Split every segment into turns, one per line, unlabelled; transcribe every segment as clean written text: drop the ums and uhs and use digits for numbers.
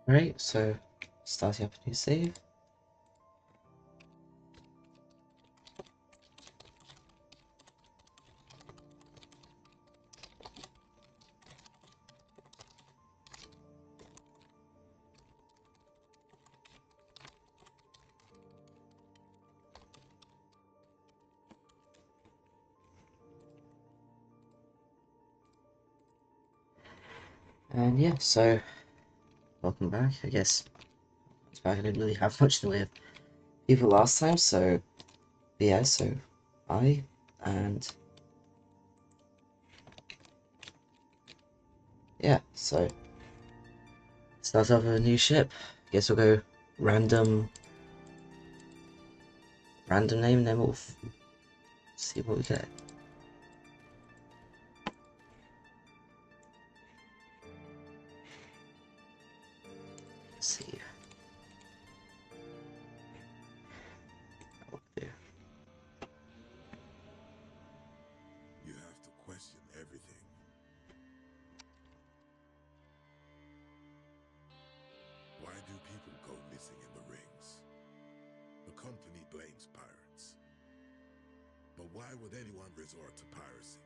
Right, so starting up a new save. And yeah, so welcome back. I guess it's back. I didn't really have much in the way of people last time, so yeah, so I and yeah, so start off with a new ship. Guess we'll go random name, and then we'll see what we get. Let's see. What we'll do.
You have to question everything. Why do people go missing in the rings? The company blames pirates. But why would anyone resort to piracy?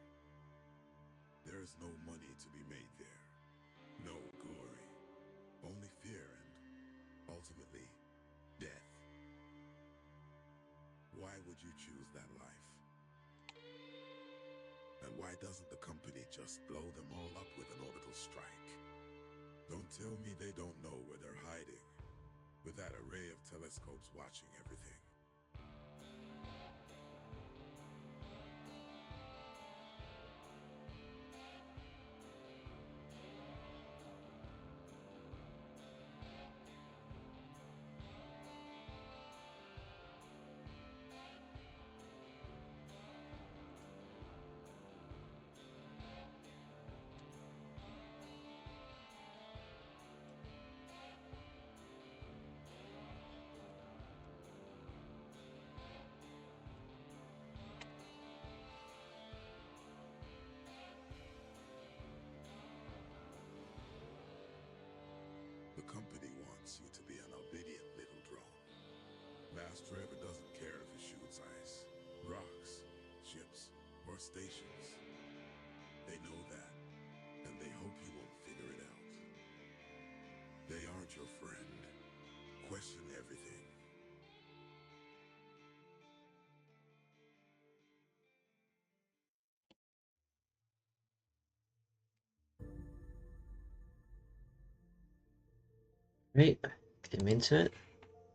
There is no money to be made there. No glory. Only fear and, ultimately, death. Why would you choose that life? And why doesn't the company just blow them all up with an orbital strike? Don't tell me they don't know where they're hiding, with that array of telescopes watching everything. The company wants you to be an obedient little drone. Master Ever doesn't care if it shoots ice, rocks, ships, or stations. They know that, and they hope you won't figure it out. They aren't your friend. Question everything.
Right, get him into it.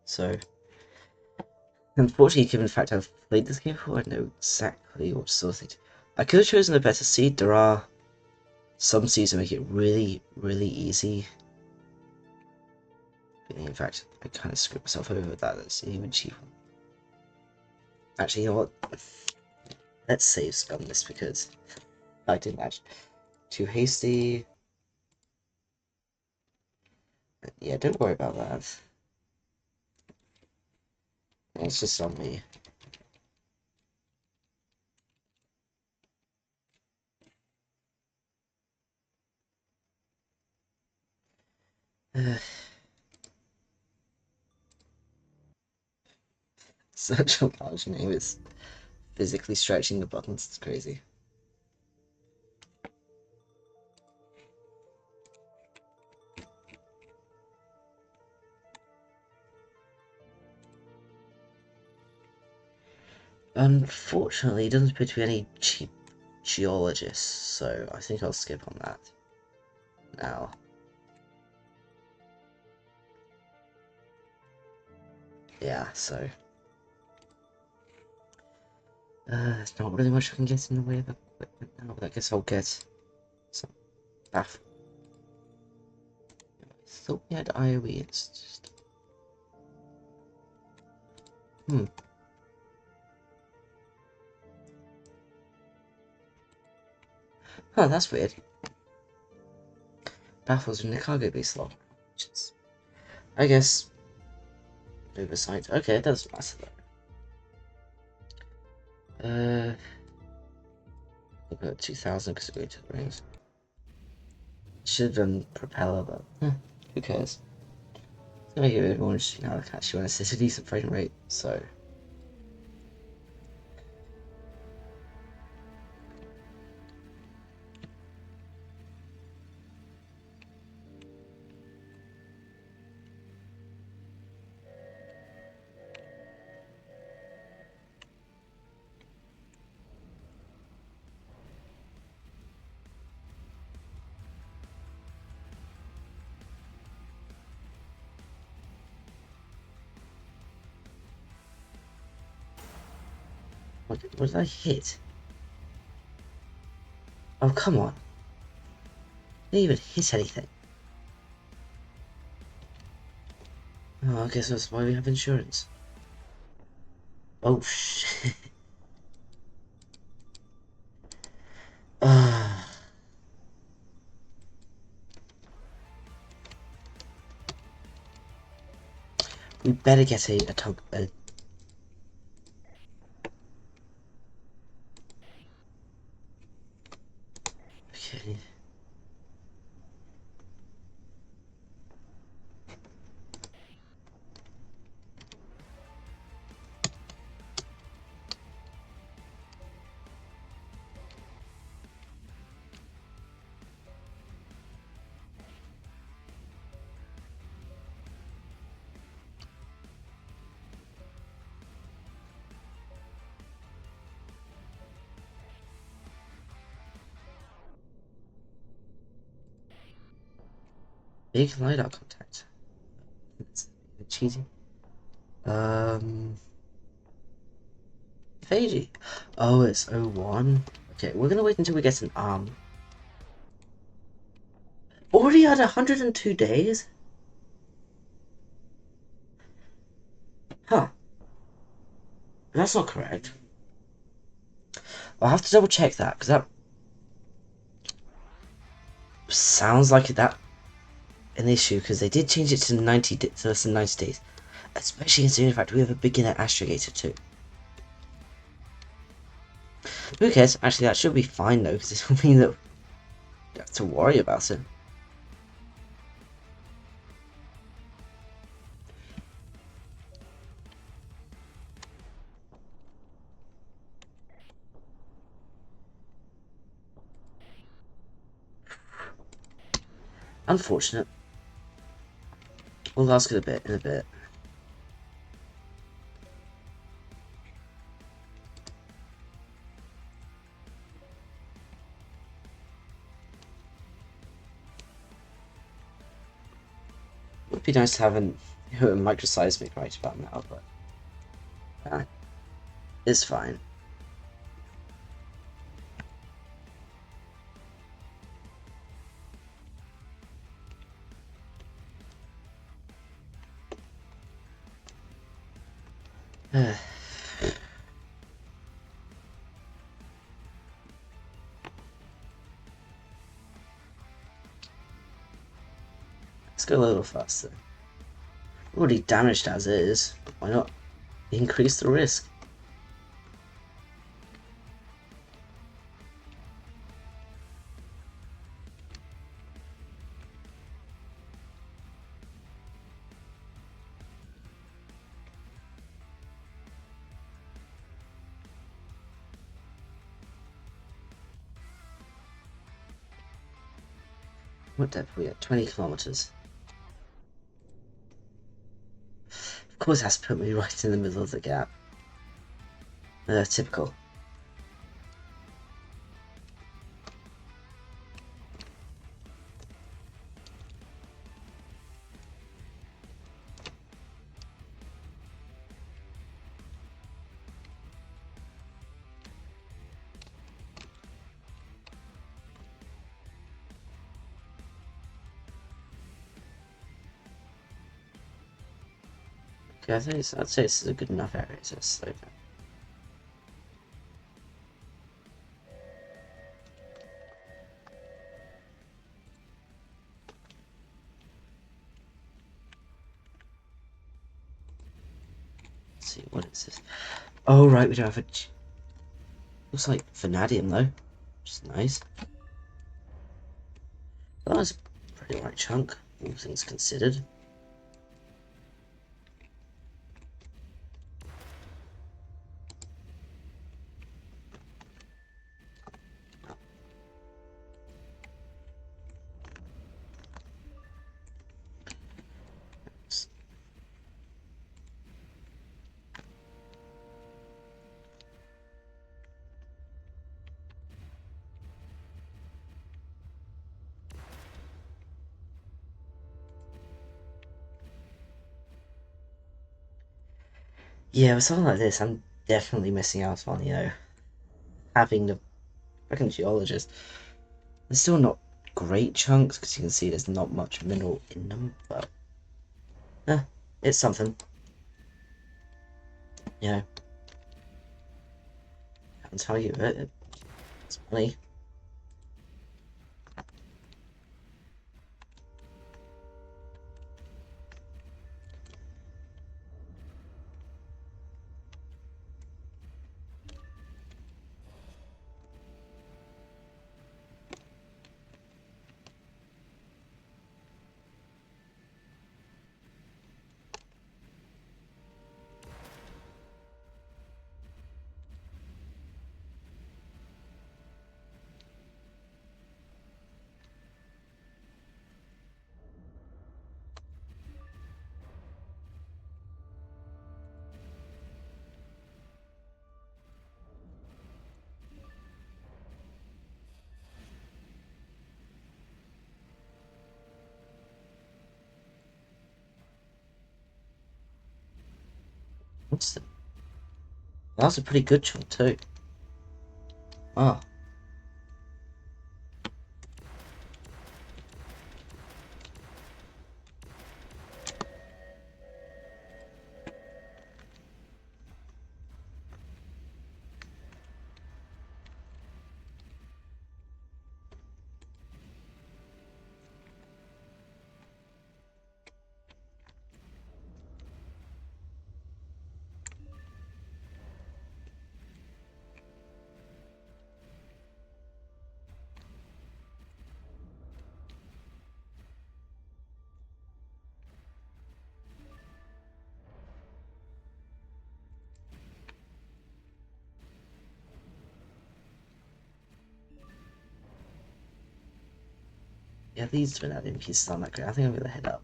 So, unfortunately, given the fact I've played this game before, I know exactly what sort of thing. I could have chosen a better seed. There are some seeds that make it really, really easy. In fact, I kind of screwed myself over with that. That's an even cheaper. Actually, you know what? Let's save scum this because I didn't actually. Too hasty. Yeah, don't worry about that. It's just on me. Such a large name. It's physically stretching the buttons. It's crazy. Unfortunately, it doesn't appear to be any cheap geologists, so I think I'll skip on that now. Yeah, so there's not really much I can get in the way of equipment now, but I guess I'll get some baffle. I thought we had IOE, it's just... Oh, that's weird. Baffles in the cargo bay slot. I guess oversight. Okay, it doesn't matter though. We'll go 2000 because we're going to the rings. Should have done propeller, but who cares? I give everyone interesting now. Actually, when it's a decent frame rate, so. What did I hit? Oh, come on. I didn't even hit anything. Oh, I guess that's why we have insurance. Oh, shit. We better get a tug. Okay. Big LiDAR contact. That's a bit cheesy. Fiji. Oh, it's 01. Okay, we're gonna wait until we get an arm. Already had 102 days? Huh. That's not correct. I'll have to double check that, because that sounds like that an issue, because they did change it to 90 to less than 90 days. Especially considering the fact we have a beginner astrogator too. Who cares? Actually, that should be fine though, because this will mean that you have to worry about it. Unfortunate. We'll ask it in a bit. Would be nice to have a microseismic right about now, but it's fine. Let's go a little faster. Already damaged as it is. Why not increase the risk? What depth are we at? 20 kilometers. Of course, it has to put me right in the middle of the gap. Typical. Okay, I'd say this is a good enough area to slow down. Let's see, what is this? Oh, right, we don't have a... Looks like vanadium, though. Which is nice. That was a pretty alright chunk, all things considered. Yeah, with something like this, I'm definitely missing out on, having the fucking geologist. They're still not great chunks, because you can see there's not much mineral in them, but it's something, you know. I can tell you it's money. What's the... That's a pretty good chunk too. Oh, yeah, these twin adding pieces aren't that great. I think I'm gonna head up.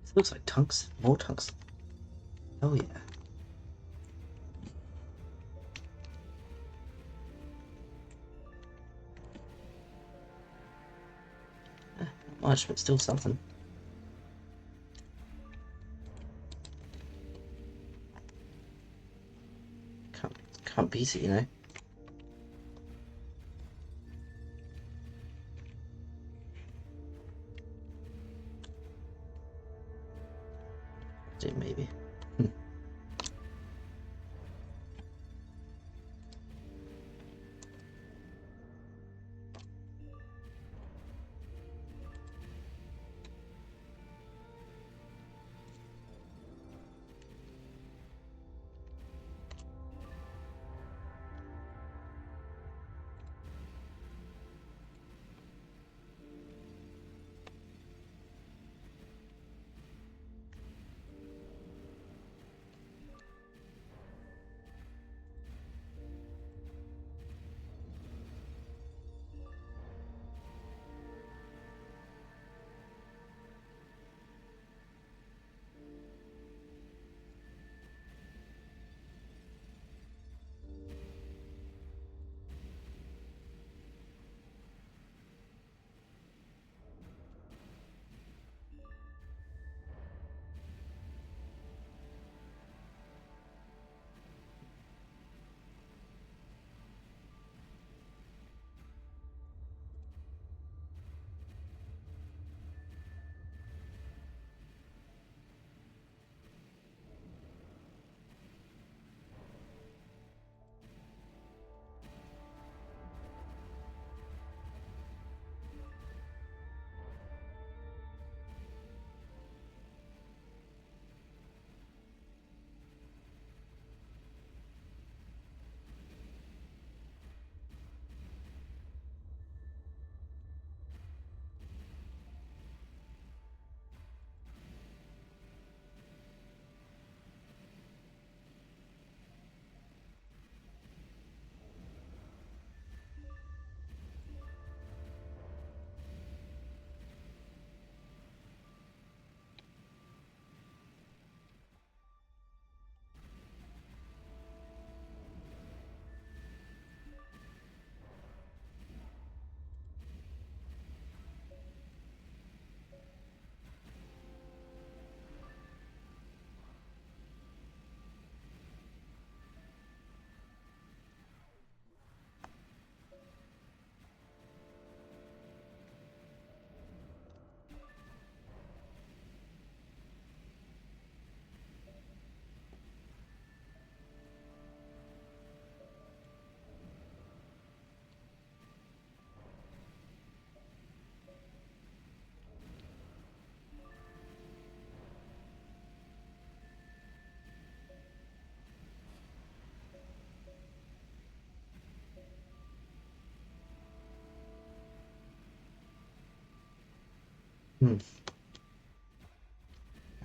This looks like tungsten. More tungsten. Oh yeah. Not much, but still something. Can't beat it. Maybe.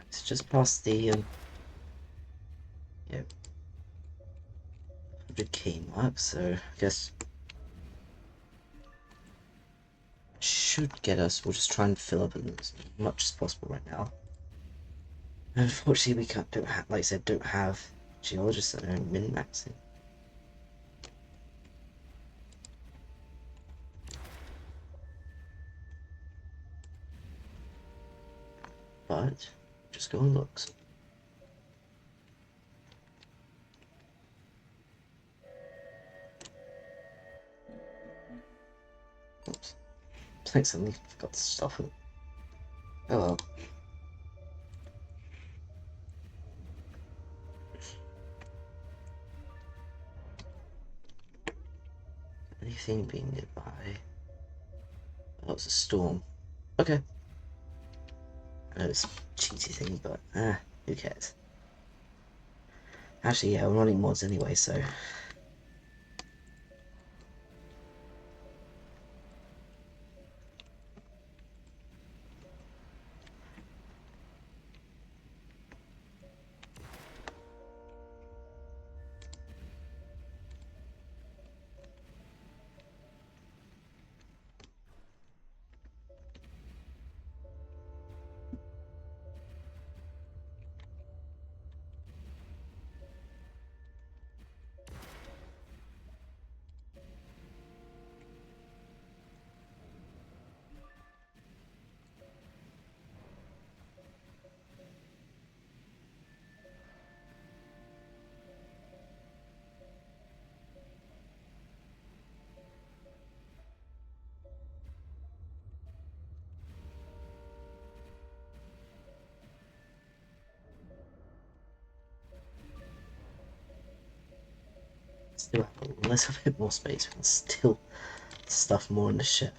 It's just past the yeah, 100k mark, so I guess should get us. We'll just try and fill up as much as possible right now. Unfortunately, we don't have, like I said, don't have geologists that are min-maxing. But just go and look. Oops. Thanks, I forgot to stop it. Oh well. Anything being nearby? Oh, it's a storm. Okay. I know it's a cheaty thing, but who cares? Actually, yeah, we're running mods anyway, so still have a little bit more space. We can still stuff more in the ship.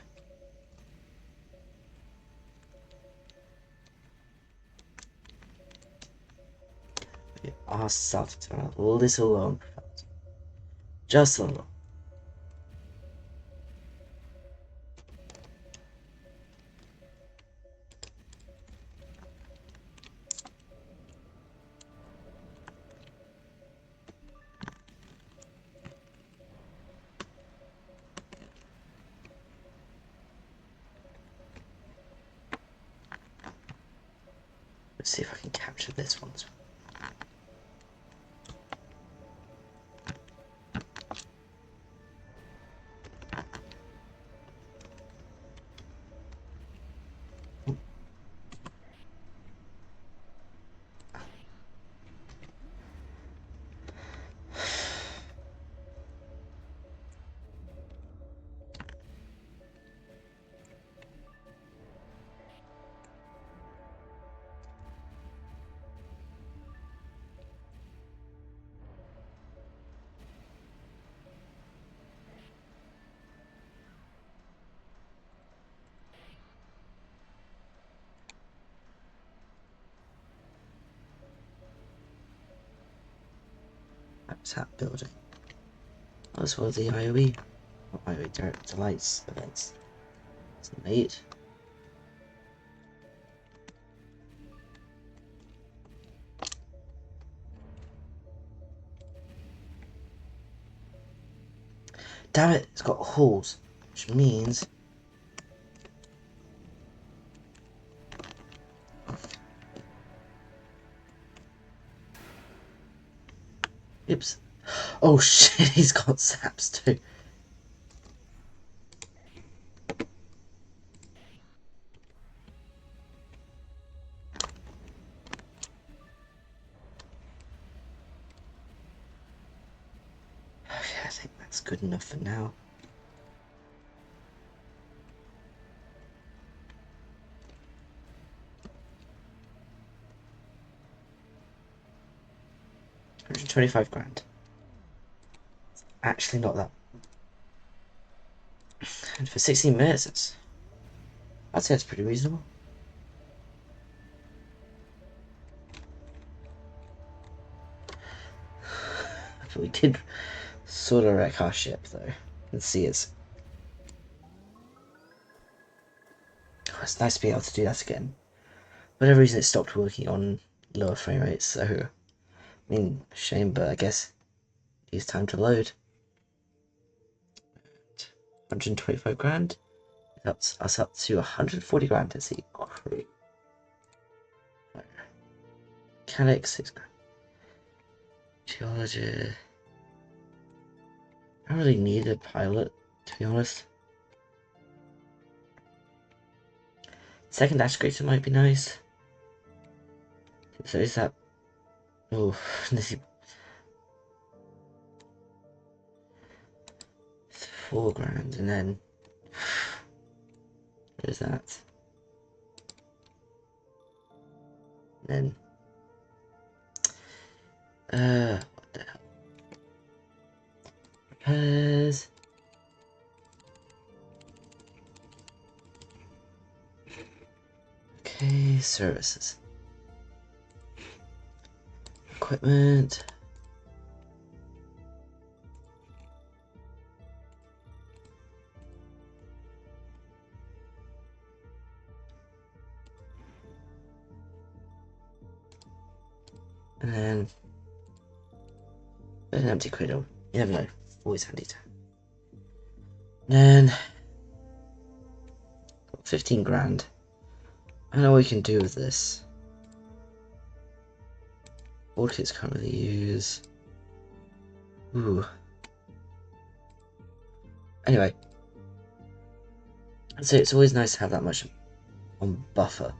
We are starting to run a little long. Just a little. Let's see if I can capture this one as well. That's that building. As well as the IOE. Not IOE, Delights events. It's neat. Damn it, it's got holes, which means oops. Oh shit, he's got saps too. Okay, I think that's good enough for now. $125,000. Actually, not that. And for 16 minutes, I'd say it's pretty reasonable. But we did sort of wreck our ship, though. Let's see, it's it's nice to be able to do that again. For whatever reason, it stopped working on lower frame rates, so I mean, shame, but I guess it's time to load. 125 grand. That's us up to 140 grand as the crew. Mechanic, 6 grand. Geology. I don't really need a pilot, to be honest. Second aspirator might be nice. So is that... Oh, this is... 4 grand, and then... What is that? And then... what the hell? Repairs... Okay, services. Equipment... And then... an empty cradle. You never know. Always handy to. And then... 15 grand. I know what we can do with this. Board kits can't really use. Ooh. Anyway. So it's always nice to have that much on buffer.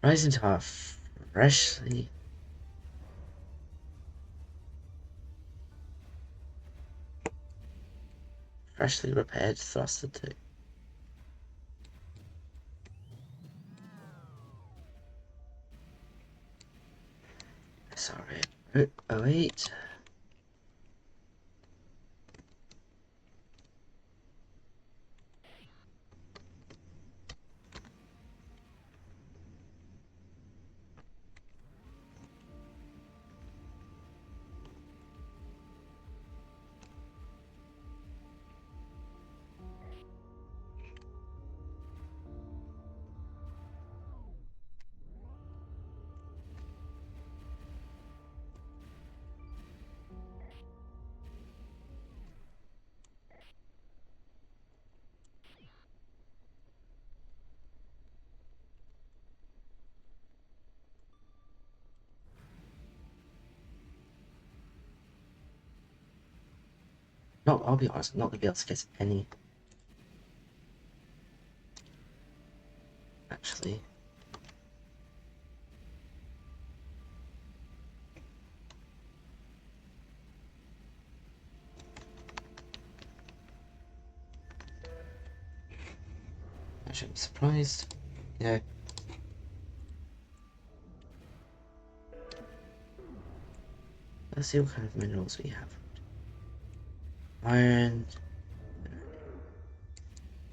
Rising to our freshly repaired thruster too. Sorry. Oh wait. No, I'll be honest, I'm not gonna be able to get any. Actually. Actually, I'm surprised. Yeah. Let's see what kind of minerals we have. Iron.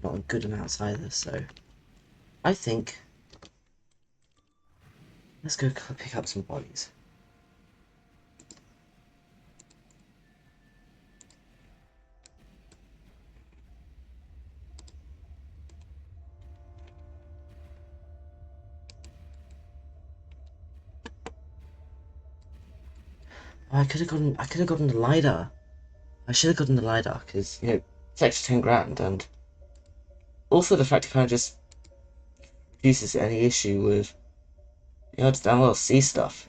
Not in good amounts either, so I think let's go pick up some bodies. Oh, I could have gotten the LiDAR. I should have gotten the LiDAR, because, you know, it's extra 10 grand, and also the fact it kind of just reduces any issue with, you know, just LLC stuff.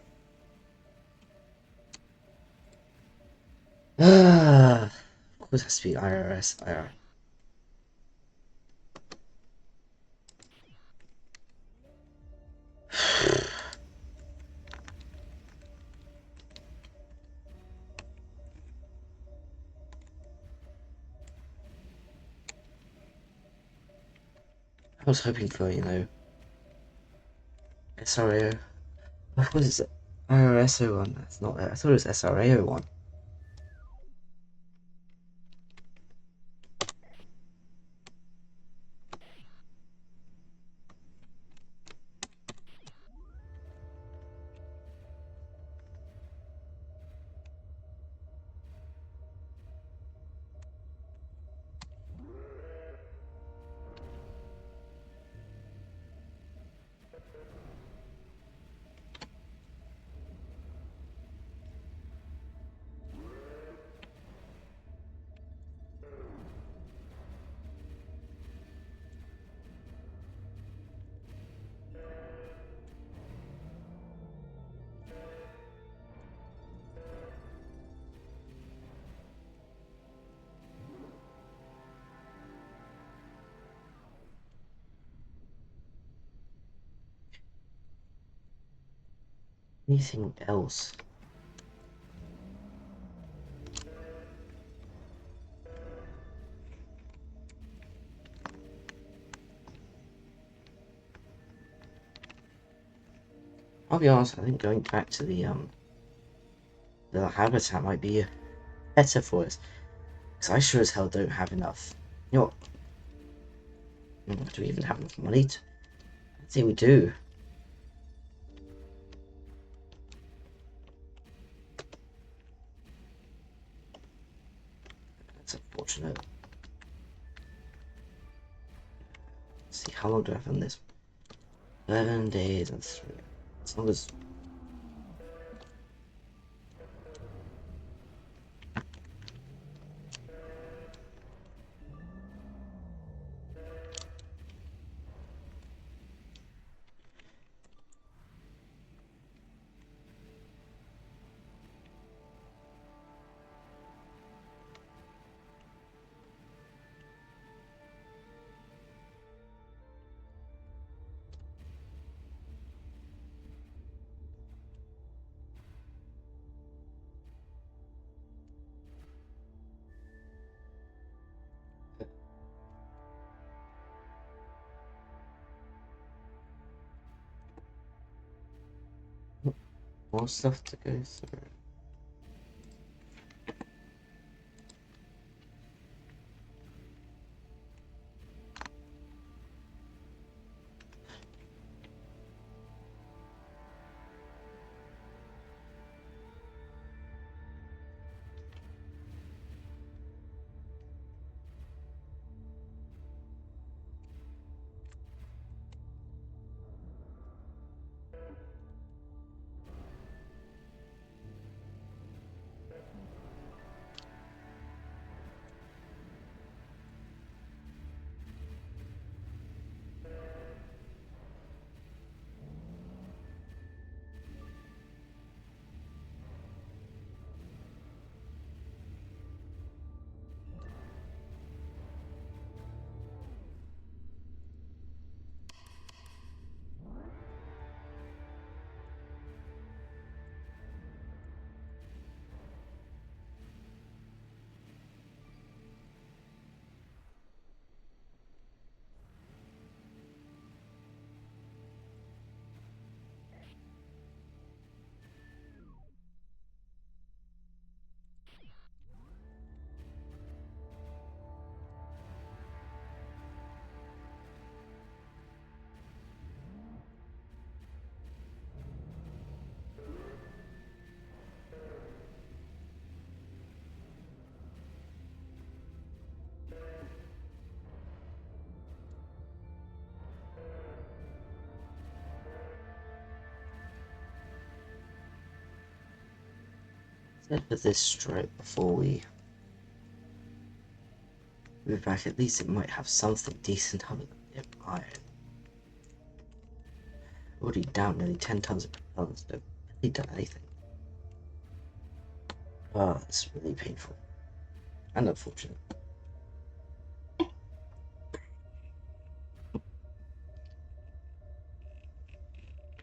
Of course it has to be IRS, IR. I was hoping for, SRAO. What is it? RSO1. That's not it. I thought it was SRAO1. Anything else? I'll be honest, I think going back to the habitat might be better for us. Because I sure as hell don't have enough. You know what? Do we even have enough money to... I think we do. That's unfortunate. Let's see, how long do I have on this? 11 days and 3. As long as... More stuff to go through. Let's this straight before we move back. At least it might have something decent other than iron. Already down nearly 10 tons of propellants. Don't really done anything. Oh, it's really painful and unfortunate.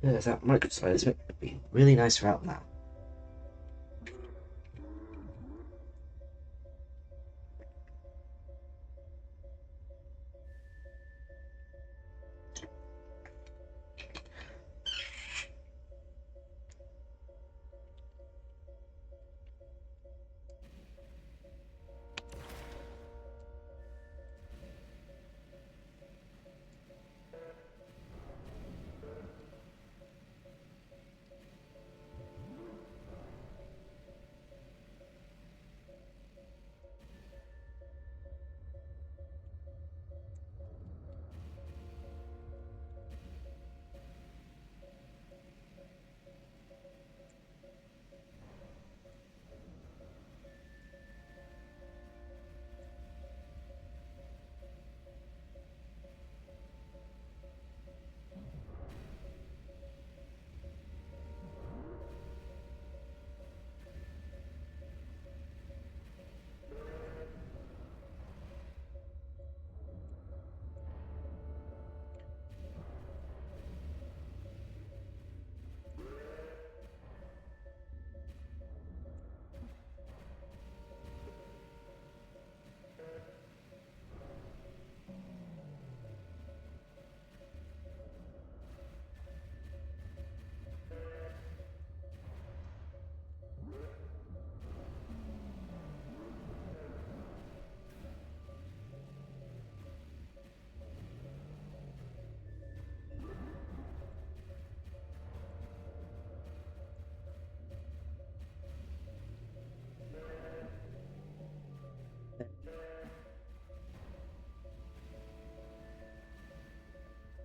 There's that microside. This would be a really nice route now.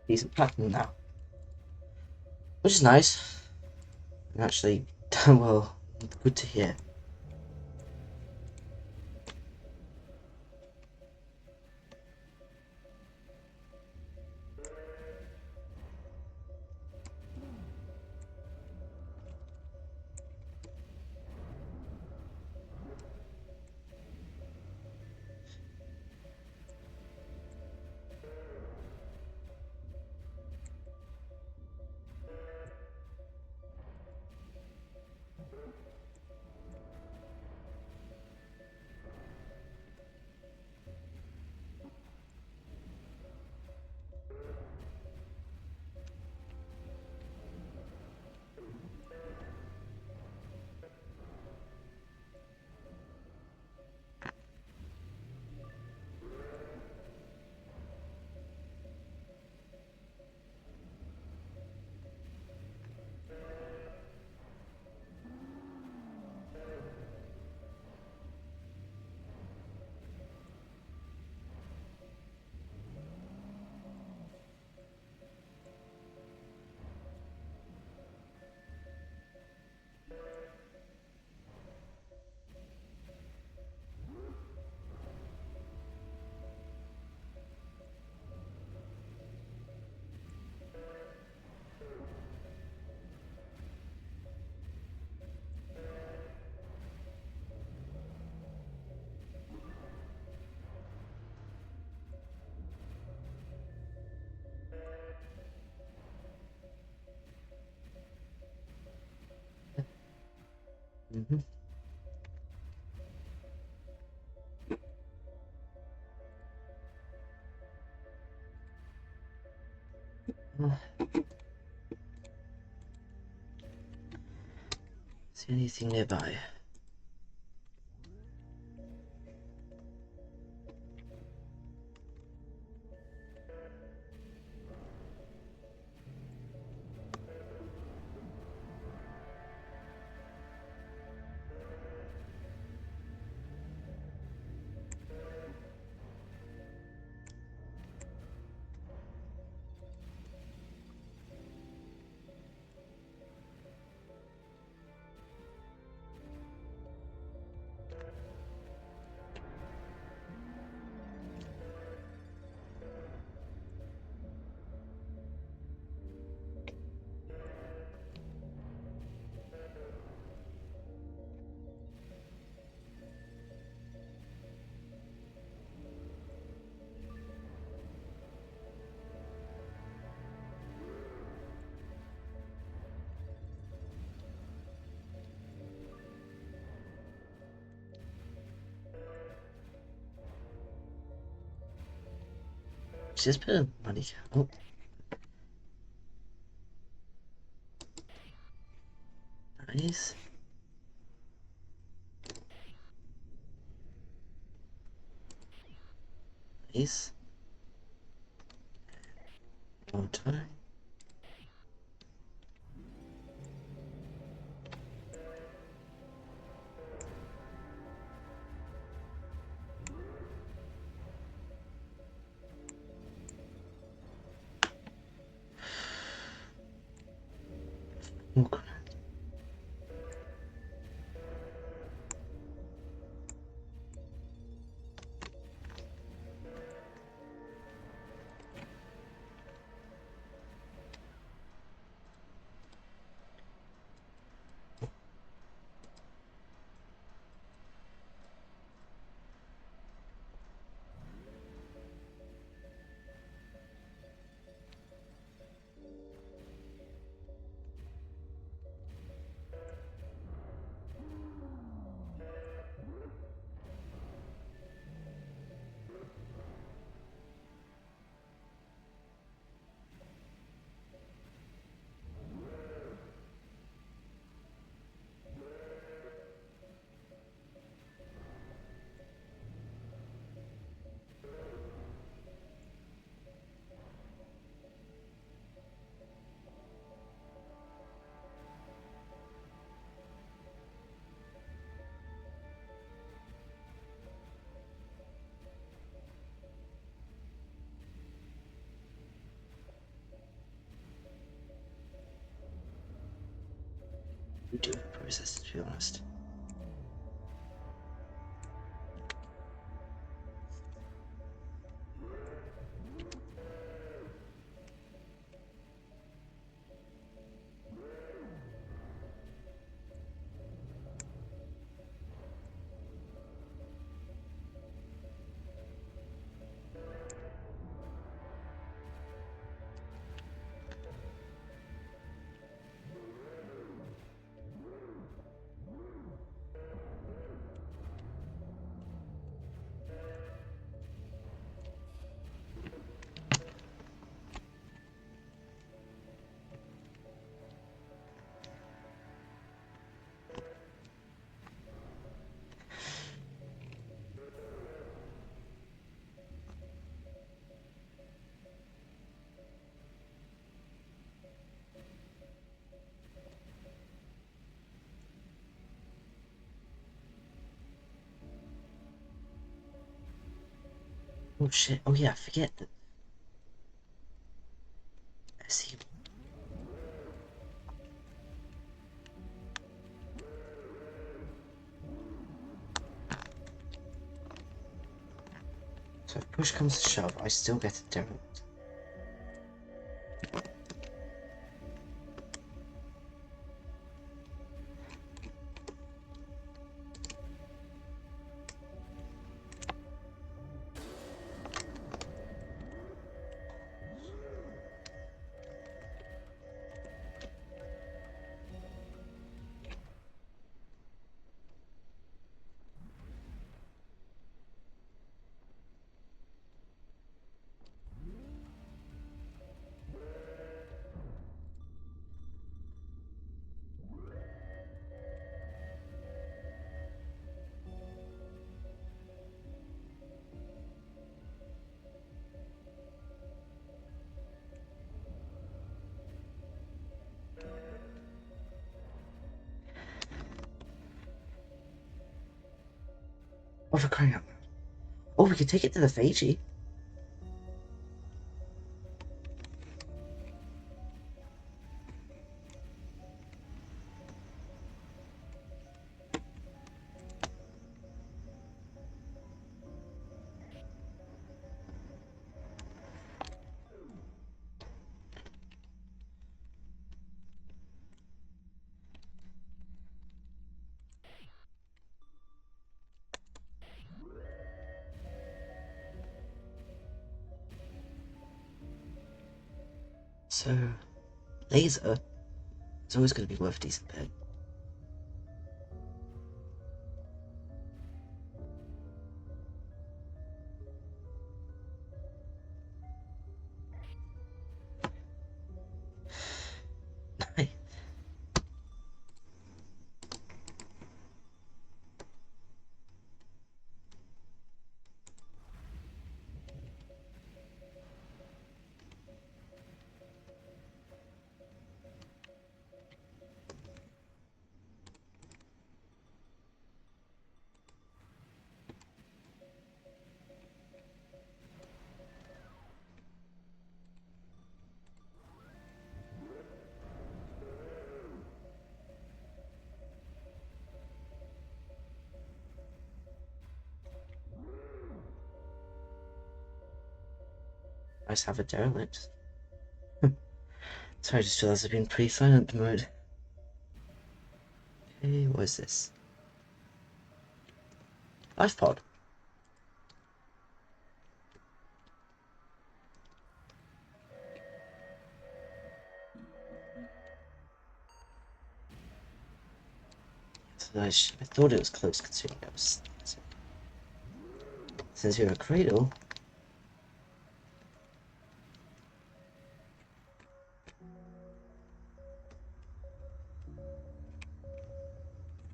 decent platinum now, which is nice and actually well, good to hear. Mm-hmm. See anything nearby? Just put a money. Oh, nice. Nice. One time. Okay. do process, to be honest. Oh shit, oh yeah, I forget that. I see. So if push comes to shove, I still get a derelict. Oh, for crying out loud. Oh, we could take it to the Fiji. So, laser is always going to be worth a decent bit. Nice to have a derelict. Sorry, I just realised I've been pretty silent mode. Okay, what is this? Life pod. So I thought it was close considering that was. Since you're a cradle.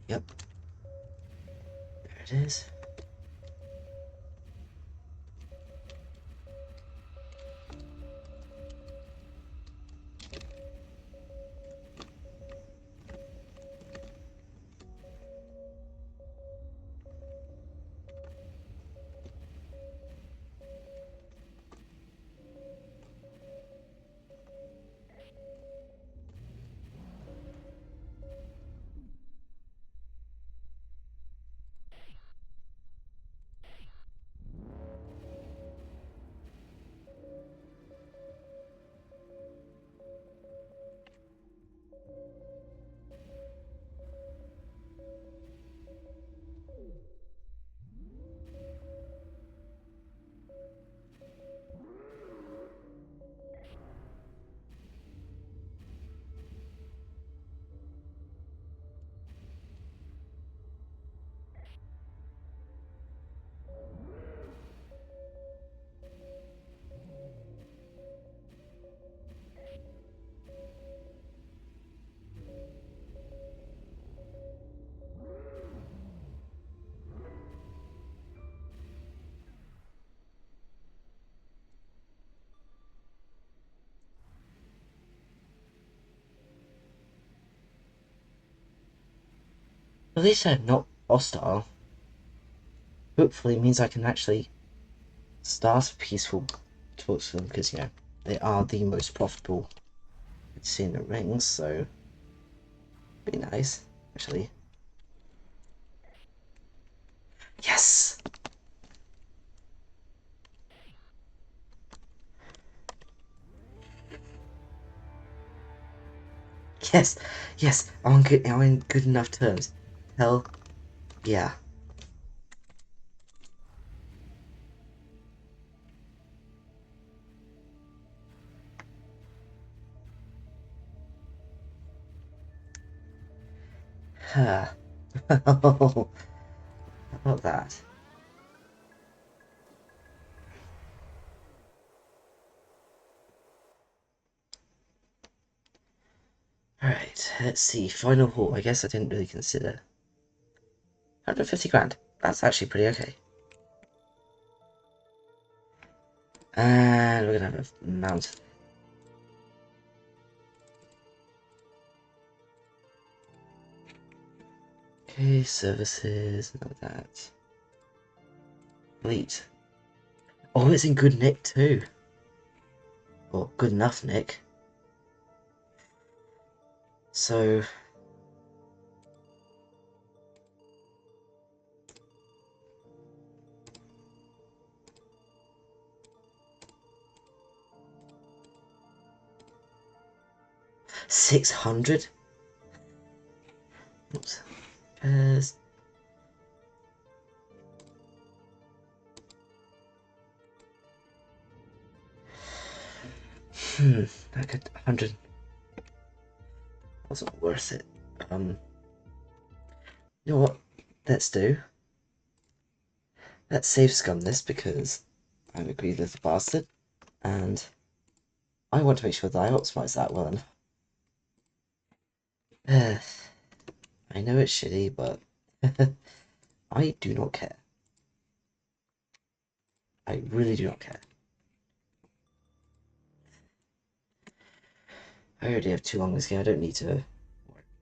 Yep. There it is. at least they're not hostile. Hopefully it means I can actually start a peaceful talks to them, because, you know, they are the most profitable in the rings, so be nice, actually. Yes! Yes! Yes! I'm in good enough terms. Hell yeah. Huh. How about that? Alright, let's see. Final haul. I guess I didn't really consider. 150 grand. That's actually pretty okay. And we're gonna have a mount. Okay, services, none of that. Fleet. Oh, it's in good nick too. Or good enough nick. So... $600? Oops. Pairs. I could 100. Wasn't worth it. You know what? Let's do. Let's save scum this, because I'm a greedy little bastard, and I want to make sure that I optimize that well enough. I know it's shitty, but I do not care. I really do not care. I already have too long this game. I don't need to.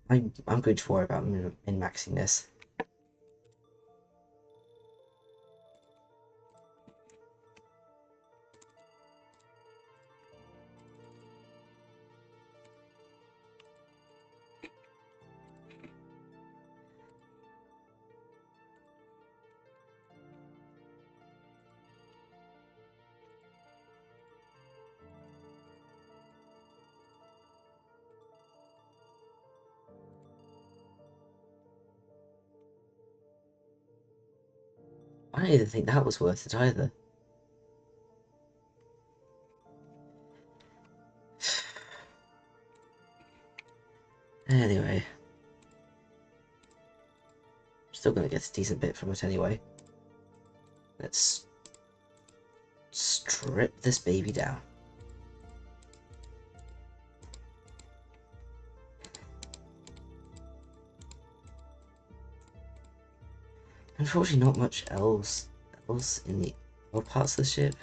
I'm going to worry about min-maxing this. I didn't think that was worth it either. Anyway. Still gonna get a decent bit from it anyway. Let's strip this baby down. Unfortunately, not much else in the other parts of the ship.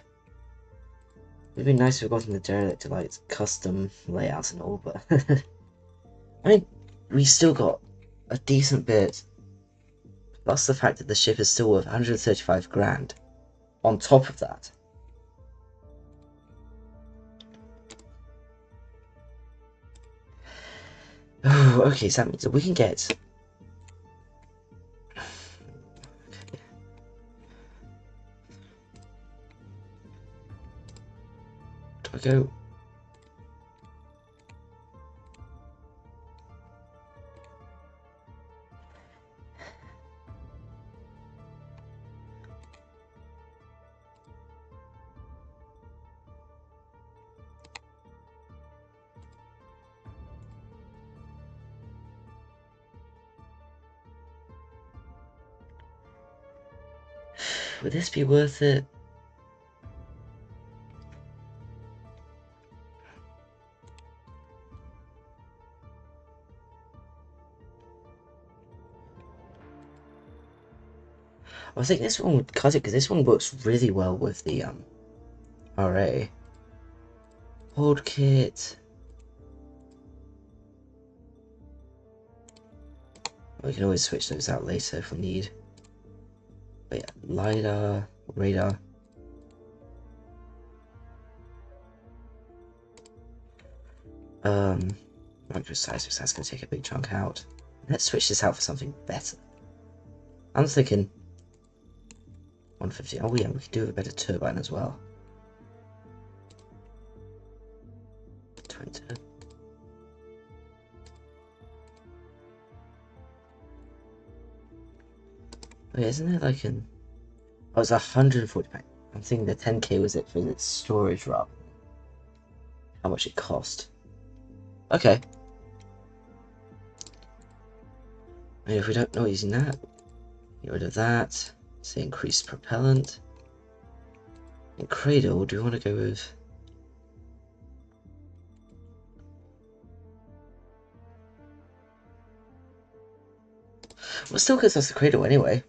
It'd be nice to have gotten the derelict to like custom layouts and all, but I mean, we still got a decent bit. Plus the fact that the ship is still worth 135 grand. On top of that. Oh, okay, so that means that we can get. Do I go? Would this be worth it? I think this one would cut it, because this one works really well with the RA. Hold kit. We can always switch those out later if we need. But yeah, LiDAR, radar. Microseismics, that's going to take a big chunk out. Let's switch this out for something better. I'm thinking 150. Oh yeah, we could do a better turbine as well. 20. Oh yeah, isn't there like an... Oh, it's 140 pack. I'm thinking the 10k was it for its storage rather than how much it cost. Okay. I mean, if we don't know using that, get rid of that. Say increase propellant. And cradle, do we want to go with... Well, still gives us the cradle anyway.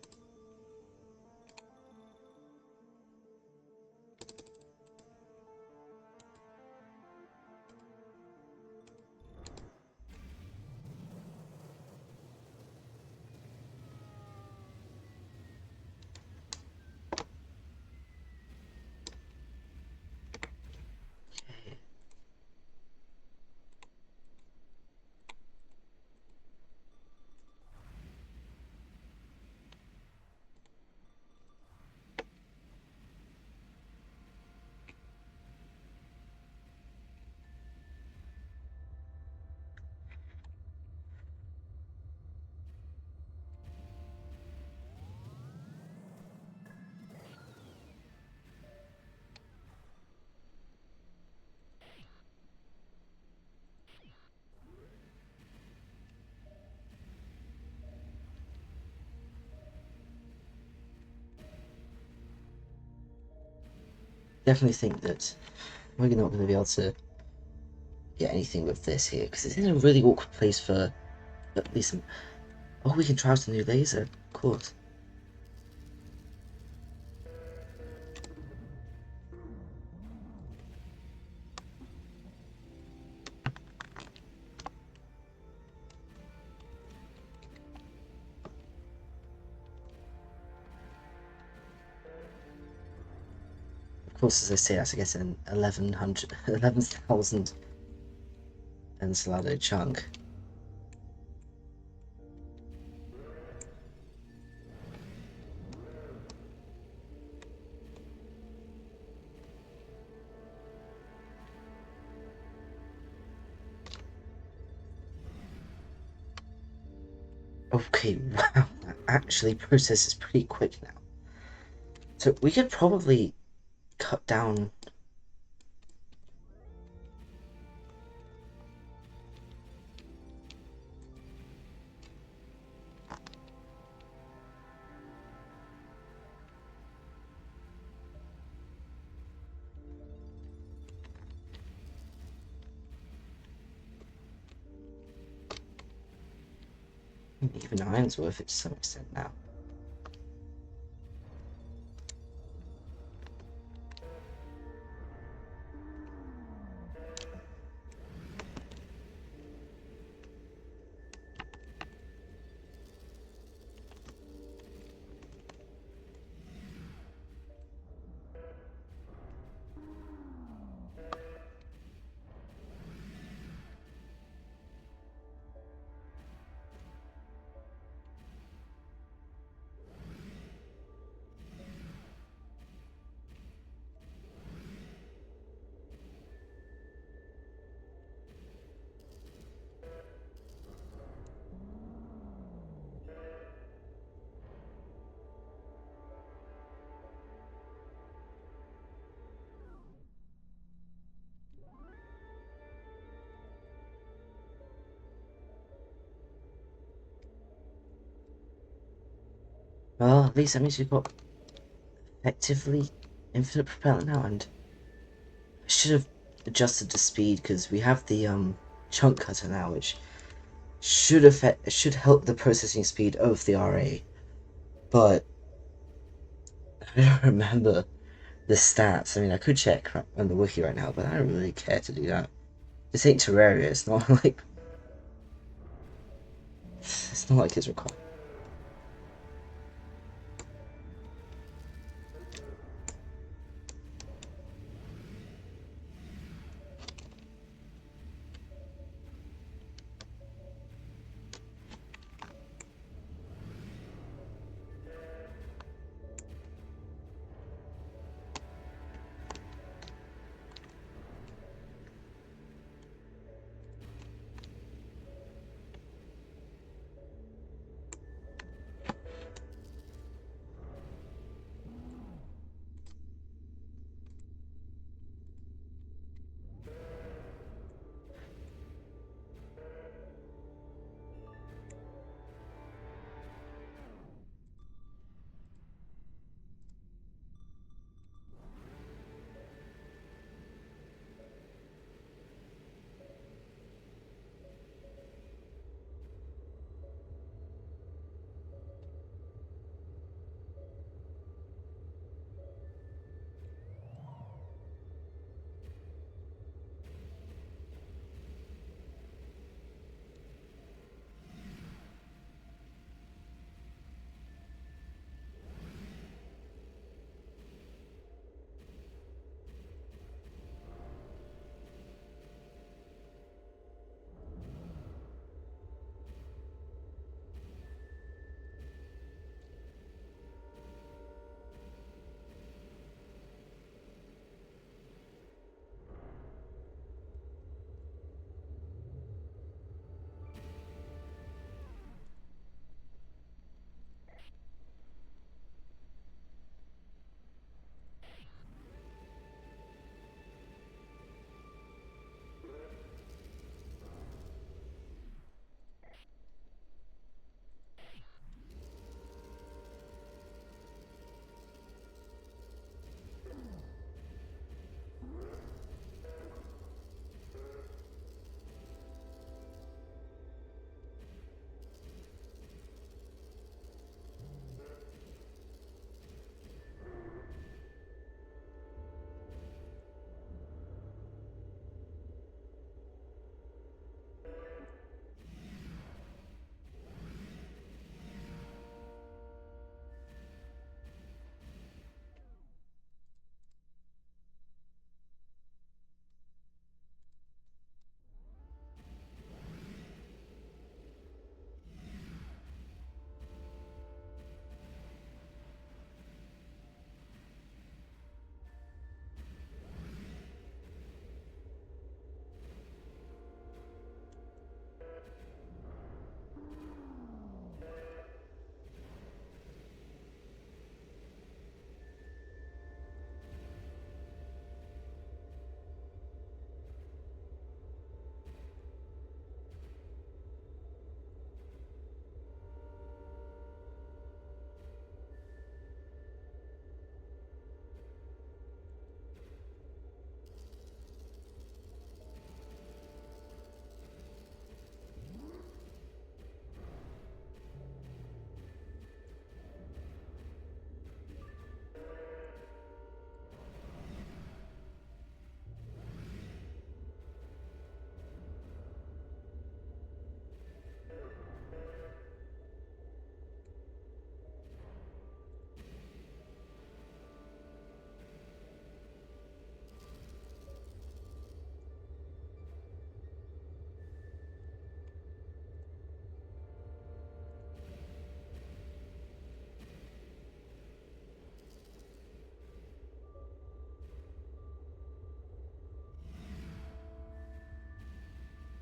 Definitely think that we're not going to be able to get anything with this here, because it's in a really awkward place for at least some... Oh, we can try out a new laser, of course. Of course, as I say, that's against an 11,000 Encelado chunk. Okay, wow, that actually processes pretty quick now. So we could probably cut down... Even iron's worth it to some extent now. Well, at least that means we've got effectively infinite propellant now, and I should have adjusted the speed because we have the chunk cutter now, which should help the processing speed of the RA, but I don't remember the stats. I mean, I could check on the wiki right now, but I don't really care to do that. This ain't Terraria, it's not like It's not like it's required.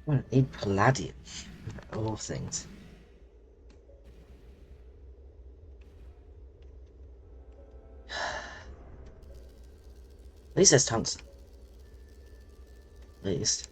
Well, I need palladium, of all things. At least there's tungsten. At least.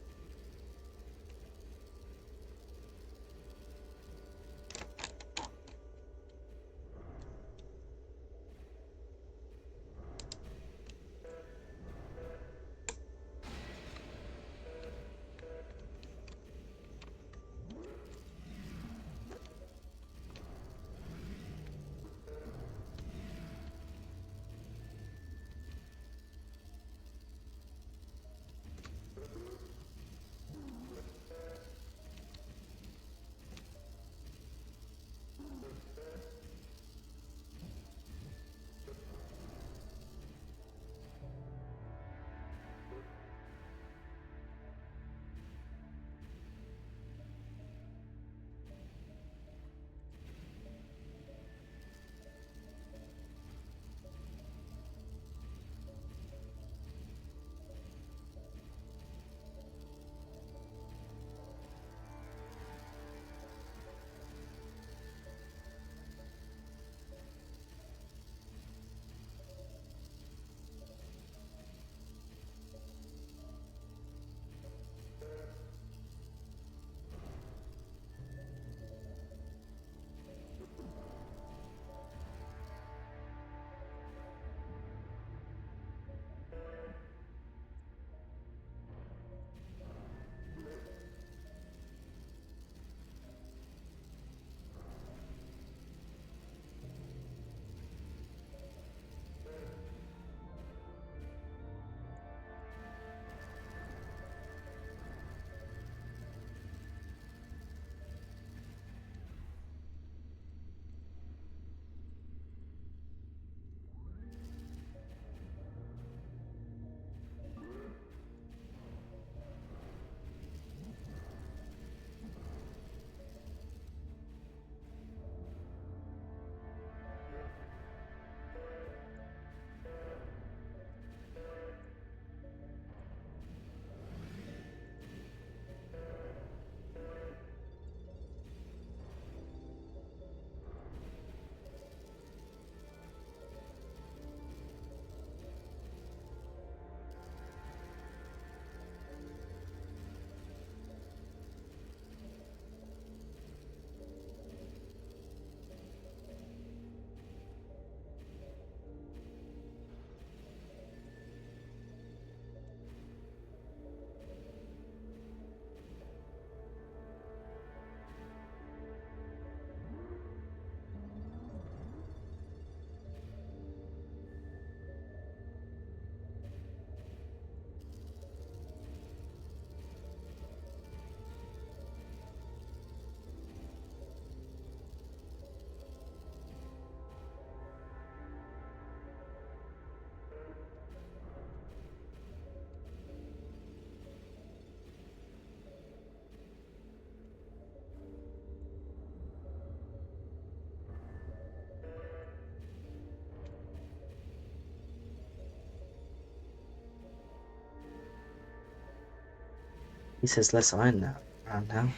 He says less iron now. Around now.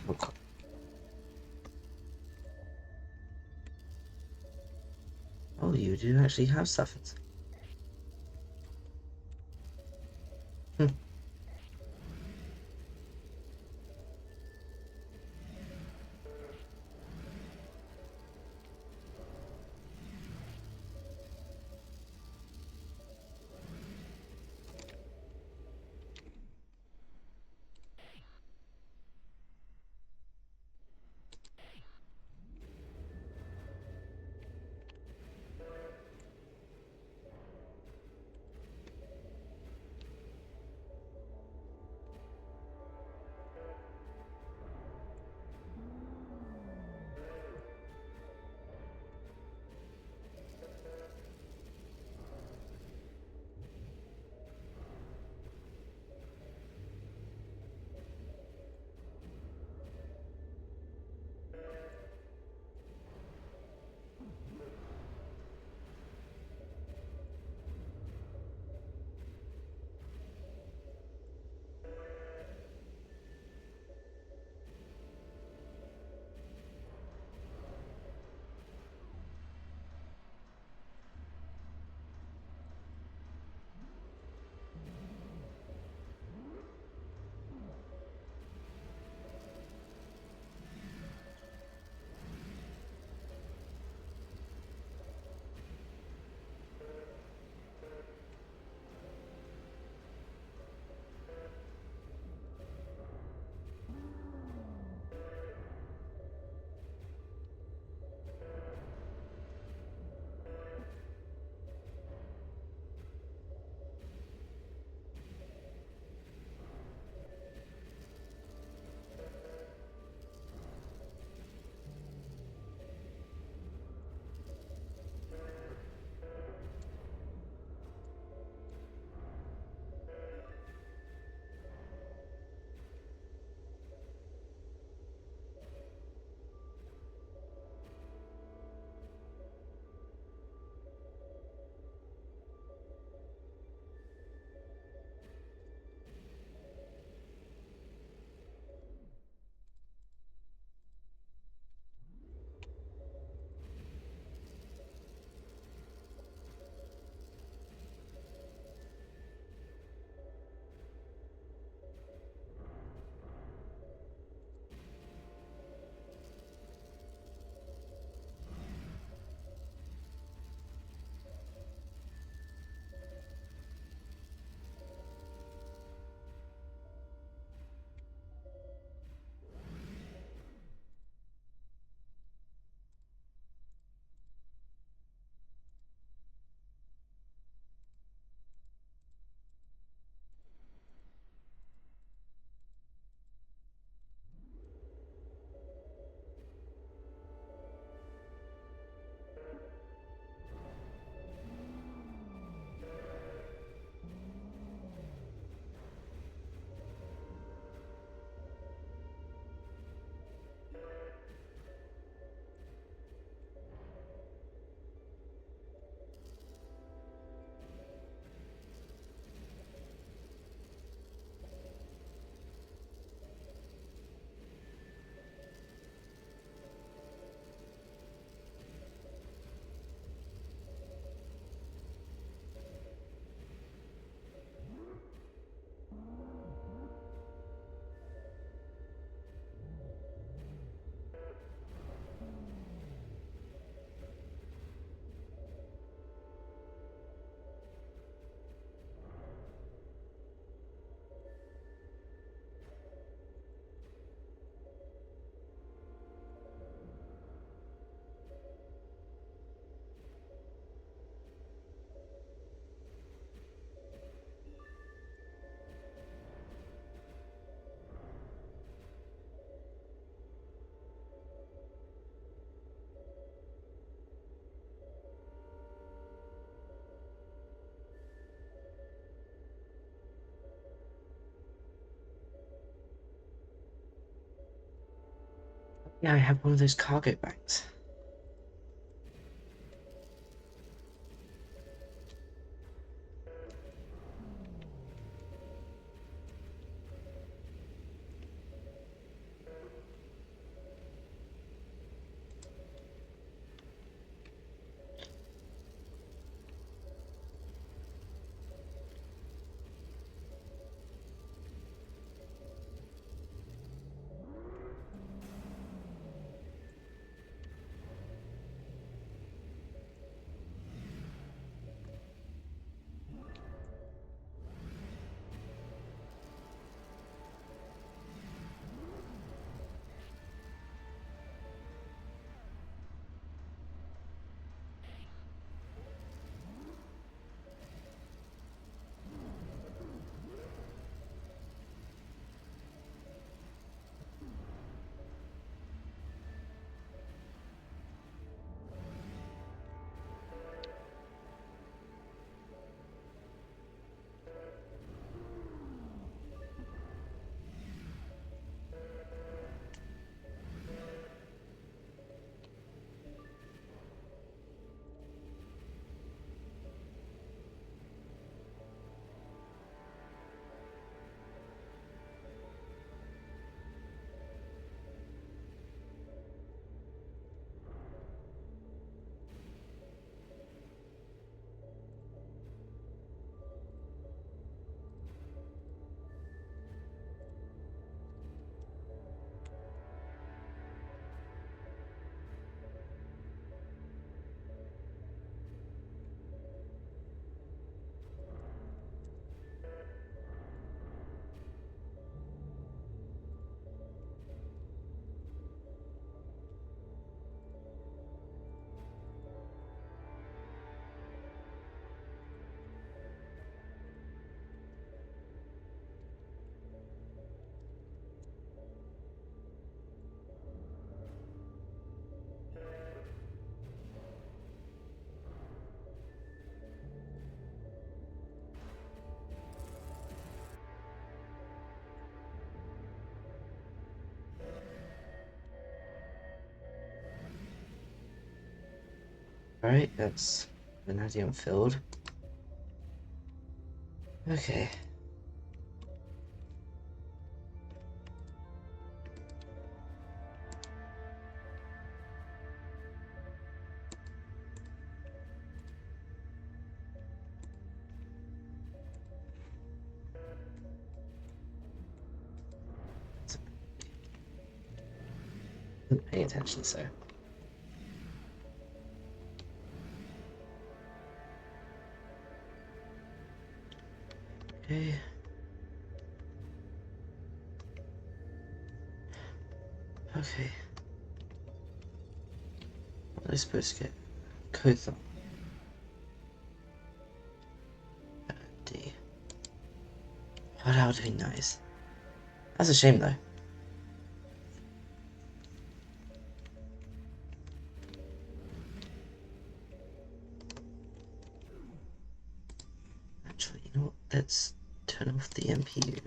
Oh, you do actually have stuff. Hmm. Yeah, I have one of those cargo bags. Alright, that's vanadium filled. Okay. Wasn't paying attention, so. Okay. Okay. What am I supposed to get? Kothon. D. Oh, that would be nice. That's a shame, though. Actually, you know what? Let's turn off the MPU.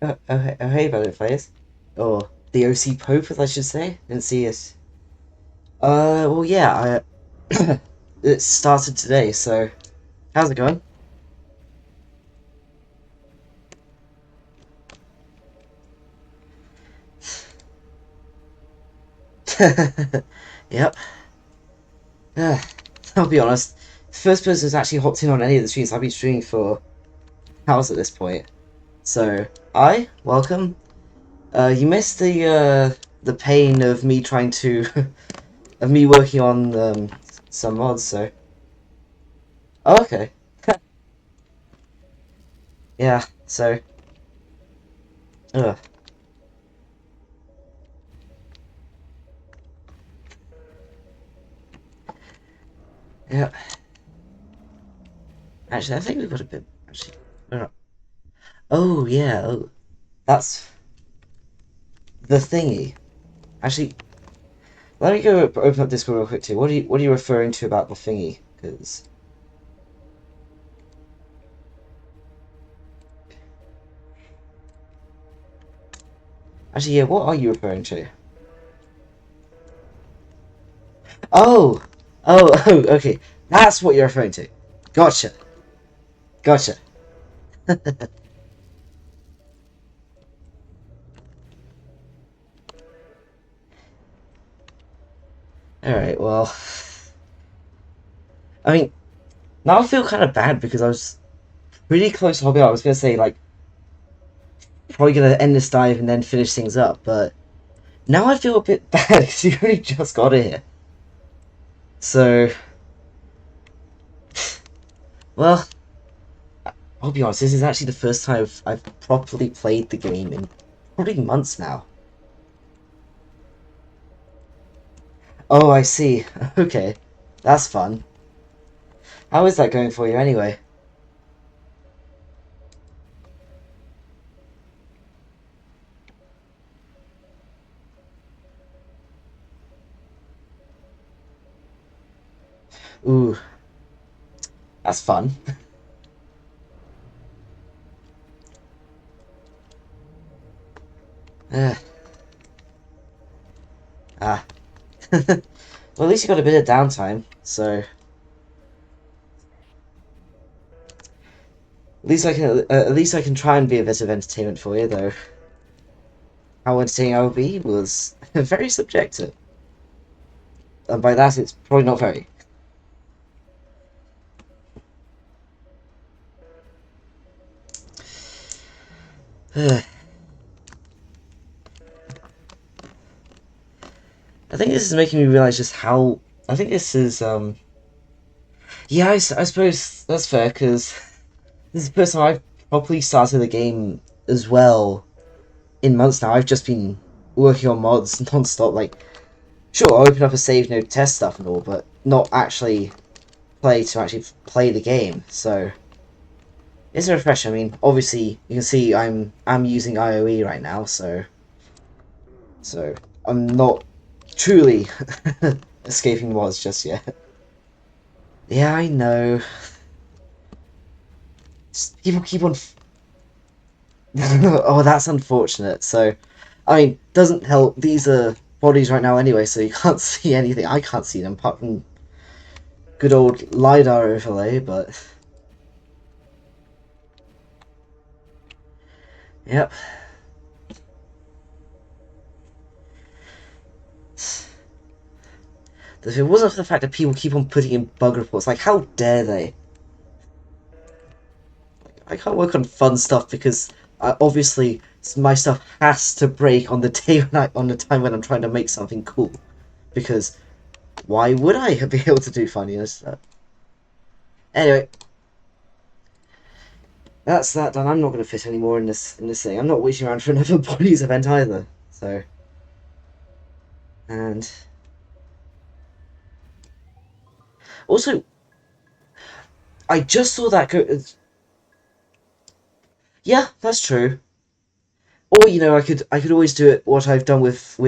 Oh, hey, Valid Players. Or the OC Pope, as I should say. Didn't see it. Well, yeah, it started today, so how's it going? Yep. Uh, I'll be honest. First person who's actually hopped in on any of the streams I've been streaming for hours at this point. So, welcome. You missed the pain of me trying to of me working on some mods. So, oh, okay, yeah. So, uh, yeah. Actually, I think we've got a bit. Actually, oh yeah. Oh, that's the thingy. Actually, let me go open up Discord real quick too. What are you referring to about the thingy? Because actually, yeah. What are you referring to? Oh, oh, okay. That's what you're referring to. Gotcha, gotcha. All right. Well, I mean, now I feel kind of bad because I was pretty close to hopping out. I was gonna say like probably gonna end this dive and then finish things up, but now I feel a bit bad because you only just got here. So, well, I'll be honest. This is actually the first time I've properly played the game in probably months now. Oh, I see. Okay, that's fun. How is that going for you anyway? Ooh, that's fun. Uh, ah. Well, at least you got a bit of downtime, so at least I can try and be a bit of entertainment for you, though. How entertaining I will be was very subjective, and by that it's probably not very. I think this is making me realize just how. I think this is Yeah, I suppose that's fair because this is the first time I've properly started the game as well in months now. I've just been working on mods non-stop. Like, sure, I'll open up a save node, test stuff and all, but not actually actually play the game. So it's a refresher. I mean, obviously you can see I'm using IOE right now, so I'm not truly escaping mods just yet. Yeah, I know. People keep on. Oh, that's unfortunate. So, I mean, doesn't help. These are bodies right now anyway, so you can't see anything. I can't see them apart from good old lidar overlay. But yep. If it wasn't for the fact that people keep on putting in bug reports, like how dare they? I can't work on fun stuff because obviously my stuff has to break on the day on the time when I'm trying to make something cool. Because why would I be able to do funniness? Anyway, that's that done. I'm not going to fit anymore in this thing. I'm not waiting around for another bodies event either. So, and also, I just saw that go. Yeah, that's true. Or I could always do it what I've done with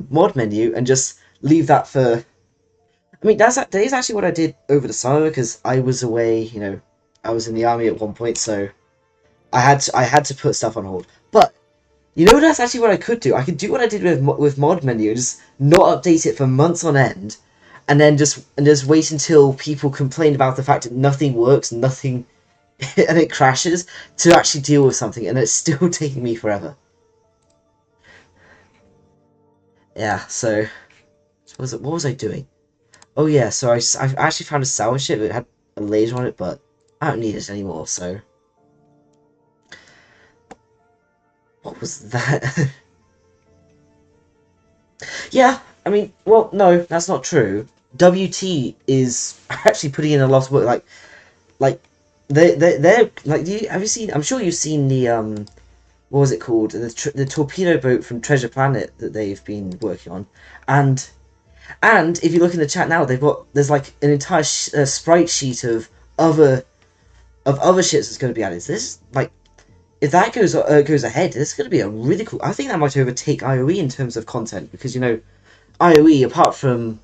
mod menu and just leave that for. I mean, that is actually what I did over the summer because I was away. I was in the army at one point, so I had to put stuff on hold. But you know, that's actually what I could do. I could do what I did with mod menu, just not update it for months on end, and then just wait until people complain about the fact that nothing works, nothing, and it crashes to actually deal with something, and it's still taking me forever. Yeah. So what was I doing? Oh yeah. So I actually found a sour ship that had a laser on it, but I don't need it anymore. So what was that? Yeah, I mean, well, no, that's not true. WT is actually putting in a lot of work. Like they're like. Have you seen? I'm sure you've seen the what was it called? The torpedo boat from Treasure Planet that they've been working on, and if you look in the chat now, there's like an entire sprite sheet of other ships that's going to be added. So this like if that goes ahead, this is going to be a really cool. I think that might overtake IOE in terms of content because IOE apart from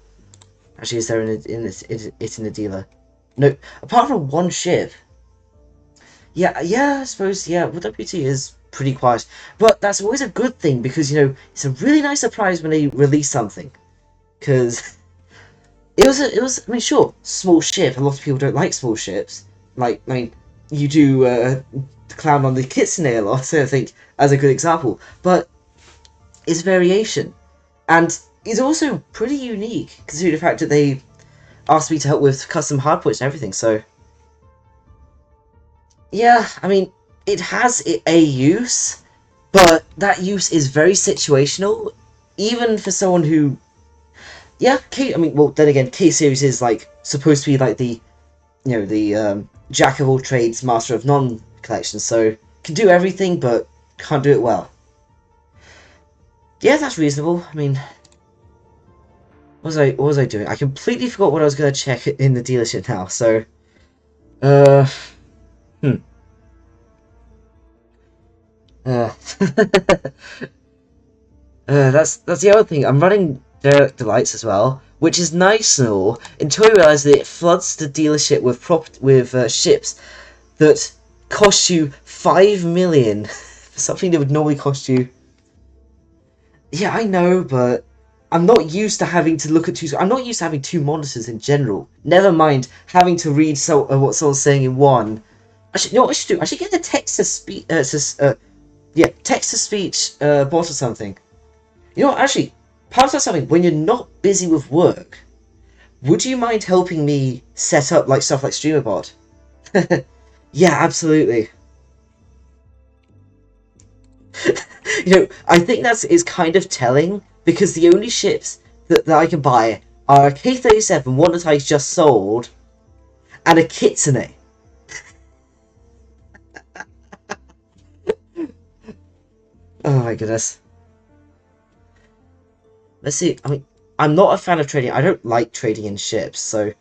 actually, is there in the dealer? No, apart from one ship. Yeah, I suppose, yeah, well, WT is pretty quiet. But that's always a good thing because, it's a really nice surprise when they release something. Because I mean, sure, small ship, a lot of people don't like small ships. Like, I mean, you do clown on the Kitsune a lot, so I think, as a good example. But it's variation. And it's also pretty unique, considering the fact that they asked me to help with custom hardpoints and everything, so yeah, I mean, it has a use, but that use is very situational, even for someone who, yeah, I mean, well, then again, K series is like supposed to be like the jack of all trades, master of none collection, so can do everything, but can't do it well. Yeah, that's reasonable. I mean, what was I doing? I completely forgot what I was going to check in the dealership now. So, uh, hmm. Uh, that's the other thing. I'm running direct delights as well, which is nice and all, until you realise that it floods the dealership with ships that cost you 5 million for something that would normally cost you. Yeah, I know, but I'm not used to having to look at two. I'm not used to having two monitors in general. Never mind having to read what someone's saying in one. You know what I should do? I should get the text to speech. Yeah, text to speech bot or something. You know what, actually, pass out something. When you're not busy with work, would you mind helping me set up like stuff like StreamerBot? Yeah, absolutely. I think that's is kind of telling because the only ships that I can buy are a K-37, one that I just sold, and a Kitsune. Oh my goodness. Let's see. I mean, I'm not a fan of trading. I don't like trading in ships, so.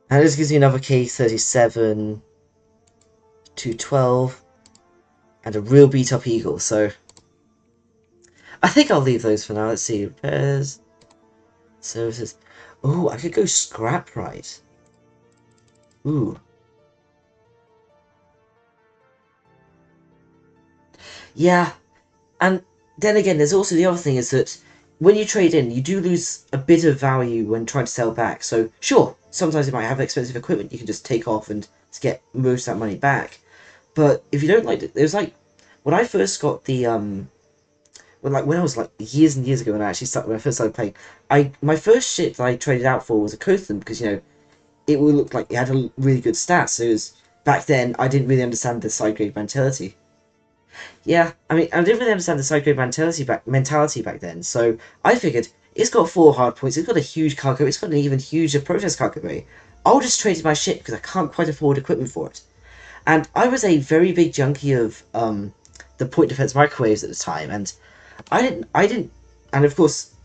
And this gives me another K-37, 212, and a real beat up Eagle, so. I think I'll leave those for now. Let's see. Repairs. Services. Oh, I could go scrap right. Ooh. Yeah. And then again, there's also the other thing is that when you trade in, you do lose a bit of value when trying to sell back. So, sure, sometimes you might have expensive equipment you can just take off and get most of that money back. But if you don't like it, was like when I first got the when I was like years and years ago when I first started playing, my first ship that I traded out for was a Cotham because it would look like it had a really good stats. So it was back then I didn't really understand the side grade mentality. Yeah, I mean I didn't really understand the side grade mentality back then. So I figured it's got 4 hard points, it's got a huge cargo, it's got an even huger process cargo bay. I'll just trade my ship because I can't quite afford equipment for it. And I was a very big junkie of the point defense microwaves at the time, and I didn't, and of course,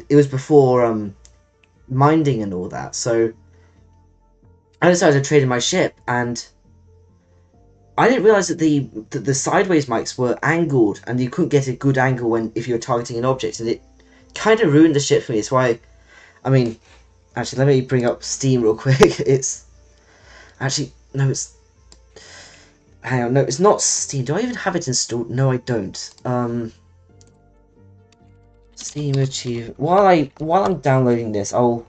it was before minding and all that. So I decided to trade in my ship, and I didn't realize that the sideways mics were angled, and you couldn't get a good angle if you were targeting an object, and it kind of ruined the ship for me. It's why, I mean, actually, let me bring up Steam real quick. It's actually no, it's hang on, no, it's not Steam. Do I even have it installed? No, I don't. Steam Achieve. While I'm downloading this, I'll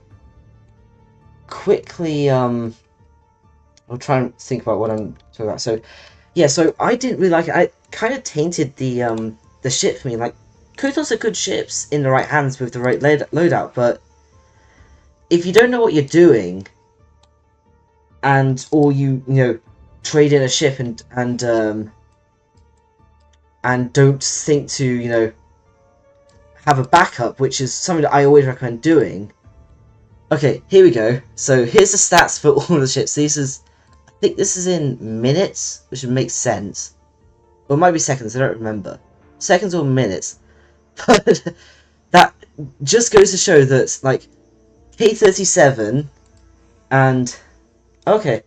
quickly I'll try and think about what I'm talking about. So yeah, so I didn't really like it. I kind of tainted the ship for me. Like, Kotos are good ships in the right hands with the right loadout, but if you don't know what you're doing, and or you know trade in a ship and don't think to have a backup, which is something that I always recommend doing. Okay, here we go. So here's the stats for all the ships. I think this is in minutes, which would make sense. Or it might be seconds, I don't remember. Seconds or minutes. But that just goes to show that, like, K37 and... Okay.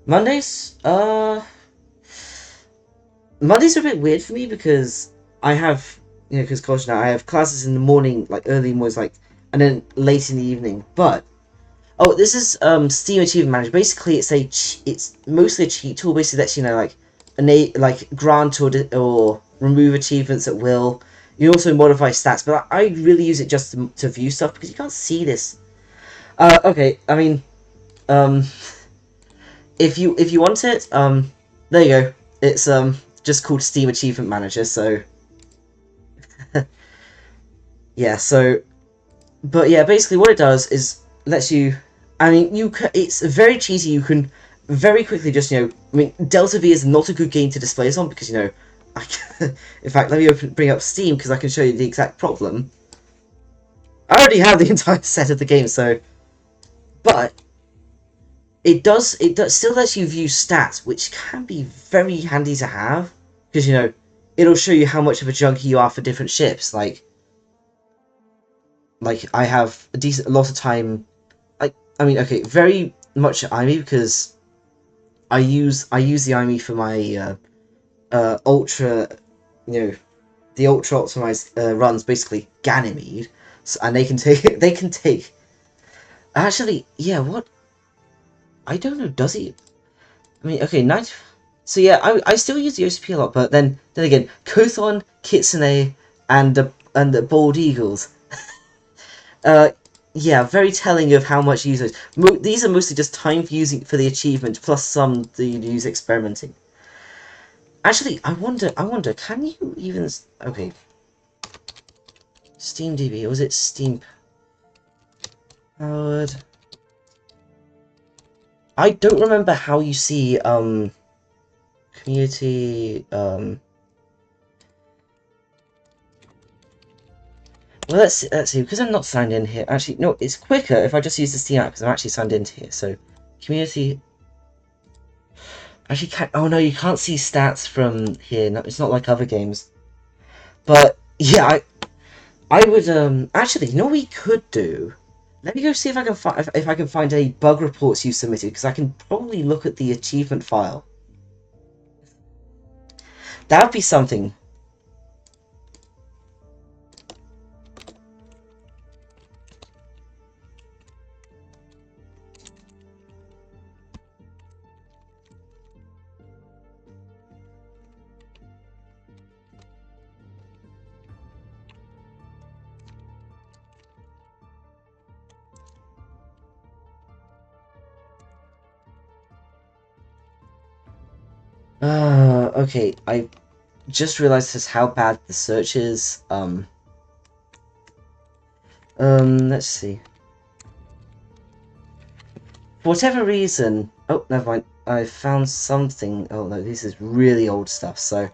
Mondays? Mondays are a bit weird for me because I have, because college now, I have classes in the morning, like early mornings, like, and then late in the evening. But oh, this is Steam Achievement Manager. Basically, it's mostly a cheat tool. Basically, that's like grant or remove achievements at will. You also modify stats, but I really use it just to view stuff because you can't see this. Okay, I mean, um, if you want it, there you go. It's just called Steam Achievement Manager. So yeah, but yeah, basically what it does is lets you. I mean, it's very cheesy. You can very quickly just I mean, Delta V is not a good game to display this on because in fact, let me bring up Steam because I can show you the exact problem. I already have the entire set of the game, so but it does still lets you view stats, which can be very handy to have because it'll show you how much of a junkie you are for different ships. Like I have a lot of time. I mean, okay, very much IME because I use the IME for my ultra, the ultra optimized runs, basically Ganymede, so, and they can take Actually, yeah, what I don't know. Does he? I mean, okay, 90. So yeah, I still use the OCP a lot, but then again, Kothon, Kitsune, and the Bald Eagles. Uh, yeah, very telling of how much users. These are mostly just time for using for the achievement, plus some that you use experimenting. Actually, I wonder, can you even? Okay, SteamDB, or was it Steam powered? I don't remember how you see community Well, let's see, because I'm not signed in here. Actually, no, it's quicker if I just use the Steam app because I'm actually signed into here. So, community. Actually, can't. Oh no, you can't see stats from here. No, it's not like other games. But yeah, I would actually, what we could do. Let me go see if I can find if I can find any bug reports you submitted because I can probably look at the achievement file. That would be something. Okay, I just realized just how bad the search is. Let's see. For whatever reason... Oh, never mind. I found something... Oh, no, this is really old stuff, so...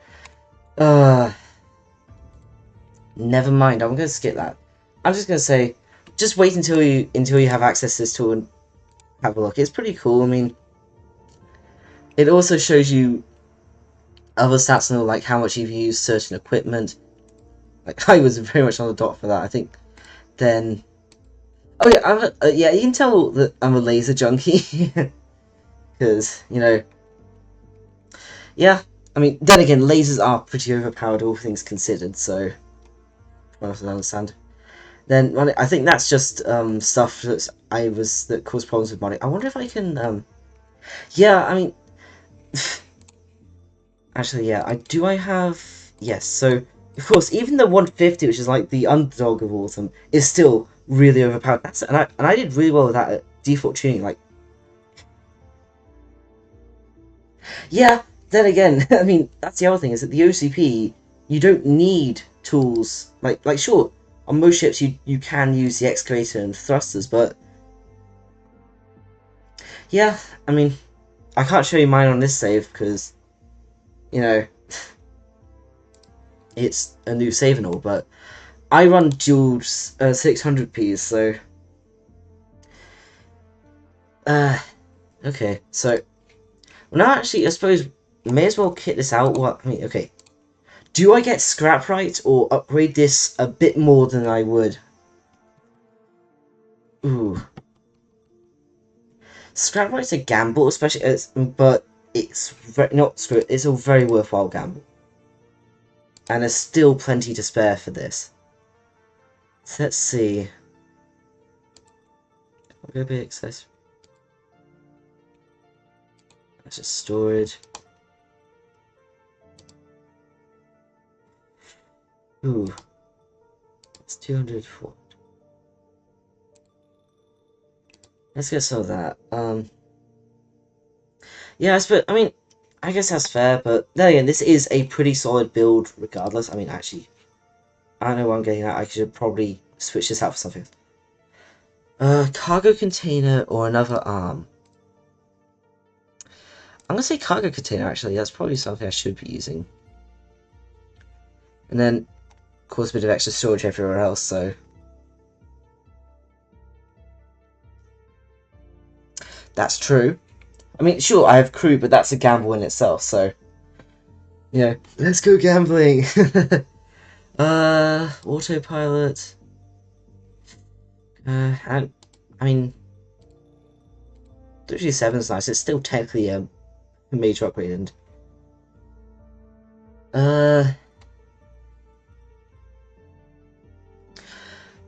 Never mind, I'm gonna skip that. I'm just gonna say... Just wait until you have access to this tool and have a look. It's pretty cool, I mean... It also shows you other stats and all, like how much you've used certain equipment. Like, I was very much on the dot for that, I think. Then... Oh yeah, yeah, you can tell that I'm a laser junkie. Because, yeah, I mean, then again, lasers are pretty overpowered, all things considered, so... I also understand. Then, I think that's just, stuff that caused problems with modding. I wonder if I can, yeah, I mean... Actually, yeah, I have... Yes, so, of course, even the 150, which is like the underdog of all of them, is still really overpowered. And I did really well with that at default tuning. Like, yeah, then again, I mean, that's the other thing, is that the OCP, you don't need tools. Like sure, on most ships you can use the excavator and thrusters, but yeah, I mean, I can't show you mine on this save, because, you know, it's a new save and all, but I run dual 600Ps, so... Okay, so... Well, now, actually, I suppose, may as well kit this out. What I mean, okay. Do I get scrap right, or upgrade this a bit more than I would? Ooh. Scrap right's a gamble, especially as... But it's... Not screw it, it's a very worthwhile gamble. And there's still plenty to spare for this. So let's see. I'll go a bit excess. That's just storage. Ooh. It's 204. Let's get some of that. Yeah, I mean, I guess that's fair, but then again, this is a pretty solid build regardless. I mean, actually, I don't know what I'm getting at. I should probably switch this out for something. Cargo container or another arm. I'm gonna say cargo container, actually. That's probably something I should be using. And then, of course, a bit of extra storage everywhere else, so... That's true. I mean, sure, I have crew, but that's a gamble in itself, so... You know, let's go gambling! Autopilot... and... I mean... 337 is nice, it's still technically a major upgrade, and...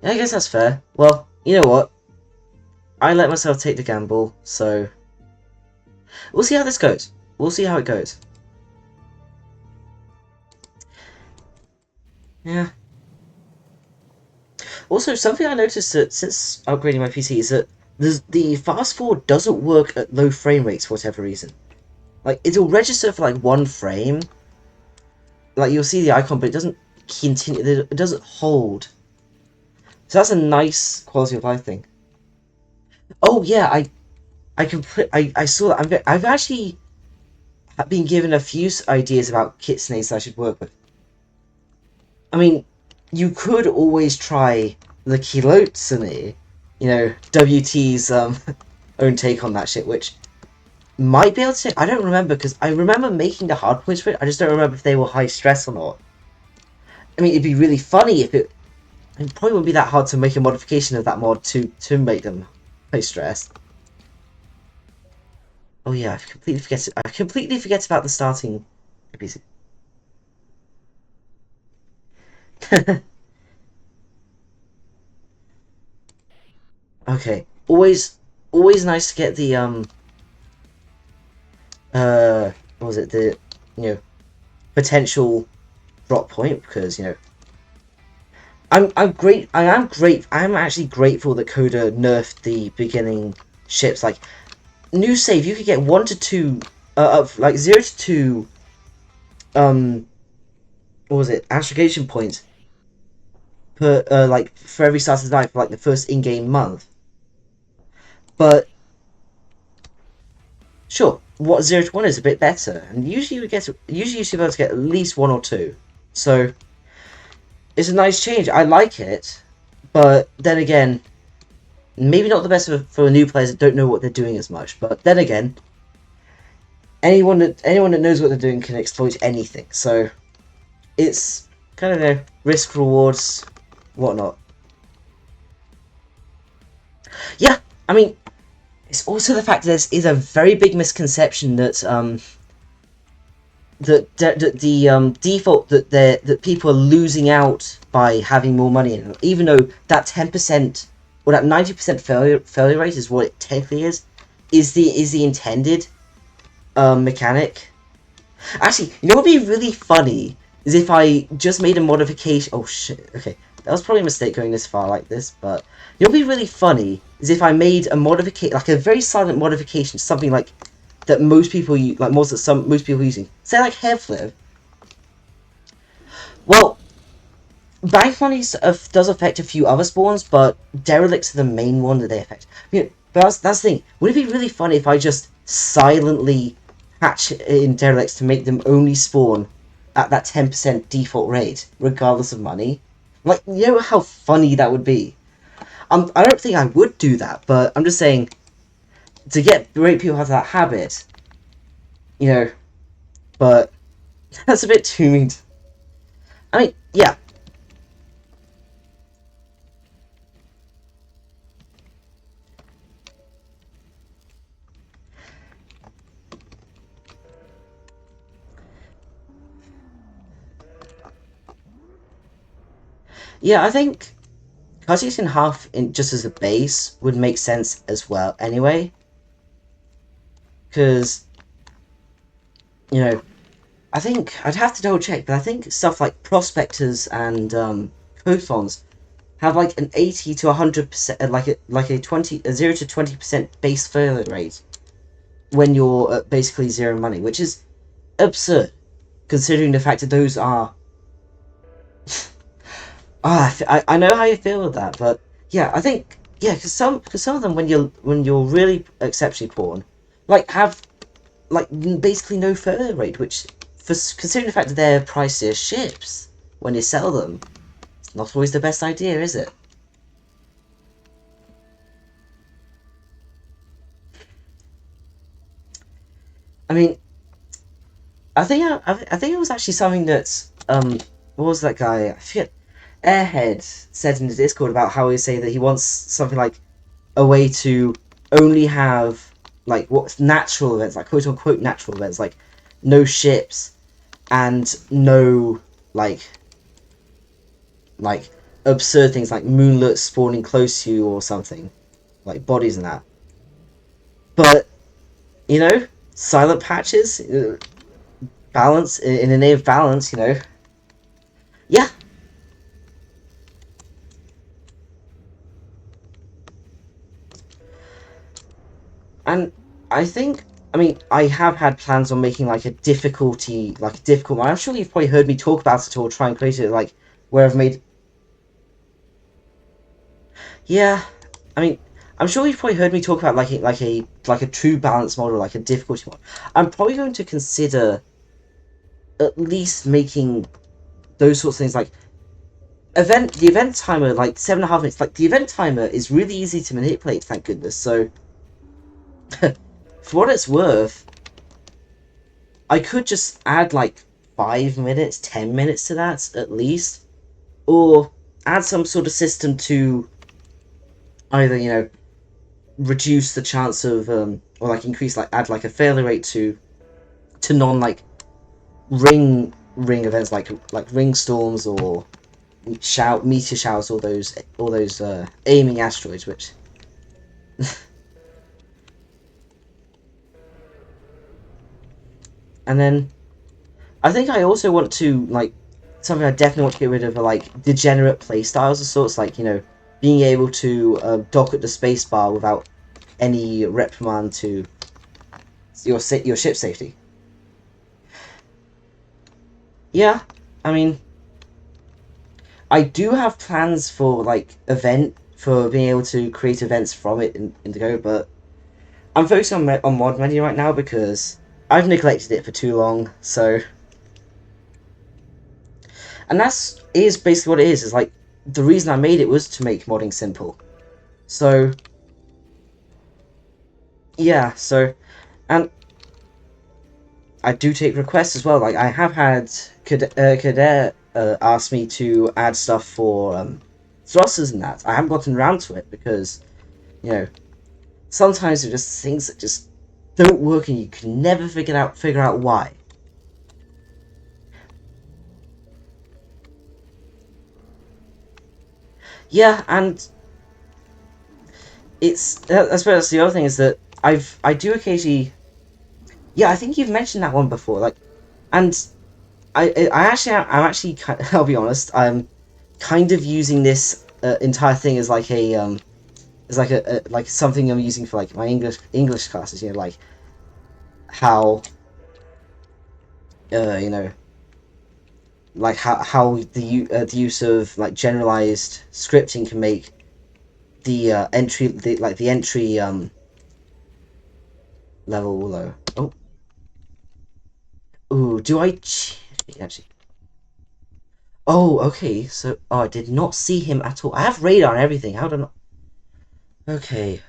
Yeah, I guess that's fair. Well, you know what? I let myself take the gamble, so... We'll see how this goes. We'll see how it goes. Yeah. Also, something I noticed that since upgrading my PC is that the fast forward doesn't work at low frame rates for whatever reason. Like, it'll register for like 1 frame. Like, you'll see the icon, but it doesn't continue. It doesn't hold. So that's a nice quality of life thing. Oh yeah, I saw that. I've actually been given a few ideas about kit snails I should work with. I mean, you could always try the Kilotsune, you know, WT's own take on that shit, which might be able to... I don't remember, because I remember making the hard points for it, I just don't remember if they were high stress or not. I mean, it'd be really funny if it... It probably wouldn't be that hard to make a modification of that mod to make them high stress. Oh yeah, I completely forget about the starting NPC. Okay. Always nice to get the what was it, the, you know, potential drop point, because, you know, I'm actually grateful that Coda nerfed the beginning ships. Like, new save, you could get 1 to 2 of like 0 to 2 what was it, astrogation points per like for every starter's life for like the first in-game month. But sure, what 0 to 1 is a bit better, and usually you should be able to get at least 1 or 2. So it's a nice change. I like it, but then again, maybe not the best for new players that don't know what they're doing as much. But then again, anyone that knows what they're doing can exploit anything. So it's kind of a risk rewards, whatnot. Yeah, I mean, it's also the fact that there is a very big misconception that the default that people are losing out by having more money in it, even though that 10% or that 90% failure rate is what it technically is the intended mechanic. Actually, you know what would be really funny is if I just made a modification. Oh shit. Okay, that was probably a mistake going this far like this. But you know what would be really funny is if I made a modification, like a very silent modification, something like that most people use, like most people using. Say like hair flip. Well, bank monies does affect a few other spawns, but derelicts are the main one that they affect. But that's the thing. Would it be really funny if I just silently hatch in derelicts to make them only spawn at that 10% default rate, regardless of money? Like, you know how funny that would be? I don't think I would do that, but I'm just saying, to get great people have that habit, you know, but that's a bit too mean. I mean, yeah, yeah, I think cutting it in half in just as a base would make sense as well anyway, because, you know, I think I'd have to double check, but I think stuff like prospectors and cothons have like an 80 to 100%, like a 0 to 20% base failure rate when you're at basically zero money, which is absurd considering the fact that those are. I know how you feel with that, but yeah, I think yeah, because some of them when you're really exceptionally poor, like have like basically no failure rate, which for considering the fact that they're priced as ships when you sell them, it's not always the best idea, is it? I mean, I think it was actually something that what was that guy? I forget. Airhead said in the Discord about how he say that he wants something like a way to only have like what's natural events, like quote unquote natural events, like no ships and no like like absurd things like moonlets spawning close to you or something like bodies and that. But you know, silent patches, balance in the name of balance. Yeah, and I think. I mean, I have had plans on making like a difficult one. I'm sure you've probably heard me talk about it or try and create it like where I've made. Yeah, I mean, I'm sure you've probably heard me talk about like a true balance model, like a difficulty model. I'm probably going to consider at least making those sorts of things like the event timer like 7.5 minutes. Like the event timer is really easy to manipulate, thank goodness. So for what it's worth, I could just add like 5 minutes, 10 minutes to that at least, or add some sort of system to either reduce the chance of or like increase like add like a failure rate to non like ring events like ring storms or meteor showers, all those aiming asteroids, which and then I think I also want to like something I definitely want to get rid of are like degenerate playstyles of sorts, like being able to dock at the spacebar without any reprimand to your ship safety. Yeah, I mean, I do have plans for being able to create events from it in Indigo, but I'm focused on mod menu right now because I've neglected it for too long. So, and that's is basically what it is. Is like the reason I made it was to make modding simple. So yeah, and I do take requests as well. Like I have had Kader ask me to add stuff for thrusters and that. I haven't gotten around to it because you know sometimes there are just things that just don't work and you can never figure out why. Yeah, and I suppose the other thing is that I do occasionally. Yeah, I think you've mentioned that one before. Like And I'm actually, I'll be honest, I'm kind of using this entire thing as like a like something I'm using for like my English classes. You know, like how you know, like how the use of like generalized scripting can make the entry level low. Oh, ooh, do I actually? Oh, okay. So, oh, I did not see him at all. I have radar and everything. How did I not? Okay.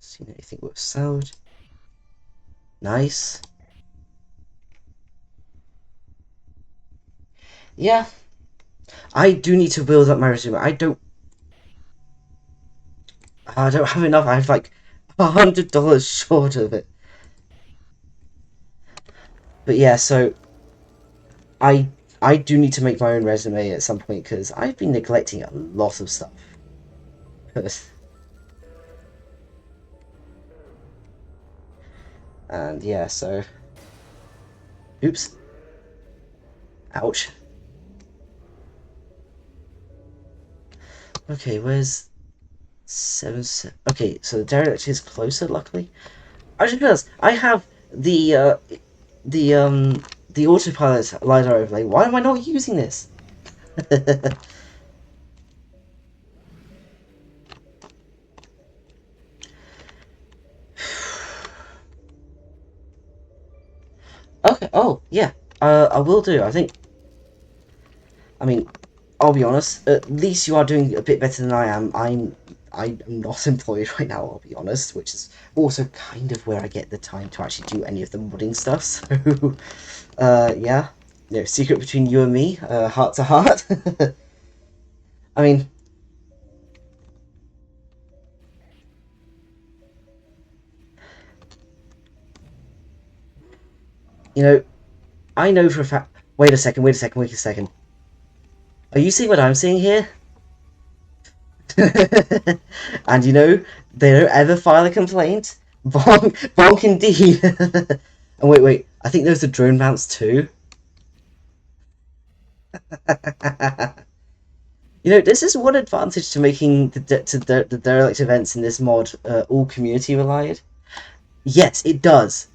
See anything with salvage? Nice. Yeah, I do need to build up my resume. I don't have enough. I have like $100 short of it. But yeah, so I I do need to make my own resume at some point because I've been neglecting a lot of stuff. And yeah, so oops, ouch. Okay, where's okay, so the derelict is closer. Luckily, I just realized I have the the autopilot lidar overlay. Why am I not using this? Okay. Oh, yeah. I will do. I mean, I'll be honest. At least you are doing a bit better than I am. I'm not employed right now. I'll be honest, which is also kind of where I get the time to actually do any of the modding stuff. So, yeah. No secret between you and me. Heart to heart. I mean, you know, I know for a fact. Wait a second. Wait a second. Wait a second. Are you seeing what I'm seeing here? And you know, they don't ever file a complaint. Bonk, bonk indeed. And wait, I think there's a drone bounce too. You know, this is one advantage to making the derelict events in this mod all community reliant. Yes, it does.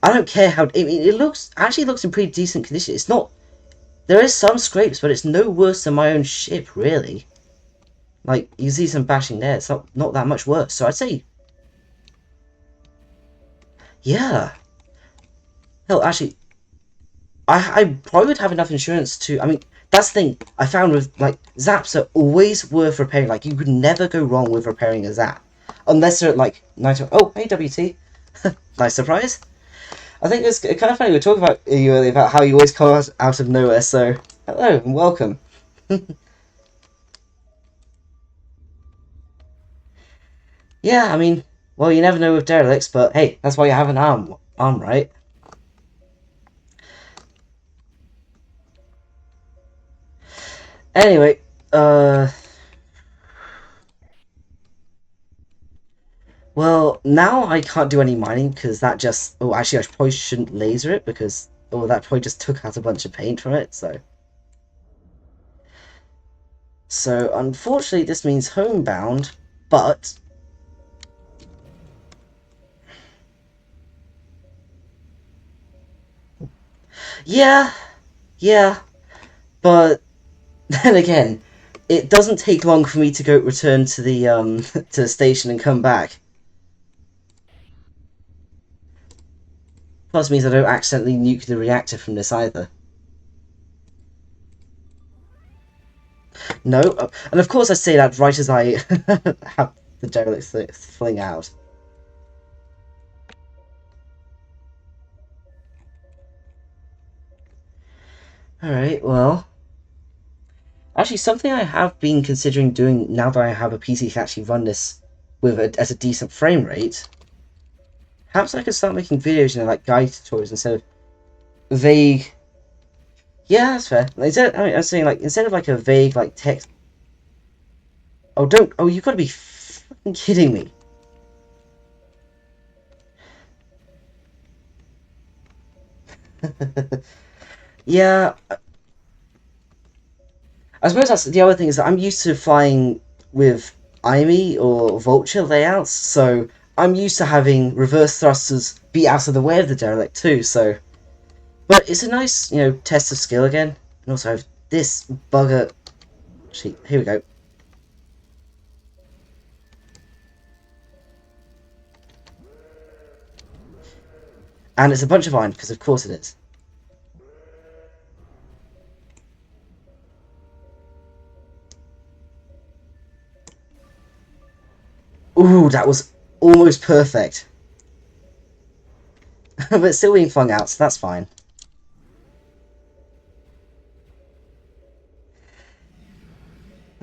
I don't care how it looks. Actually, looks in pretty decent condition. It's not. There is some scrapes, but it's no worse than my own ship, really. Like you see some bashing there. It's not that much worse. So I'd say, yeah. Hell, actually, I probably would have enough insurance to. I mean, that's the thing I found with like zaps are always worth repairing. Like you could never go wrong with repairing a zap, unless they're like night. Oh, hey WT, nice surprise. I think it's kind of funny. We were talking about you earlier about how you always come out of nowhere. So hello and welcome. Yeah, I mean, well, you never know with derelicts, but hey, that's why you have an arm, right? Anyway, well, now I can't do any mining because that just. Oh, actually, I probably shouldn't laser it because. Oh, that probably just took out a bunch of paint from it, so. So, unfortunately, this means homebound, but. Yeah, yeah, but then again, it doesn't take long for me to go return to the to the station and come back. Plus means I don't accidentally nuke the reactor from this either. No, and of course I say that right as I have the derelict fling out. Alright, well. Actually, something I have been considering doing now that I have a PC to actually run this with at a decent frame rate. Perhaps I could start making videos, you know, like guide tutorials instead of vague. Yeah, that's fair. I mean, I was saying like instead of like a vague like text. Oh, don't. Oh, you've got to be fucking kidding me. Yeah, I suppose that's the other thing is that I'm used to flying with IME or Vulture layouts, so I'm used to having reverse thrusters be out of the way of the derelict too. So, but it's a nice, test of skill again. And also, I have this bugger. Actually, here we go. And it's a bunch of iron because, of course, it is. Ooh, that was almost perfect. But still being flung out, so that's fine.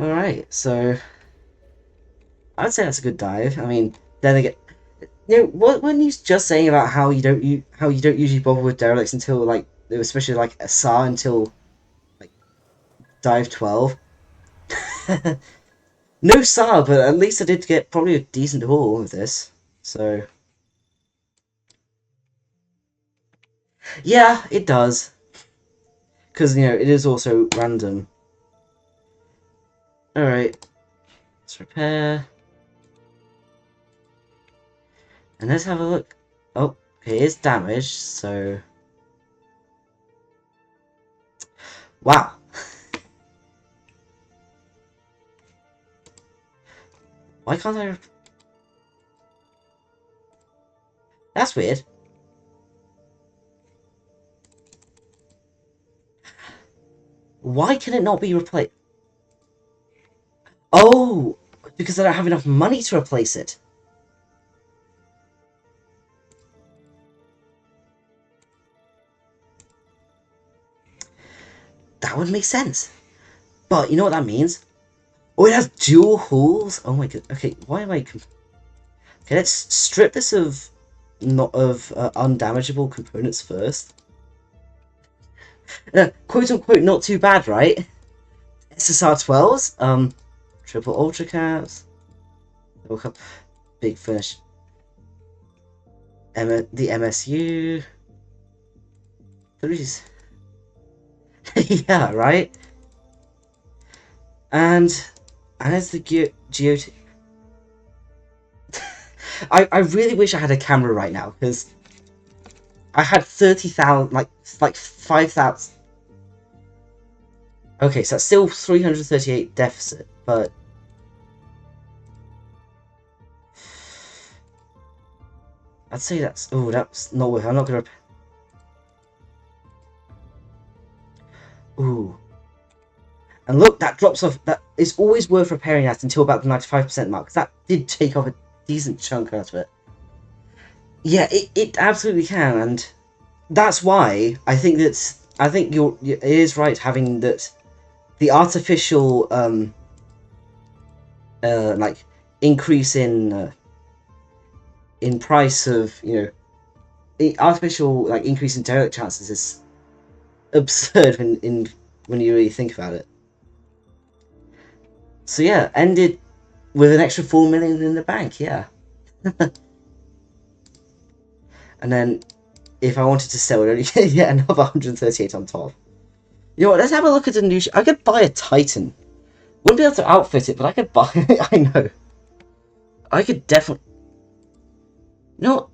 Alright, so I'd say that's a good dive. I mean, then again, what when you just saying about how you don't usually bother with derelicts until like especially like a SAR until like dive 12. No SAR, but at least I did get probably a decent haul with this. So yeah, it does because it is also random. All right, let's repair and let's have a look. Oh, it is damaged. So wow. Why can't I? That's weird. Why can it not be replaced? Oh, because I don't have enough money to replace it. That would make sense. But you know what that means? Oh, it has dual hulls. Oh my god. Okay, why am I? Okay, let's strip this of not of undamageable components first. Quote unquote, not too bad, right? SSR 12s. Triple ultra caps. Big finish. The MSU. Threes. Yeah, right. And as the GOT. I really wish I had a camera right now because I had 30,000, like 5,000. Okay, so that's still 338 deficit, but I'd say that's not worth. I'm not gonna. Ooh, and look, that drops off. That is always worth repairing that until about the 95% mark. 'Cause that did take off a decent chunk out of it. Yeah, it absolutely can, and that's why I think it is right having that the artificial like increase in price of the artificial like increase in derelict chances is absurd when you really think about it. So yeah, ended with an extra 4 million in the bank. Yeah, and then if I wanted to sell it, only get another 138 on top. You know what? Let's have a look at the new. I could buy a Titan. Wouldn't be able to outfit it, but I could buy. I know. I could definitely. No,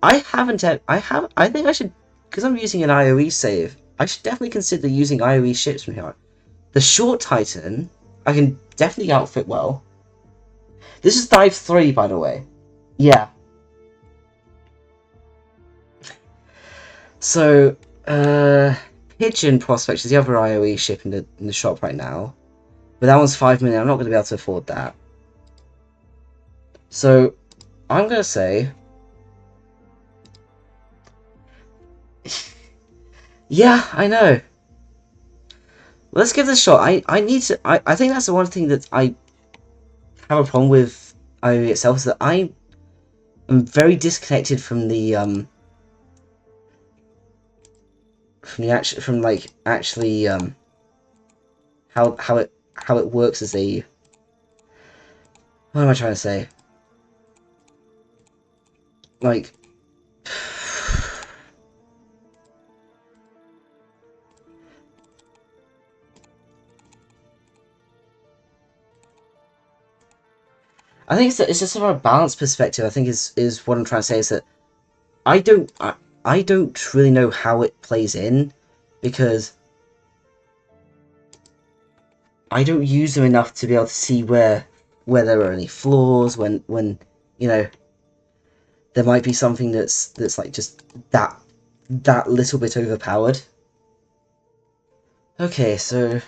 I haven't. I have. I think I should because I'm using an IOE save. I should definitely consider using IOE ships from here on. The short Titan, I can definitely outfit well. This is dive 3, by the way. Yeah. So, Pigeon Prospect is the other IOE ship in the shop right now. But that one's 5 million. I'm not going to be able to afford that. So, I'm going to say... Yeah, I know. Let's give this a shot. I need to... I think that's the one thing that I have a problem with IOE itself, is that I am very disconnected from the actually how it works as a, what am I trying to say, like I think it's just from a balanced perspective. I think is what I'm trying to say is that I don't really know how it plays in because I don't use them enough to be able to see where there are any flaws when you know there might be something that's like just that little bit overpowered. Okay, so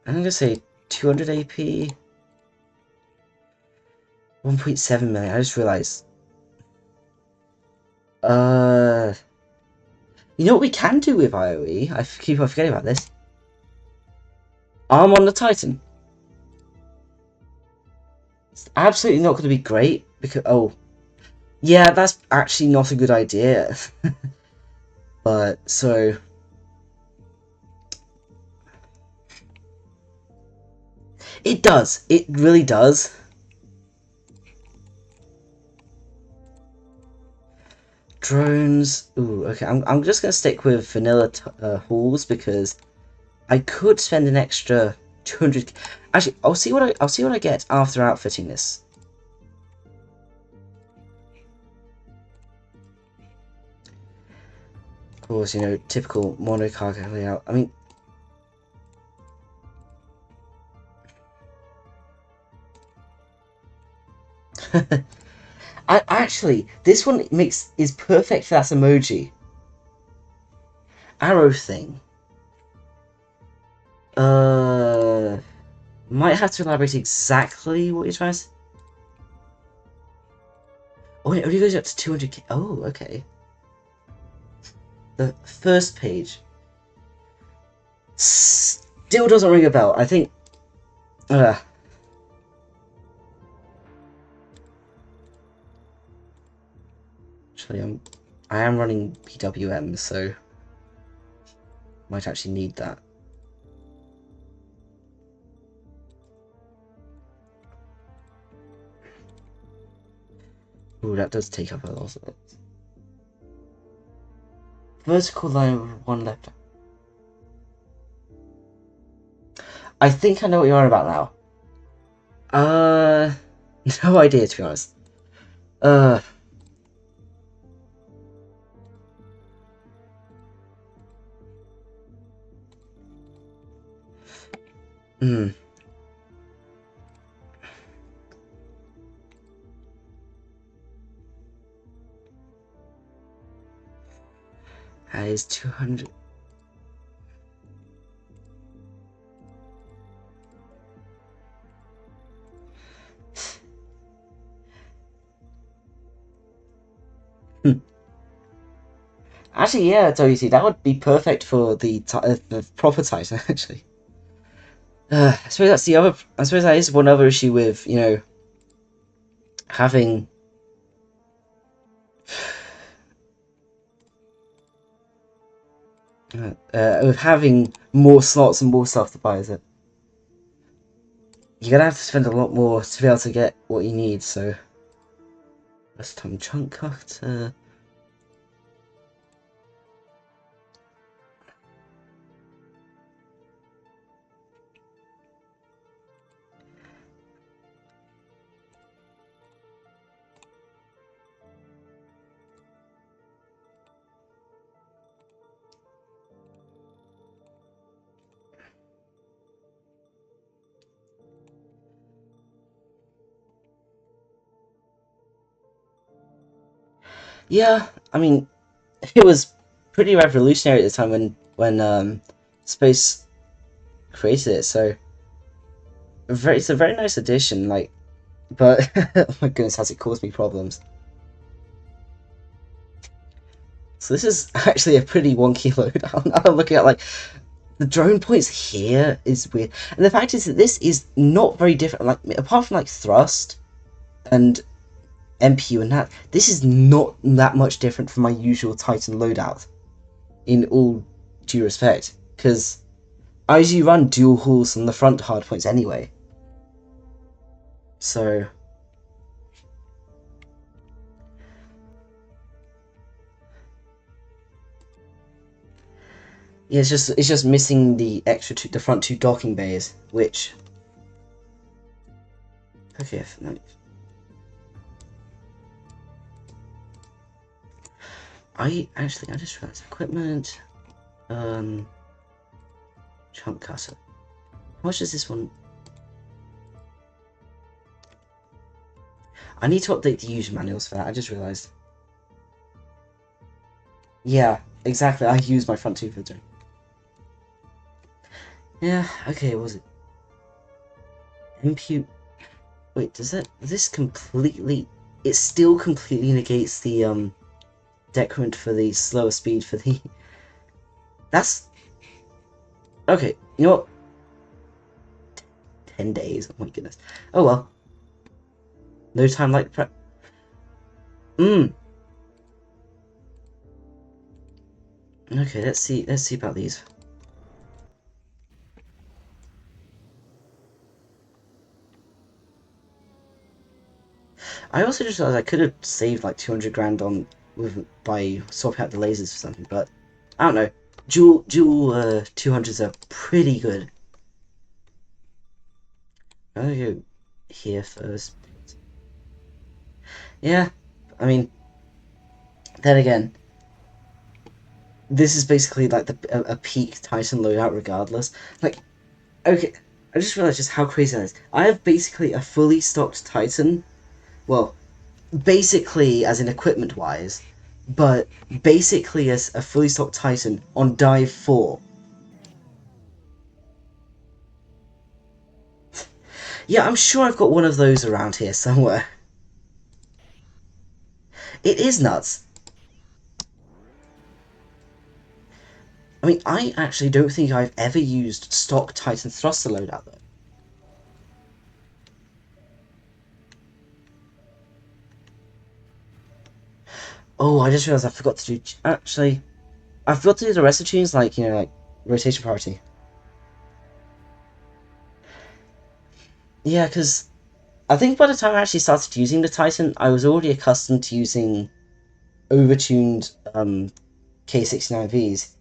I'm gonna say 200 AP, 1.7 million. I just realized. You know what we can do with IOE? I keep on forgetting about this. Arm on the Titan. It's absolutely not going to be great because yeah, that's actually not a good idea. But so it does. It really does. Drones. Ooh, okay. I'm just gonna stick with vanilla halls because I could spend an extra 200. Actually, I'll see what I get after outfitting this. Of course, you know, typical monocargo layout. I mean, actually, this one is perfect for that emoji. Arrow thing. Might have to elaborate exactly what you're trying to. Oh, it only goes up to 200k. Oh, okay. The first page still doesn't ring a bell. I think. Actually, I am running PWM, so might actually need that. Ooh, that does take up a lot of it. Vertical line with one left. I think I know what you're on about now. No idea to be honest. Hmm. That is 200. Actually, yeah, WC, that would be perfect for the proper Titan, actually. I suppose that's the other. I suppose that is one other issue with having with having more slots and more stuff to buy. Is it? You're gonna have to spend a lot more to be able to get what you need. So, first time chunk cutter. Yeah, I mean, it was pretty revolutionary at the time when Space created it. So, it's a very nice addition. Like, but oh my goodness, has it caused me problems? So this is actually a pretty wonky loadout. I'm looking at like the drone points here is weird, and the fact is that this is not very different. Like apart from like thrust and MPU and that, this is not that much different from my usual Titan loadout. In all due respect, because I usually run dual hulls on the front hardpoints anyway. So yeah, it's just missing the front two docking bays, which Okay, I just realized equipment, chunk cutter. How much is this one? I need to update the user manuals for that. I just realized. Yeah, exactly. I use my front two filter. Yeah. Okay. What was it? Impute. Wait. Does this completely? It still completely negates the decrement for the slower speed for the. That's okay. You know what? 10 days. Oh my goodness. Oh well. No time like prep. Okay, let's see. Let's see about these. I also just realized I could have saved like 200 grand on by swapping out the lasers for something, but I don't know. Dual 200s are pretty good. I'm gonna go here first. Yeah, I mean, then again, this is basically like a peak Titan loadout regardless. Like, okay, I just realized just how crazy that is. I have basically a fully stocked Titan. Well, basically as in equipment wise, but basically as a fully stocked Titan on dive 4. Yeah, I'm sure I've got one of those around here somewhere. It is nuts. I mean, I actually don't think I've ever used stock Titan thruster loadout though. Oh, I just realized I forgot to do. Actually, I forgot to do the rest of tunes, like, like rotation priority. Yeah, because I think by the time I actually started using the Titan, I was already accustomed to using overtuned K69Vs.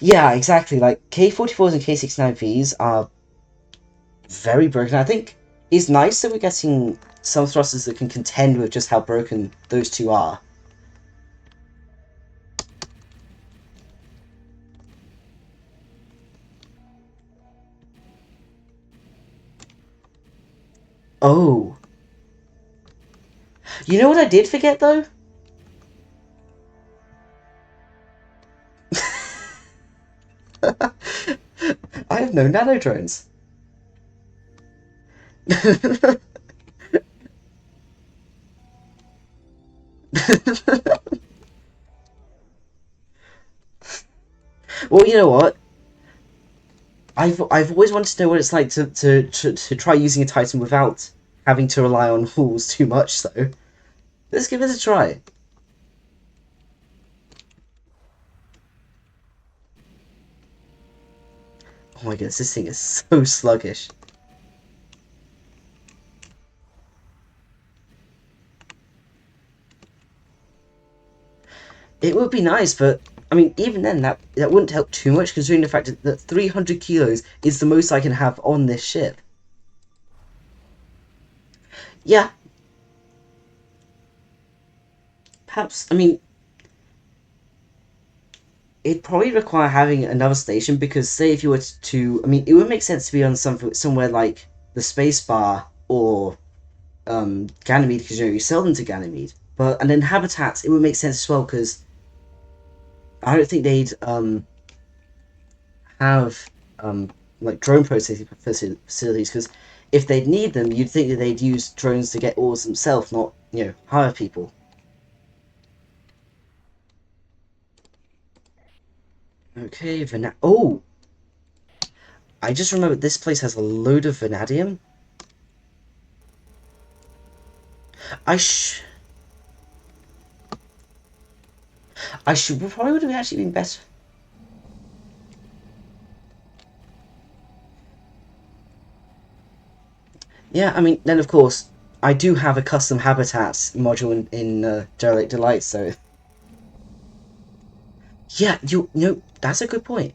Yeah, exactly. Like K44s and K69Vs are very broken. I think it's nice that we're getting some thrusters that can contend with just how broken those two are. Oh, you know what I did forget though? I have no nano drones. Well, you know what? I've always wanted to know what it's like to try using a Titan without having to rely on hauls too much. So let's give it a try. Oh my goodness, this thing is so sluggish. It would be nice, but I mean, even then, that wouldn't help too much, considering the fact that 300 kilos is the most I can have on this ship. Yeah, perhaps. I mean, it'd probably require having another station because, say, if you were to, I mean, it would make sense to be on somewhere like the space bar or Ganymede because you sell them to Ganymede. But and then habitats, it would make sense as well because I don't think they'd have like drone processing facilities because if they'd need them, you'd think that they'd use drones to get ores themselves, not hire people. Okay, Oh, I just remembered this place has a load of vanadium. I sh I should probably would have actually been better. Yeah, I mean, then of course I do have a custom habitats module in Derelict Delight, so yeah, that's a good point.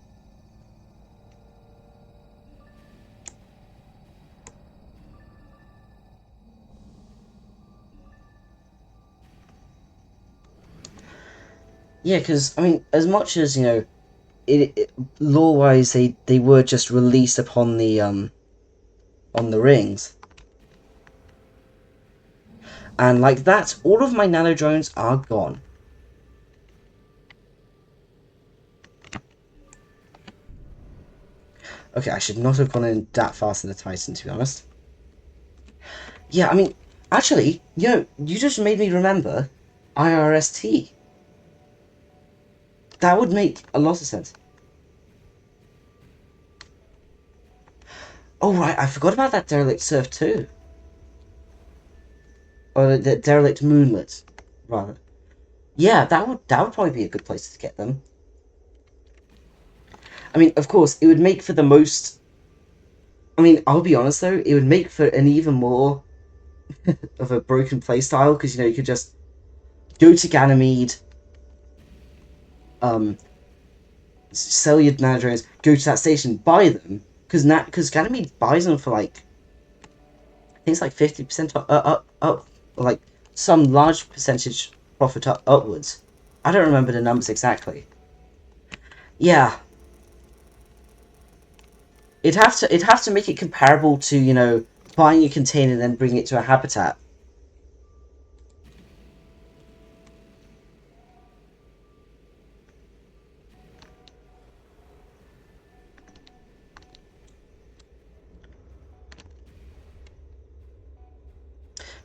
Yeah, because I mean, as much as law-wise, they were just released upon the on the rings, and like that, all of my nano drones are gone. Okay, I should not have gone in that fast in the Titan, to be honest. Yeah, I mean, actually, you just made me remember IRST. That would make a lot of sense. Oh right, I forgot about that derelict surf too, or the derelict moonlet, rather. Yeah, that would probably be a good place to get them. I mean, of course, it would make for the most. I mean, I'll be honest though, it would make for an even more of a broken playstyle because you could just go to Ganymede, um, sell your nanodrones, go to that station, buy them because Ganymede buys them for like I think it's like 50% up, or like some large percentage profit upwards. I don't remember the numbers exactly. Yeah, it'd have to make it comparable to buying a container and then bringing it to a habitat.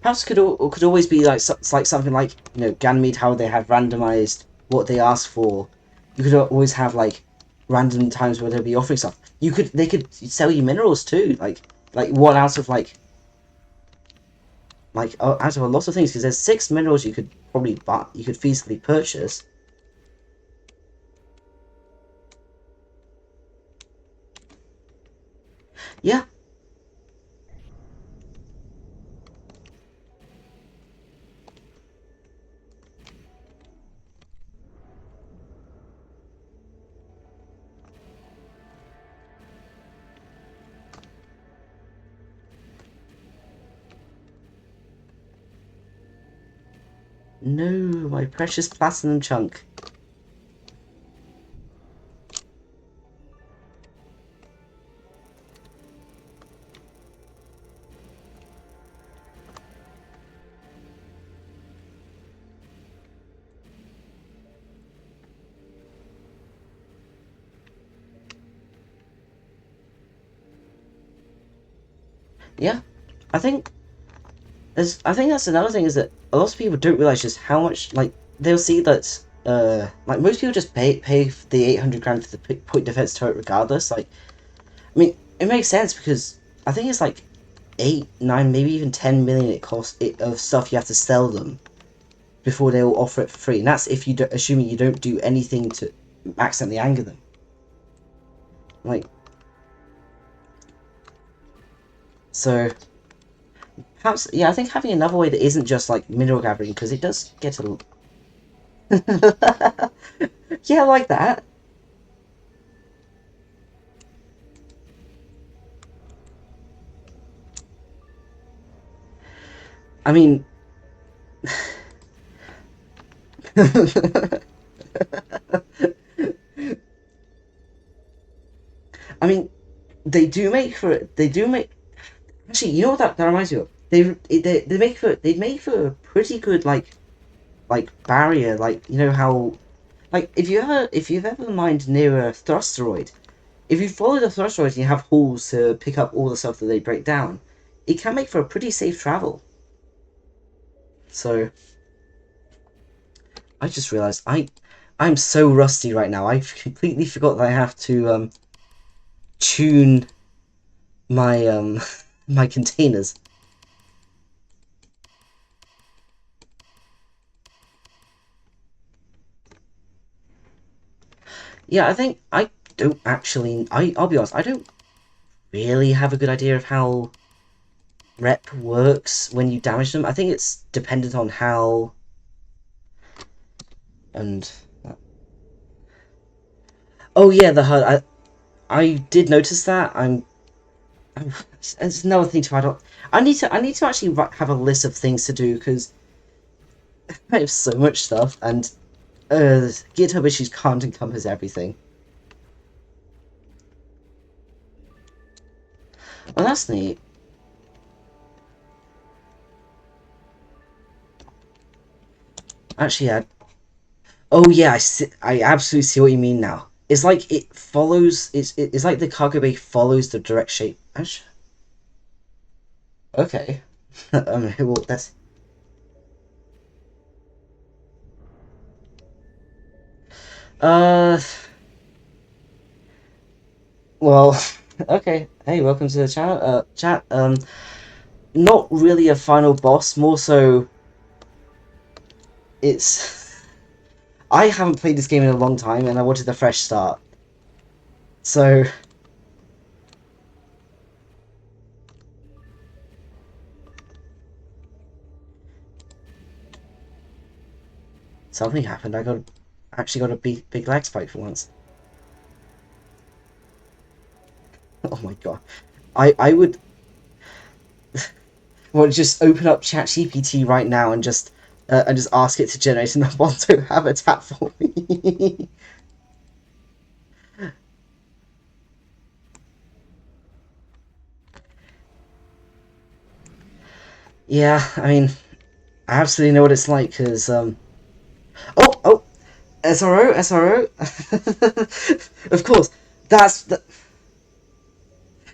Perhaps could always be like like something like Ganymede, how they have randomized what they ask for. You could always have like random times where they'll be offering stuff. They could sell you minerals too, like one out of out of a lot of things because there's 6 minerals you could probably buy, you could feasibly purchase. Yeah, no, my precious platinum chunk. Yeah, I think I think that's another thing is that a lot of people don't realize just how much they'll see that like most people just pay the 800 grand for the point defense turret regardless. Like, I mean, it makes sense because I think it's like 8, 9, maybe even 10 million it costs of stuff you have to sell them before they will offer it for free, and that's if you don't, assuming you don't do anything to accidentally anger them. Like, so perhaps yeah, I think having another way that isn't just like mineral gathering because it does get a yeah, I like that. I mean, I mean, they do make actually. You know what that reminds me of? They make for a pretty good like barrier. Like how like if you've ever mined near a thrusteroid, if you follow the thrusteroids and you have holes to pick up all the stuff that they break down, it can make for a pretty safe travel. So I just realized I'm so rusty right now. I completely forgot that I have to tune my my containers. Yeah, I think I don't actually. I'll be honest. I don't really have a good idea of how rep works when you damage them. I think it's dependent on how and oh yeah, the HUD. I did notice that. It's another thing to add on. I need to actually have a list of things to do because I have so much stuff and GitHub issues can't encompass everything. Well, that's neat. Actually, yeah. Oh yeah, I absolutely see what you mean now. It's like it follows. It's like the cargo bay follows the direct shape. Actually, okay. Well, that's uh. Well, okay. Hey, welcome to the channel. Chat. Not really a final boss. More so, it's. I haven't played this game in a long time, and I wanted a fresh start. So something happened. Actually got a big lag spike for once. Oh my god. I would well just open up ChatGPT right now and just ask it to generate an Ubuntu habitat for me. Yeah, I mean, I absolutely know what it's like because oh SRO. Of course, that's the,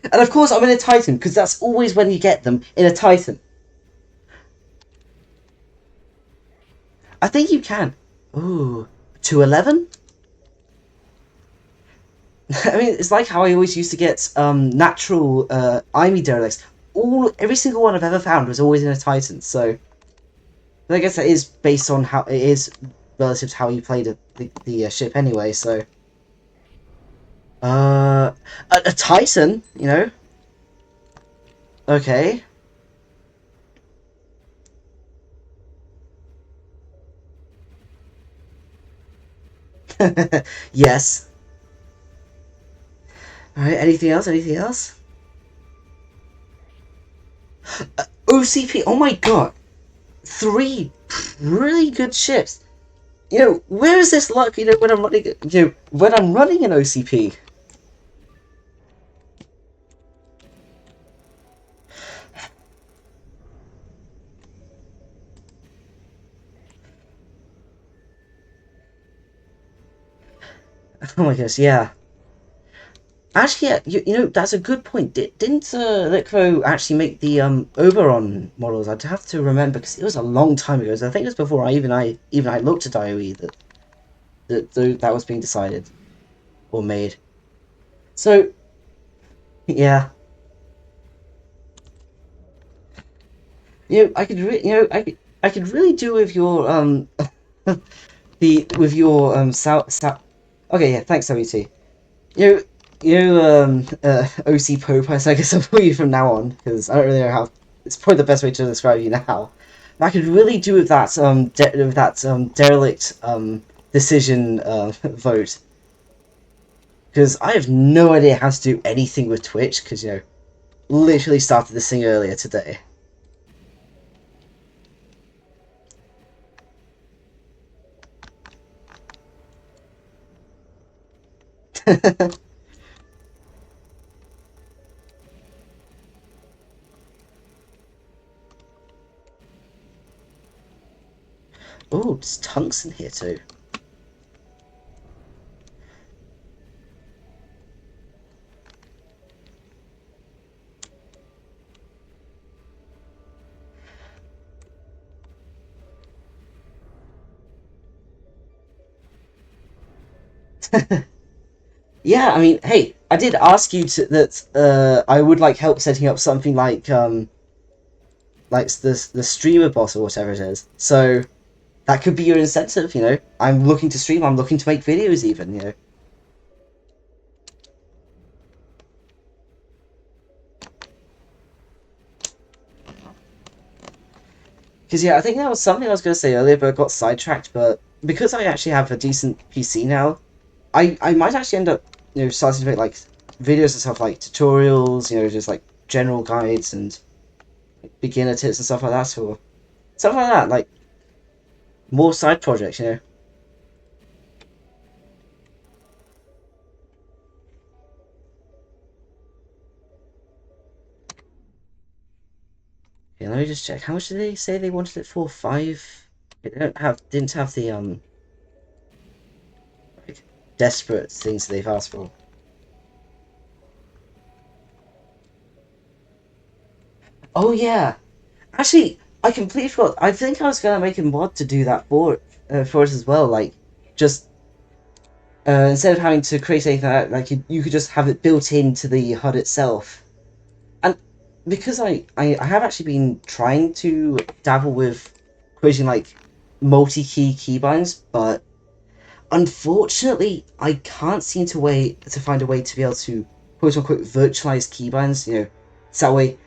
and of course I'm in a Titan because that's always when you get them in a Titan. I think you can. Ooh, 211. I mean, it's like how I always used to get natural IME derelicts. Every single one I've ever found was always in a Titan. So I guess that is based on how it is relative to how you played the ship anyway. So a Titan, you know? Okay. Yes. All right. Anything else? Anything else? OCP. Oh my god. Three really good ships. You know, where is this luck? You know, when I'm running, when I'm running an OCP. Oh my gosh, yeah. Actually, yeah, you know, that's a good point. Didn't Litvo actually make the Oberon models? I'd have to remember because it was a long time ago. So I think it was before I looked at IOE that was being decided or made. So yeah, you know, I could really do with your the with your Okay, yeah, thanks, WT. You OC Pope, so I guess I'll call you from now on, because I don't really know how. It's probably the best way to describe you now. I could really do with that derelict decision vote, because I have no idea how to do anything with Twitch, because you know, literally started this thing earlier today. Oh, there's tungsten here too. Yeah, I mean, hey, I did ask you that I would like help setting up something like the streamer boss or whatever it is. So that could be your incentive, you know. I'm looking to stream. I'm looking to make videos, even, you know. Because yeah, I think that was something I was going to say earlier, but I got sidetracked. But because I actually have a decent PC now, I might actually end up starting to make like videos and stuff like tutorials, just like general guides and beginner tips and stuff like that, or stuff like that, like more side projects, Okay, let me just check. How much did they say they wanted it for? 5? They didn't have the like desperate things they've asked for. Oh yeah, actually, I completely forgot. I think I was gonna make a mod to do that for us as well. Like, just instead of having to create anything like that, like you could just have it built into the HUD itself. And because I have actually been trying to dabble with creating like multi-key keybinds, but unfortunately I can't seem to find a way to be able to quote unquote virtualize keybinds. So that way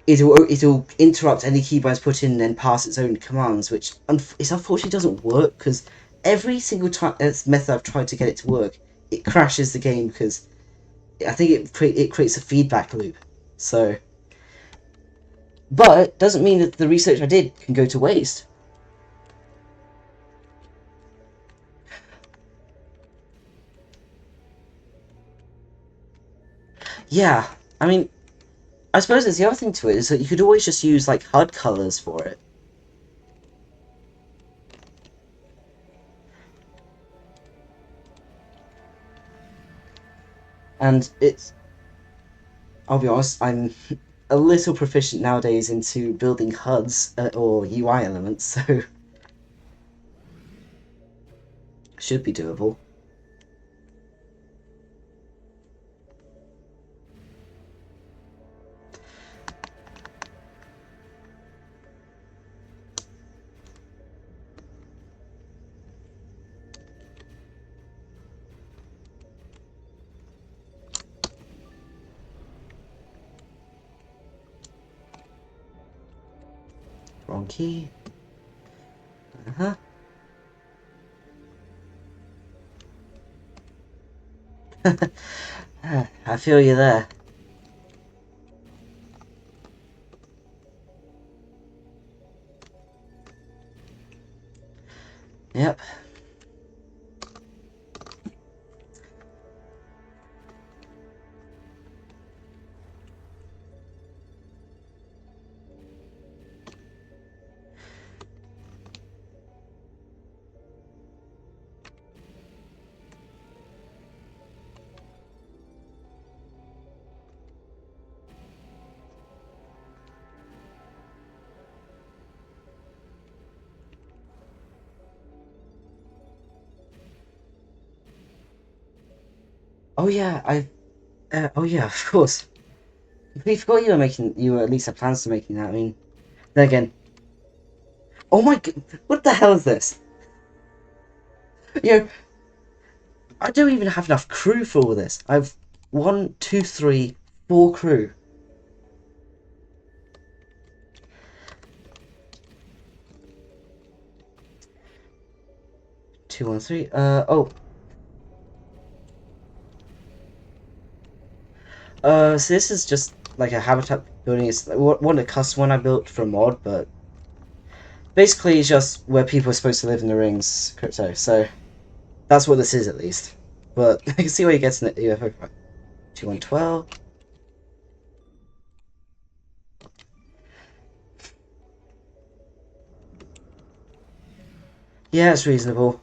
it'll interrupt any keybinds put in and then pass its own commands, which it unfortunately doesn't work because every single time method I've tried to get it to work, it crashes the game because I think it creates a feedback loop. So, but doesn't mean that the research I did can go to waste. Yeah, I mean, I suppose there's the other thing to it is that you could always just use like HUD colors for it, and it's. I'll be honest, I'm a little proficient nowadays into building HUDs or UI elements, so should be doable. Wrong key. Uh huh. I feel you there. Yep. Oh yeah, I. Oh yeah, of course. We forgot you were making. You at least had plans to making that. I mean, then again. Oh my god! What the hell is this? You know, I don't even have enough crew for all this. I've one, two, three, four crew. 213. Oh. So this is just like a habitat building. It's like one a custom one I built for a mod, but basically it's just where people are supposed to live in the rings crypto. So that's what this is at least. But I can see where you're getting it. UFO 2112. Yeah, it's reasonable.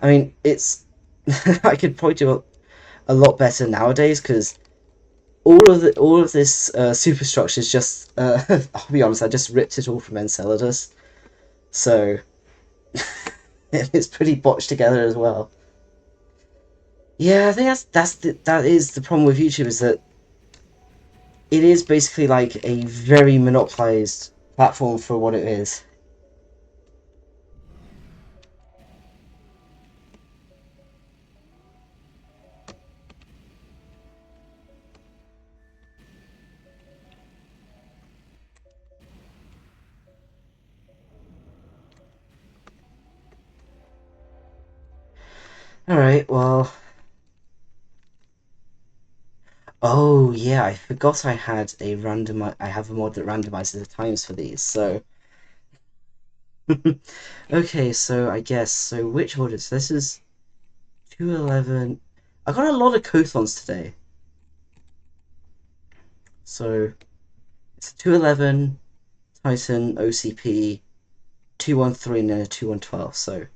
I mean, it's I could probably do a lot better nowadays because all of this superstructure is just. I'll be honest, I just ripped it all from Enceladus, so it's pretty botched together as well. Yeah, I think that is the problem with YouTube is that it is basically like a very monopolized platform for what it is. All right, well, oh yeah, I forgot I had a random. I have a mod that randomizes the times for these. So, okay, so I guess which orders? This is 211. I got a lot of Cothons today. So it's a 211 Titan OCP, 213 and a 2112. So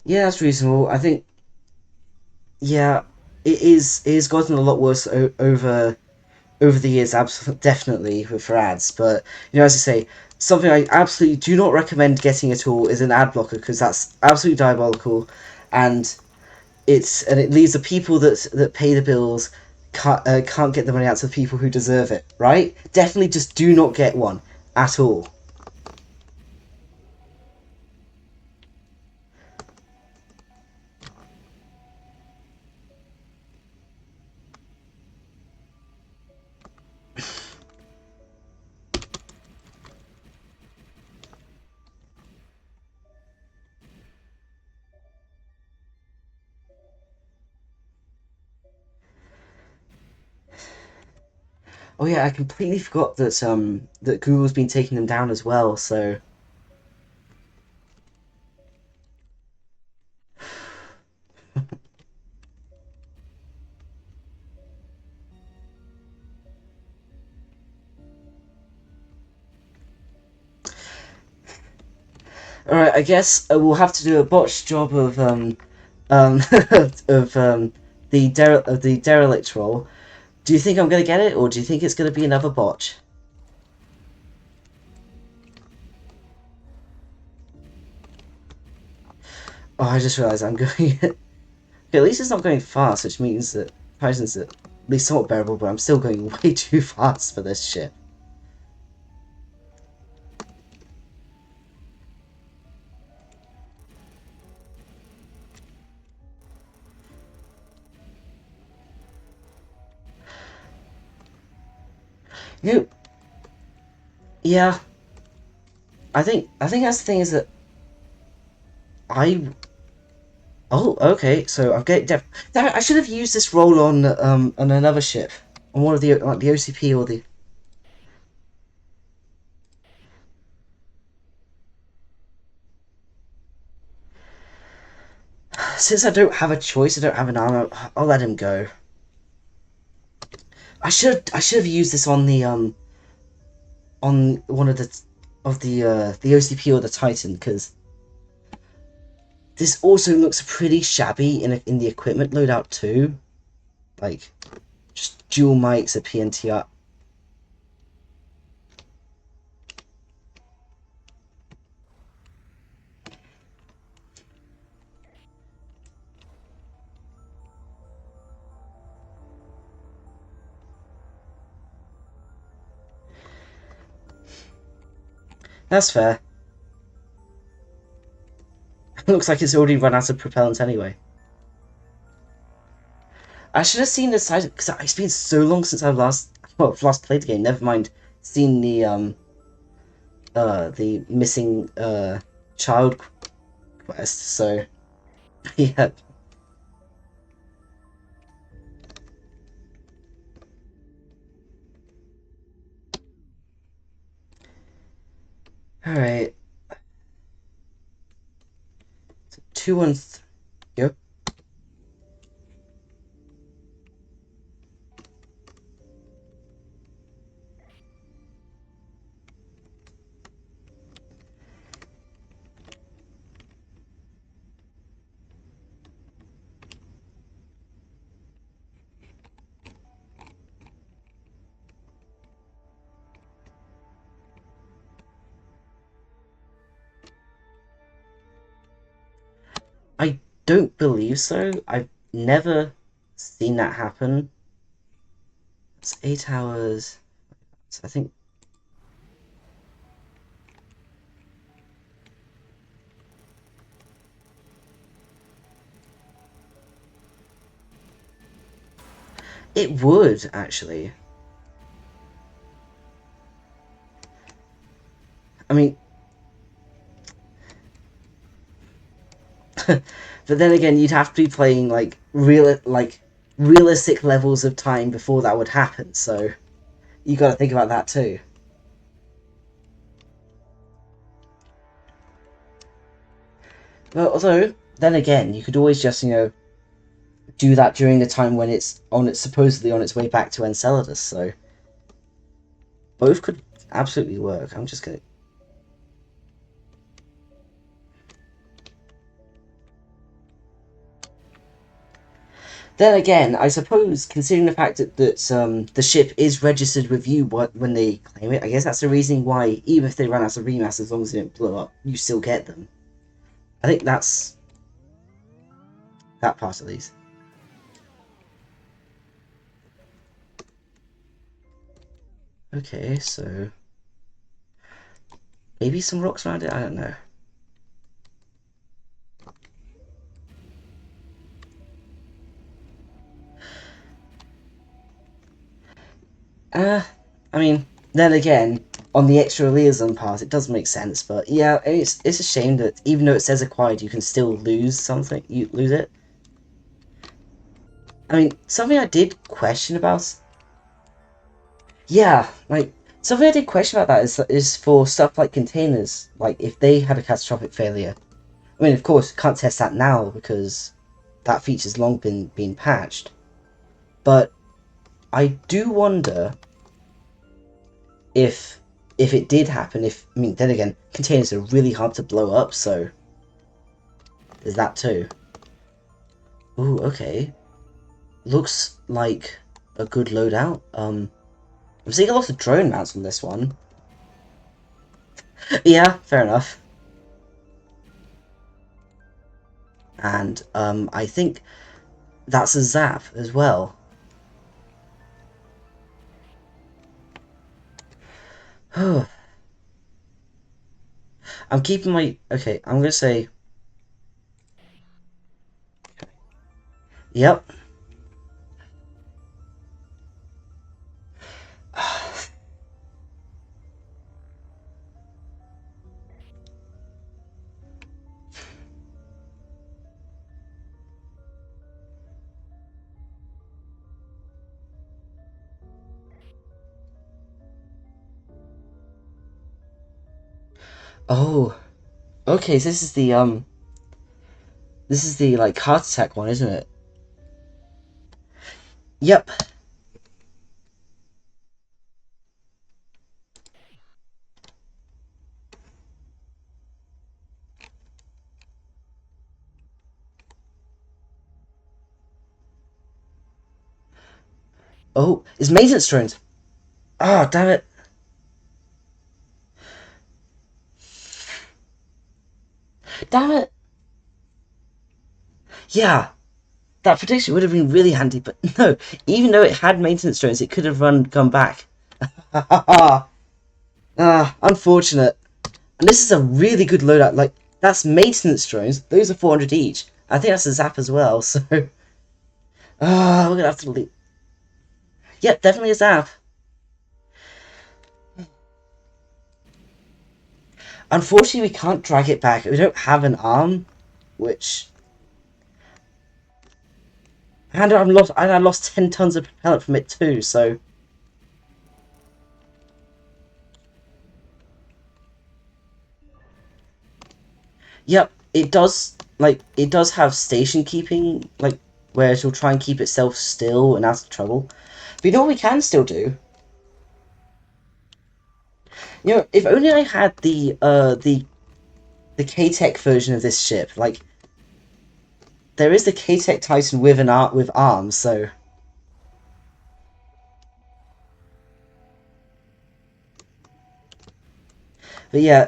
yeah, that's reasonable. I think yeah, it is. It has gotten a lot worse over the years, absolutely, definitely for ads. But as I say, something I absolutely do not recommend getting at all is an ad blocker because that's absolutely diabolical, and it leaves the people that pay the bills can't get the money out to the people who deserve it. Right? Definitely, just do not get one at all. Oh yeah, I completely forgot that Google's been taking them down as well. So all right, I guess we'll have to do a botched job um of the derelict role. Do you think I'm gonna get it, or do you think it's gonna be another botch? Oh, I just realised I'm going. Okay, at least it's not going fast, which means that Python's at least somewhat bearable. But I'm still going way too fast for this shit. You know, yeah, I think that's the thing is that I. Oh, okay. So I'm getting. Damn it, I should have used this roll on another ship, on one of the like the OCP or the. Since I don't have a choice, I don't have an armor. I'll let him go. I should have used this on one of the OCP or the Titan because this also looks pretty shabby in the equipment loadout too. Like just dual mics, a PNTR. That's fair. It looks like it's already run out of propellant anyway. I should have seen this Titan because it's been so long since I've last played the game. Never mind seen the missing child quest. So yeah. All right. 213. Yep. I don't believe so. I've never seen that happen. It's 8 hours. So I think it would actually. I mean, but then again, you'd have to be playing like realistic levels of time before that would happen. So you got to think about that too. Well, although, then again, you could always just, do that during the time when it's supposedly on its way back to Enceladus, so both could absolutely work. I'm just gonna... Then again, I suppose, considering the fact that the ship is registered with you when they claim it, I guess that's the reason why, even if they run out of remass, as long as they don't blow up, you still get them. I think that's that part at least. Okay, so maybe some rocks around it. I don't know. I mean, then again, on the extra liaison part, it does make sense. But yeah, it's a shame that even though it says acquired, you can still lose something. You lose it. I mean, something I did question about. Yeah, like something I did question about that is for stuff like containers. Like if they had a catastrophic failure. I mean, of course, can't test that now because that feature's long been patched. But I do wonder if it did happen, I mean, then again, containers are really hard to blow up, so there's that too. Ooh, okay. Looks like a good loadout. I'm seeing a lot of drone mounts on this one. Yeah, fair enough. And I think that's a zap as well. I'm keeping my... Okay, I'm gonna say... Yep. Oh, okay, so this is the, like, heart attack one, isn't it? Yep. Oh, it's maintenance drones. Ah, oh, damn it. Damn it. Yeah, that prediction would have been really handy, but no. Even though it had maintenance drones, it could have come back. Unfortunate. And this is a really good loadout. Like, that's maintenance drones. Those are 400 each. I think that's a zap as well, so... we're gonna have to leave. Yep, definitely a zap. Unfortunately, we can't drag it back. We don't have an arm, which... And I lost 10 tons of propellant from it too, so... Yep, it does, like, it does have station keeping, like, where it'll try and keep itself still and out of trouble. But you know what we can still do? You know, if only I had the K-Tech version of this ship. Like, there is the K-Tech Titan with with arms, so... But yeah...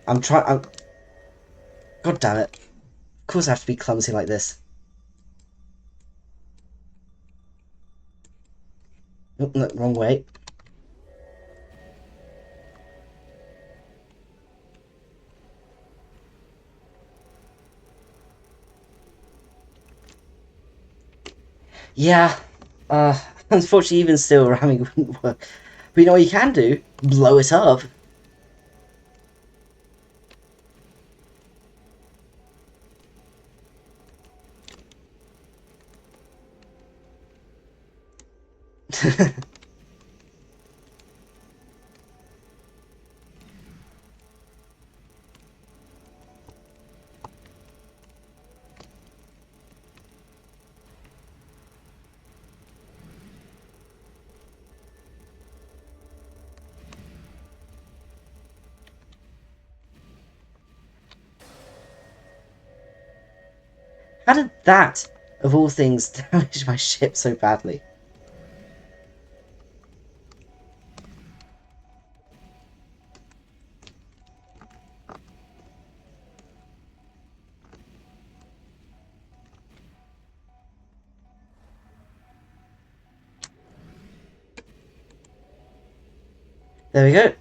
I'm trying... God damn it. Of course I have to be clumsy like this. Oh, no, wrong way. Yeah, unfortunately even still ramming wouldn't work. But you know what you can do? Blow it up. How did that, of all things, damage my ship so badly? There we go.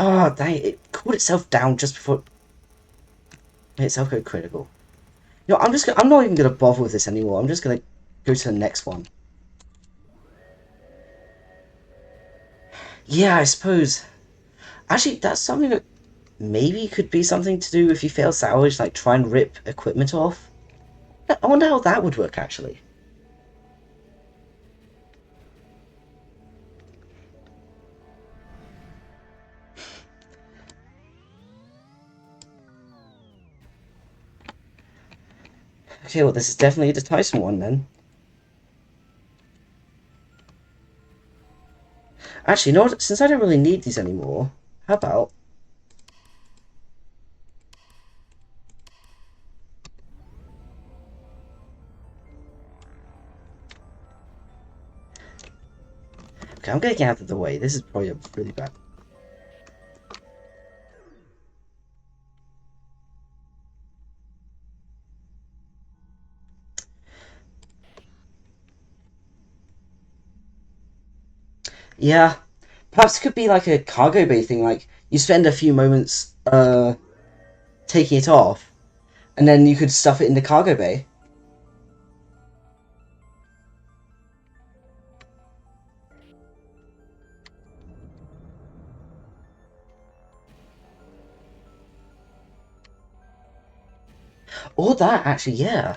Oh, dang it. It cooled itself down just before it made itself go critical. You know, I'm not even gonna bother with this anymore. I'm just gonna go to the next one. Yeah, I suppose. Actually, that's something that maybe could be something to do if you fail salvage, like try and rip equipment off. I wonder how that would work, actually. Okay, well, this is definitely the Tyson one, then. Actually, you know what? Since I don't really need these anymore, how about... Okay, I'm getting out of the way. This is probably a really bad... Yeah, perhaps it could be like a cargo bay thing, like you spend a few moments taking it off, and then you could stuff it in the cargo bay. Or that, actually, yeah.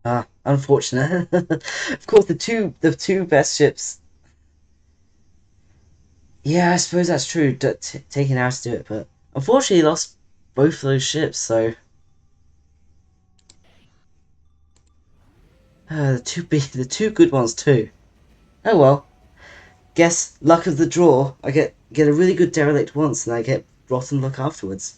Ah, unfortunate. Of course, the two best ships. Yeah, I suppose that's true. Taking hours to do it, but unfortunately, he lost both those ships. So the two good ones too. Oh well. Guess luck of the draw. I get a really good derelict once, and I get rotten luck afterwards.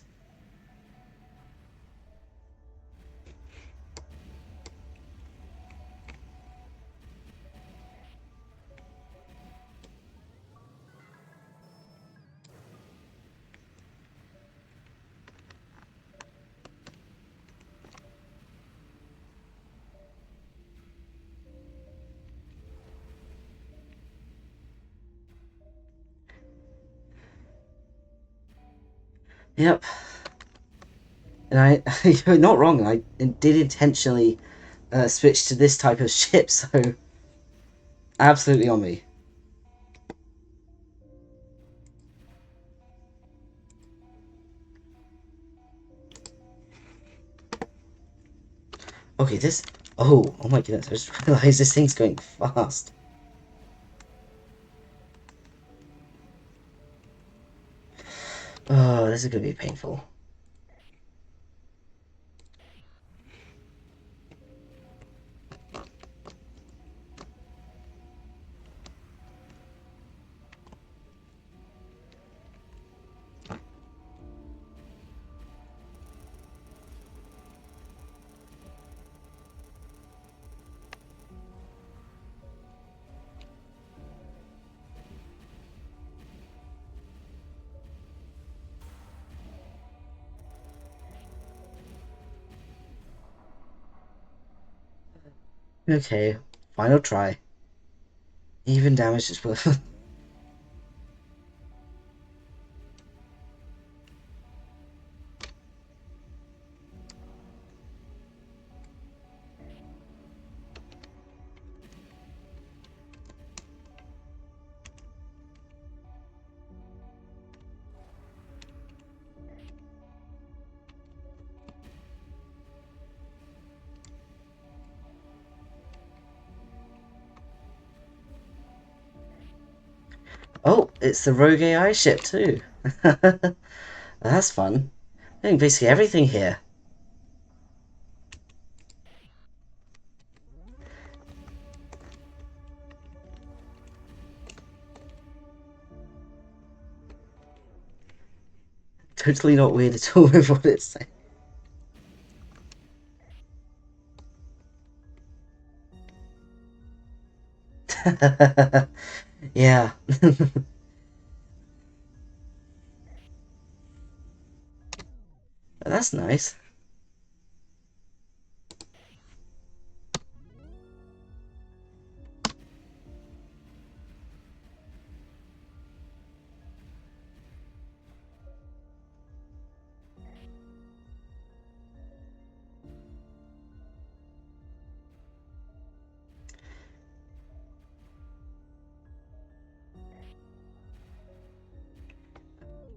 Yep. And you're not wrong. I did intentionally switch to this type of ship, so absolutely on me. Okay, this. Oh my goodness! I just realized this thing's going fast. Oh, this is gonna be painful. Okay, final try. Even damage is worth. Oh, it's the Rogue AI ship too. That's fun. Doing basically everything here. Totally not weird at all with what it's saying. Yeah. That's nice.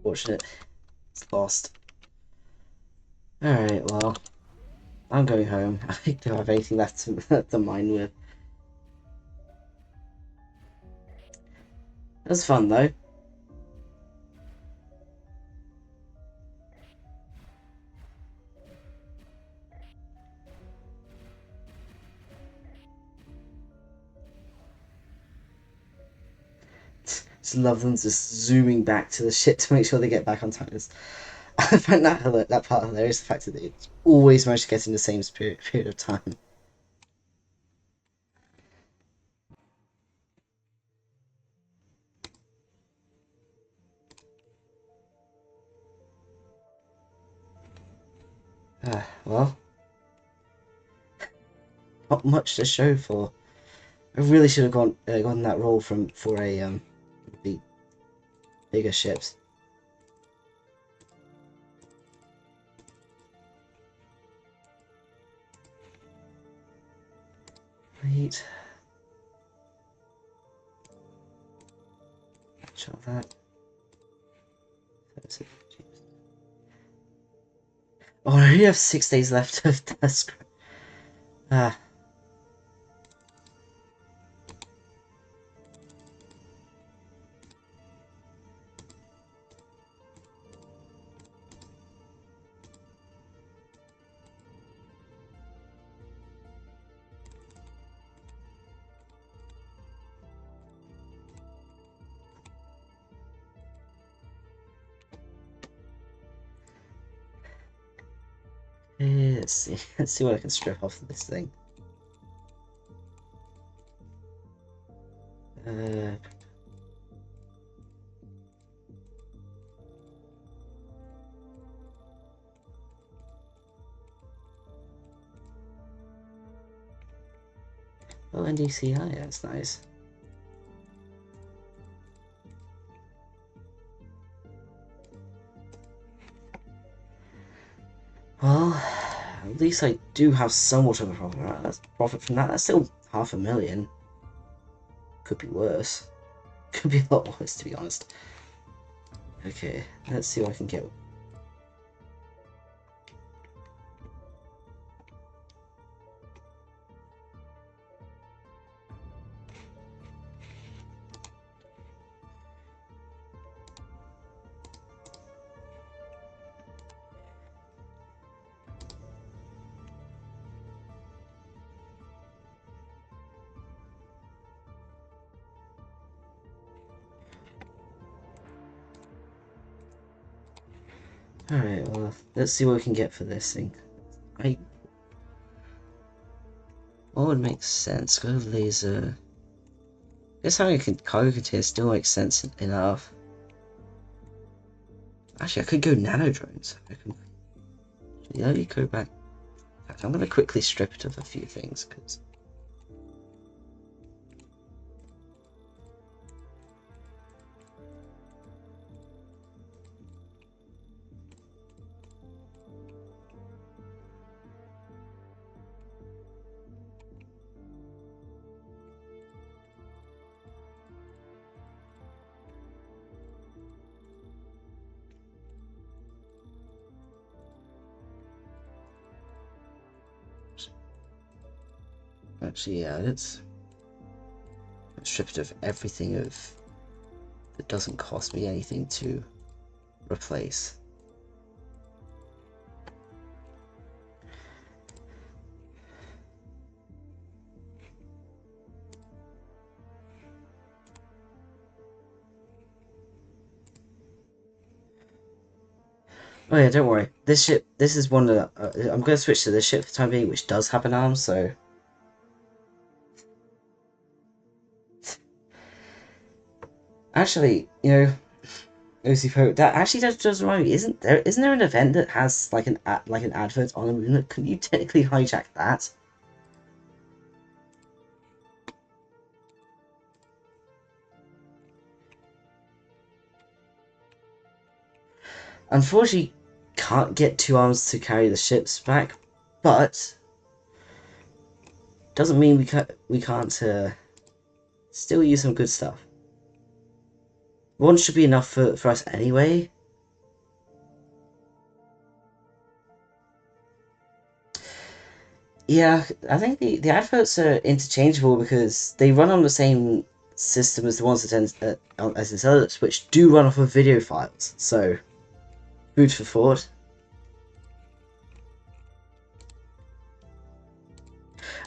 Fortunate. It's lost. Alright, well, I'm going home. I don't have anything left to mine with. It was fun though. Just love them just zooming back to the ship to make sure they get back on time. I find that part hilarious. The fact that they always manage to get in the same period of time. Well, not much to show for. I really should have gotten that role for the bigger ships. Right. Shot that. That's it. Oh, I only have 6 days left of task. Ah. Let's see. Let's see what I can strip off of this thing. Uh, oh, NDCI, that's nice. Well, at least I do have somewhat of a profit from that. That's still 500,000. Could be worse. Could be a lot worse, to be honest. Okay, let's see what I can get. Alright, well, let's see what we can get for this thing. What would make sense? Go laser. I guess having a cargo container still makes sense enough. Actually, I could go nano drones. Let me go back. In fact, I'm going to quickly strip it of a few things, because Actually, yeah, let's strip it of everything that doesn't cost me anything to replace. Oh yeah, don't worry. This is one of the, I'm going to switch to this ship for the time being, which does have an arm, so... Actually, you know, OC that actually does remind me, isn't there an event that has like an advert on a moon? Couldn't you technically hijack that? Unfortunately, can't get two arms to carry the ships back, but doesn't mean we can't still use some good stuff. One should be enough for us anyway. Yeah, I think the adverts are interchangeable because they run on the same system as the ones that as Intelligence, which do run off of video files. So, food for thought.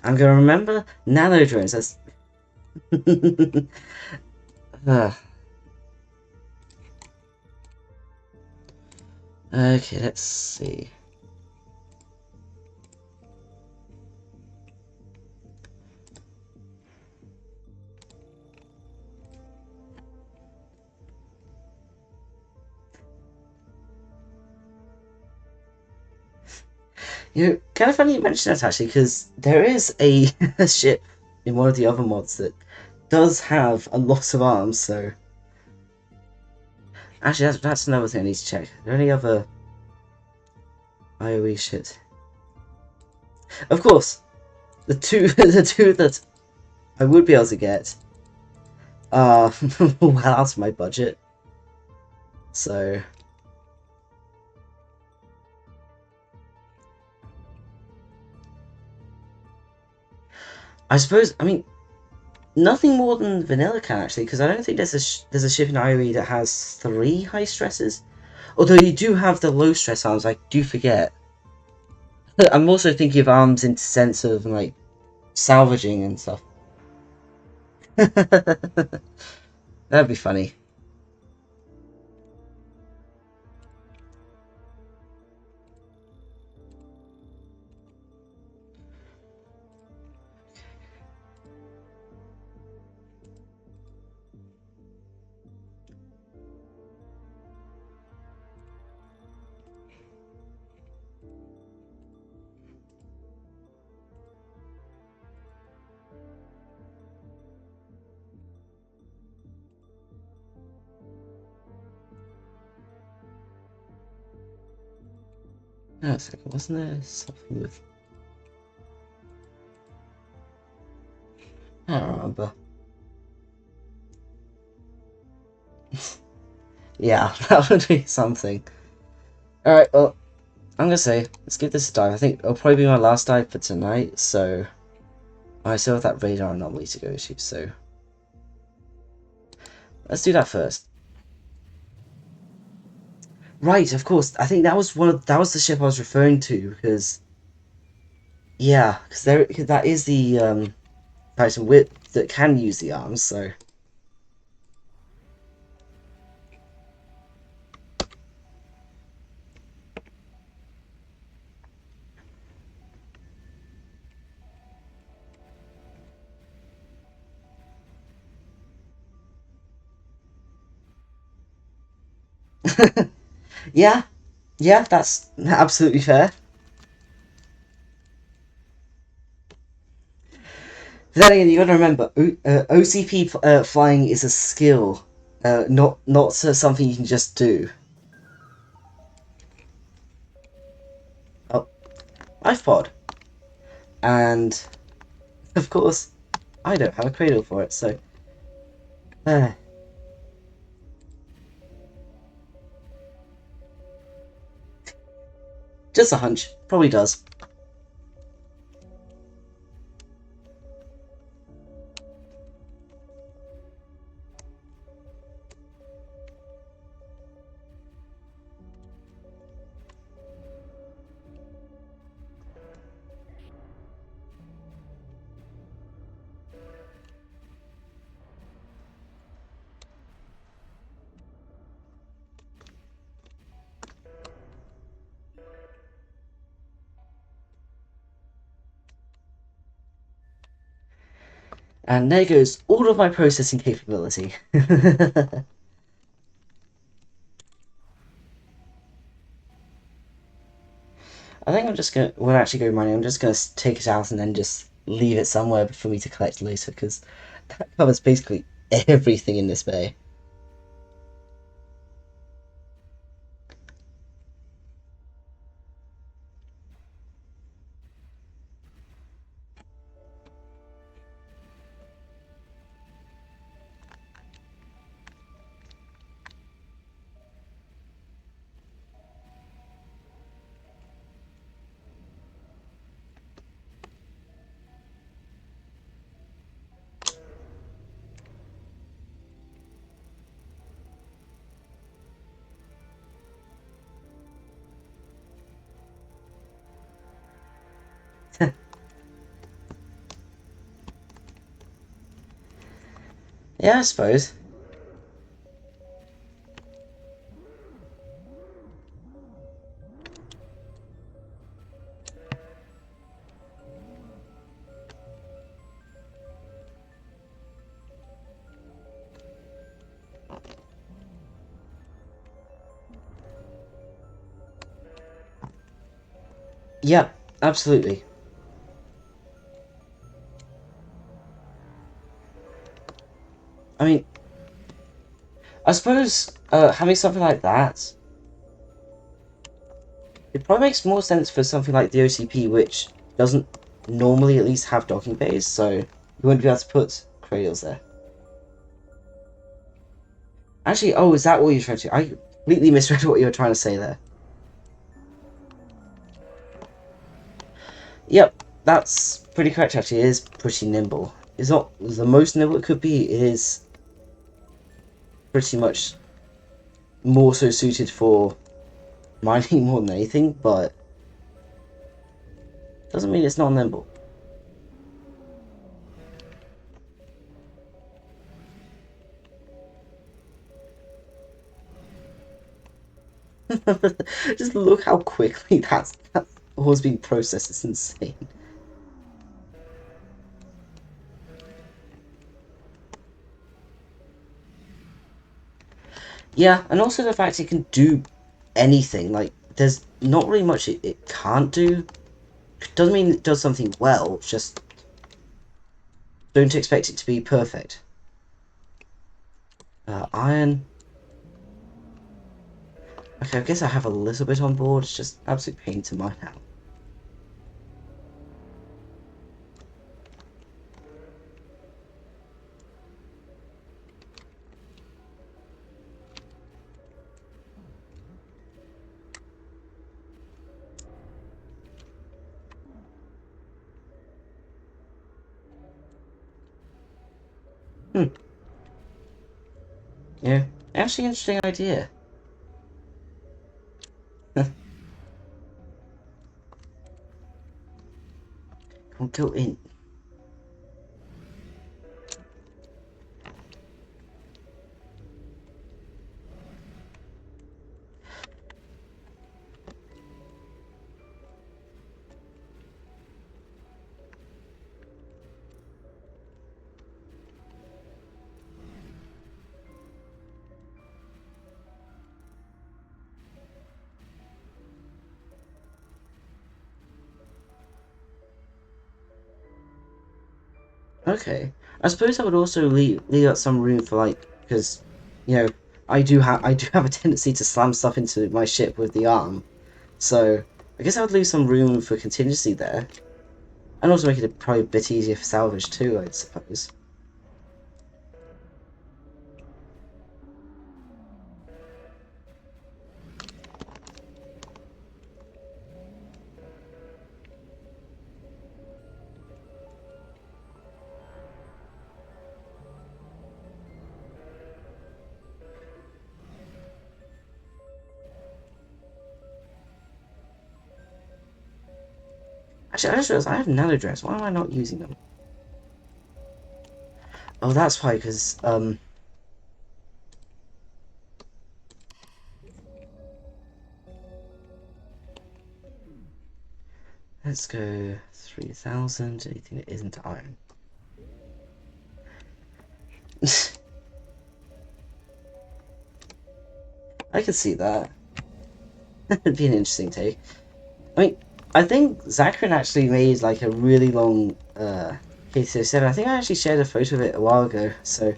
I'm gonna remember nano drones. That's okay. Let's see. You know, kind of funny you mention that actually, because there is a ship in one of the other mods that does have a lot of arms. So actually, that's another thing I need to check. Are there any other IOE shit? Of course, the two the two that I would be able to get are well out of my budget. So I suppose, I mean, nothing more than vanilla can actually, because I don't think there's a ship in IOE that has 3 high stresses. Although you do have the low stress arms, I do forget. I'm also thinking of arms in sense of like salvaging and stuff. That'd be funny. No, a second, wasn't there something with? I don't remember. Yeah, that would be something. Alright, well, I'm gonna say, let's give this a dive. I think it'll probably be my last dive for tonight, so I still have that radar anomaly to go to, so let's do that first. Right, of course. I think that was that was the ship I was referring to because yeah, because that is the Titan Whip that can use the arms. So yeah, yeah, that's absolutely fair. But then again, you got to remember, OCP flying is a skill, not something you can just do. Oh, life pod, and of course, I don't have a cradle for it, so. Uh, just a hunch. Probably does. And there goes all of my processing capability. I think I'm just gonna, when I actually go mining, I'm just gonna take it out and then just leave it somewhere for me to collect later, because that covers basically everything in this bay. Yeah, I suppose. Yeah, absolutely. I mean, I suppose having something like that, it probably makes more sense for something like the OCP, which doesn't normally at least have docking bays, so you wouldn't be able to put cradles there. Actually, oh, is that what you're trying to? I completely misread what you were trying to say there. Yep, that's pretty correct. Actually, it is pretty nimble. It's not the most nimble it could be. It is pretty much more so suited for mining more than anything, but doesn't mean it's not nimble. Just look how quickly that's always being processed. It's insane. Yeah, and also the fact it can do anything. Like, there's not really much it can't do. Doesn't mean it does something well. Just don't expect it to be perfect. Iron. Okay, I guess I have a little bit on board. It's just absolute pain to mine out. Hmm. Yeah. Actually, interesting idea. We'll go in. Okay. I suppose I would also leave out some room for, like, because, you know, I do have a tendency to slam stuff into my ship with the arm. So I guess I would leave some room for contingency there. And also make it probably a bit easier for salvage too, I suppose. Actually, I just realized I have nano dress. Why am I not using them? Oh, that's why, because, let's go 3,000, anything that isn't iron. I could see that. It'd be an interesting take. I mean, I think Zachary actually made like a really long KT07. I think I actually shared a photo of it a while ago, so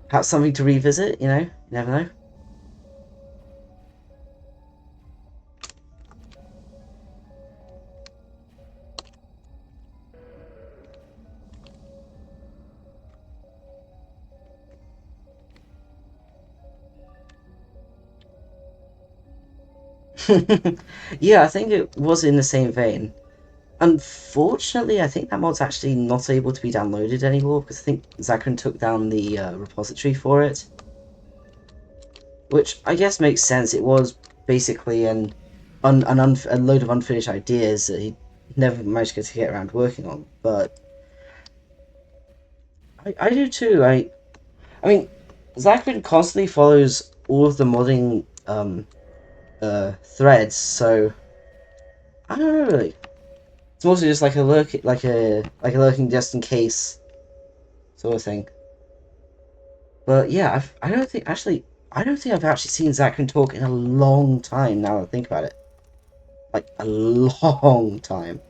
perhaps something to revisit, you never know. Yeah, I think it was in the same vein. Unfortunately, I think that mod's actually not able to be downloaded anymore because I think Zachary took down the repository for it, which I guess makes sense. It was basically a load of unfinished ideas that he never managed to get around working on. But I do too. I mean, Zachary constantly follows all of the modding threads, so I don't know really. It's mostly just like a like a lurking just in case sort of thing. But yeah, I don't think I've actually seen Zachary talk in a long time. Now that I think about it, like a long time.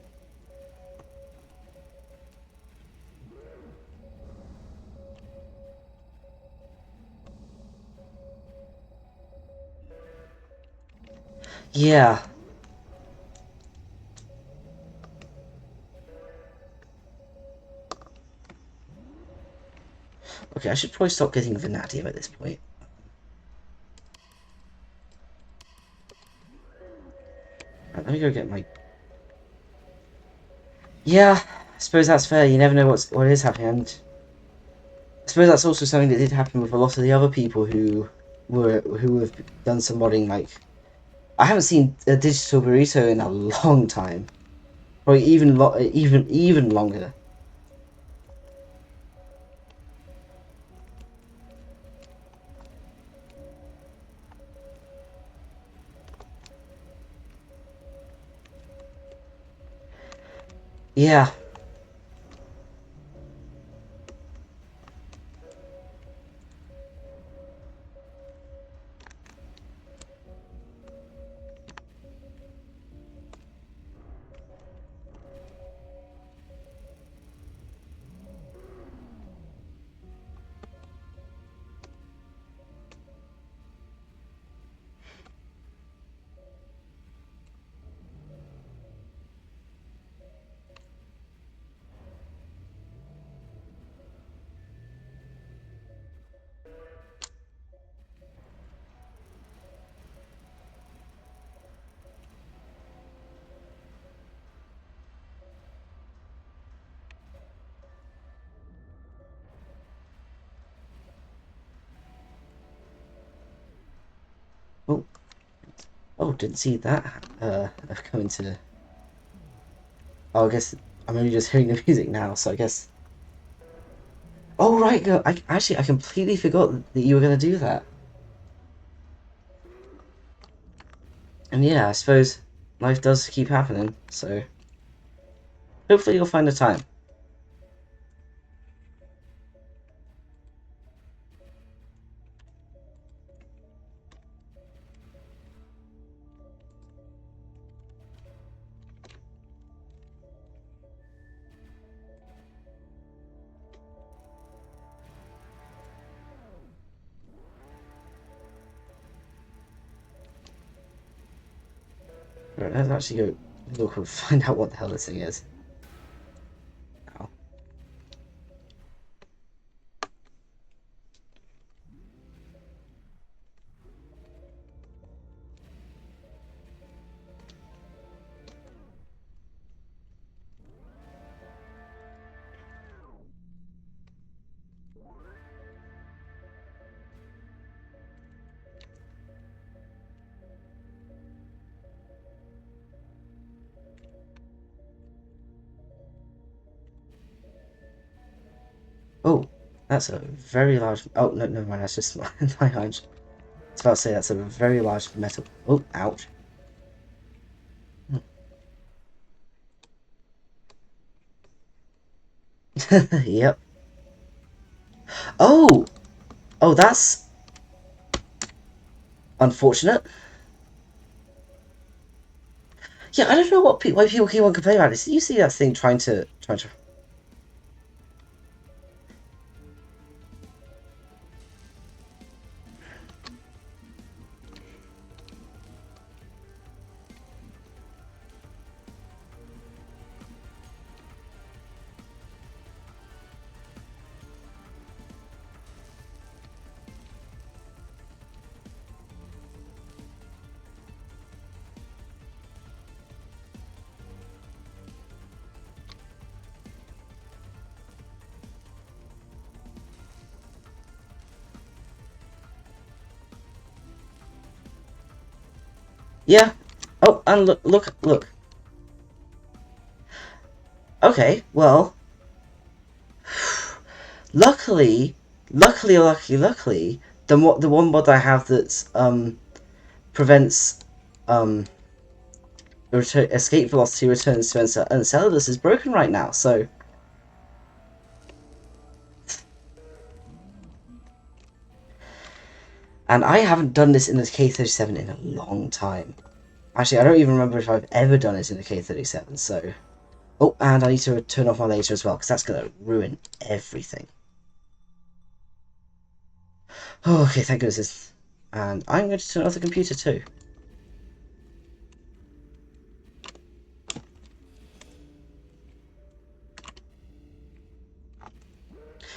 Yeah. Okay, I should probably stop getting vanadium at this point. Right, let me go get my. Yeah, I suppose that's fair. You never know what is happening, and I suppose that's also something that did happen with a lot of the other people who have done some modding. Like I haven't seen a digital burrito in a long time, or even longer. Yeah. Oh, oh, didn't see that. Coming to. Oh, I guess I'm only just hearing the music now, so I guess. Oh right, go. I completely forgot that you were gonna do that. And yeah, I suppose life does keep happening, so hopefully you'll find the time. Right, let's actually go look and find out what the hell this thing is. Ow. Oh, that's a very large. Oh no, never mind. That's just my hunch. I was about to say that's a very large metal. Oh, ouch. Yep. Oh! Oh, that's unfortunate. Yeah, I don't know why people keep on complaining about this. You see that thing trying to. Yeah. Oh, and look. Okay, well, luckily, luckily, the one mod I have that prevents um escape velocity returns to Enceladus is broken right now. So, and I haven't done this in the K-37 in a long time. Actually, I don't even remember if I've ever done it in the K-37. So, oh, and I need to turn off my laser as well because that's gonna ruin everything. Oh, okay, thank goodness. And I'm going to turn off the computer too.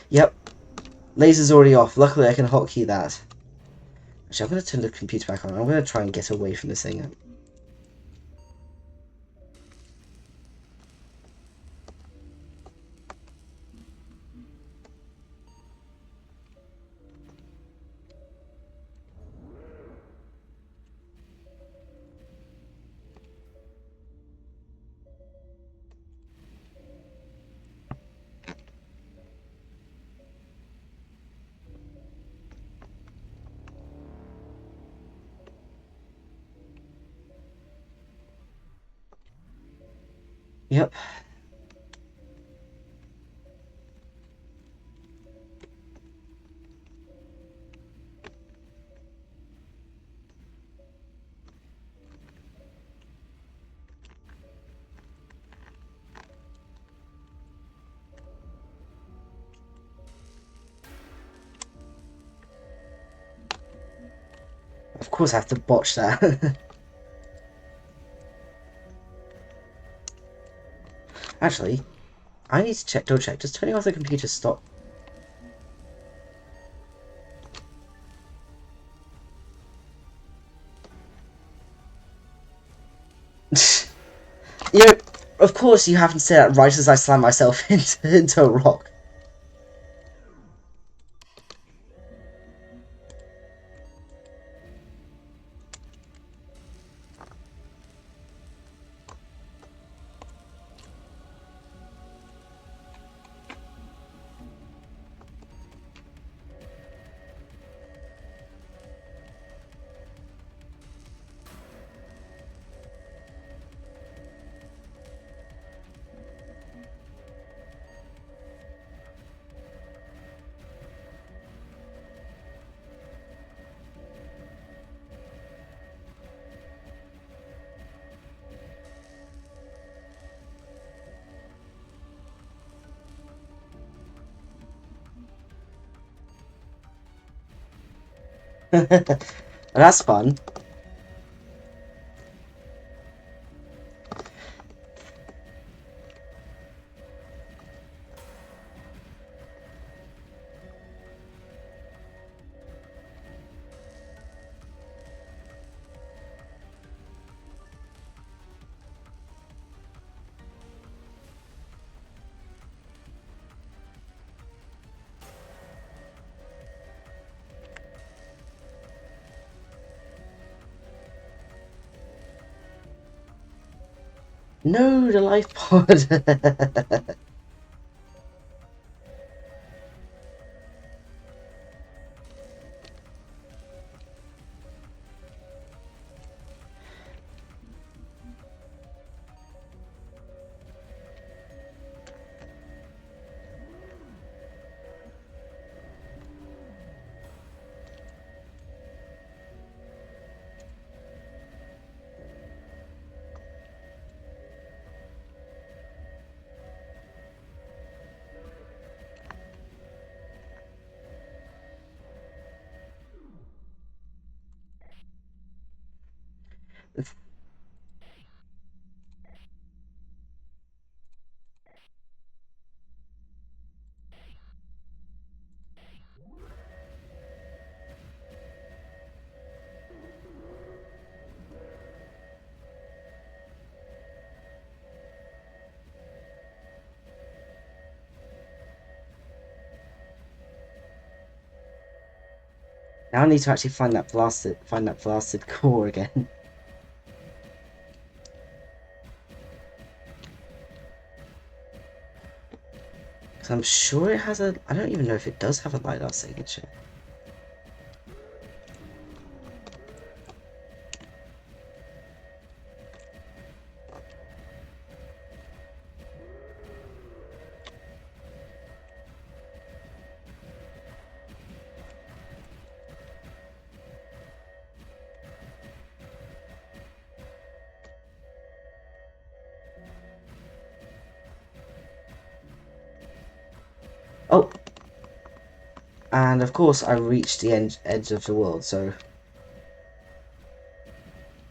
Yep, laser's already off. Luckily, I can hotkey that. Actually, I'm going to turn the computer back on. I'm going to try and get away from this thing. Yep. Of course, I have to botch that. Actually, I need to check. Double check. Does turning off the computer stop? You know, of course, you haven't said that right as I slam myself into a rock. That's fun. No, the life pod. Now I need to actually find that blasted core again. Because I'm sure it has a... I don't even know if it does have a LiDAR signature. Oh! And of course I reached the edge of the world, so...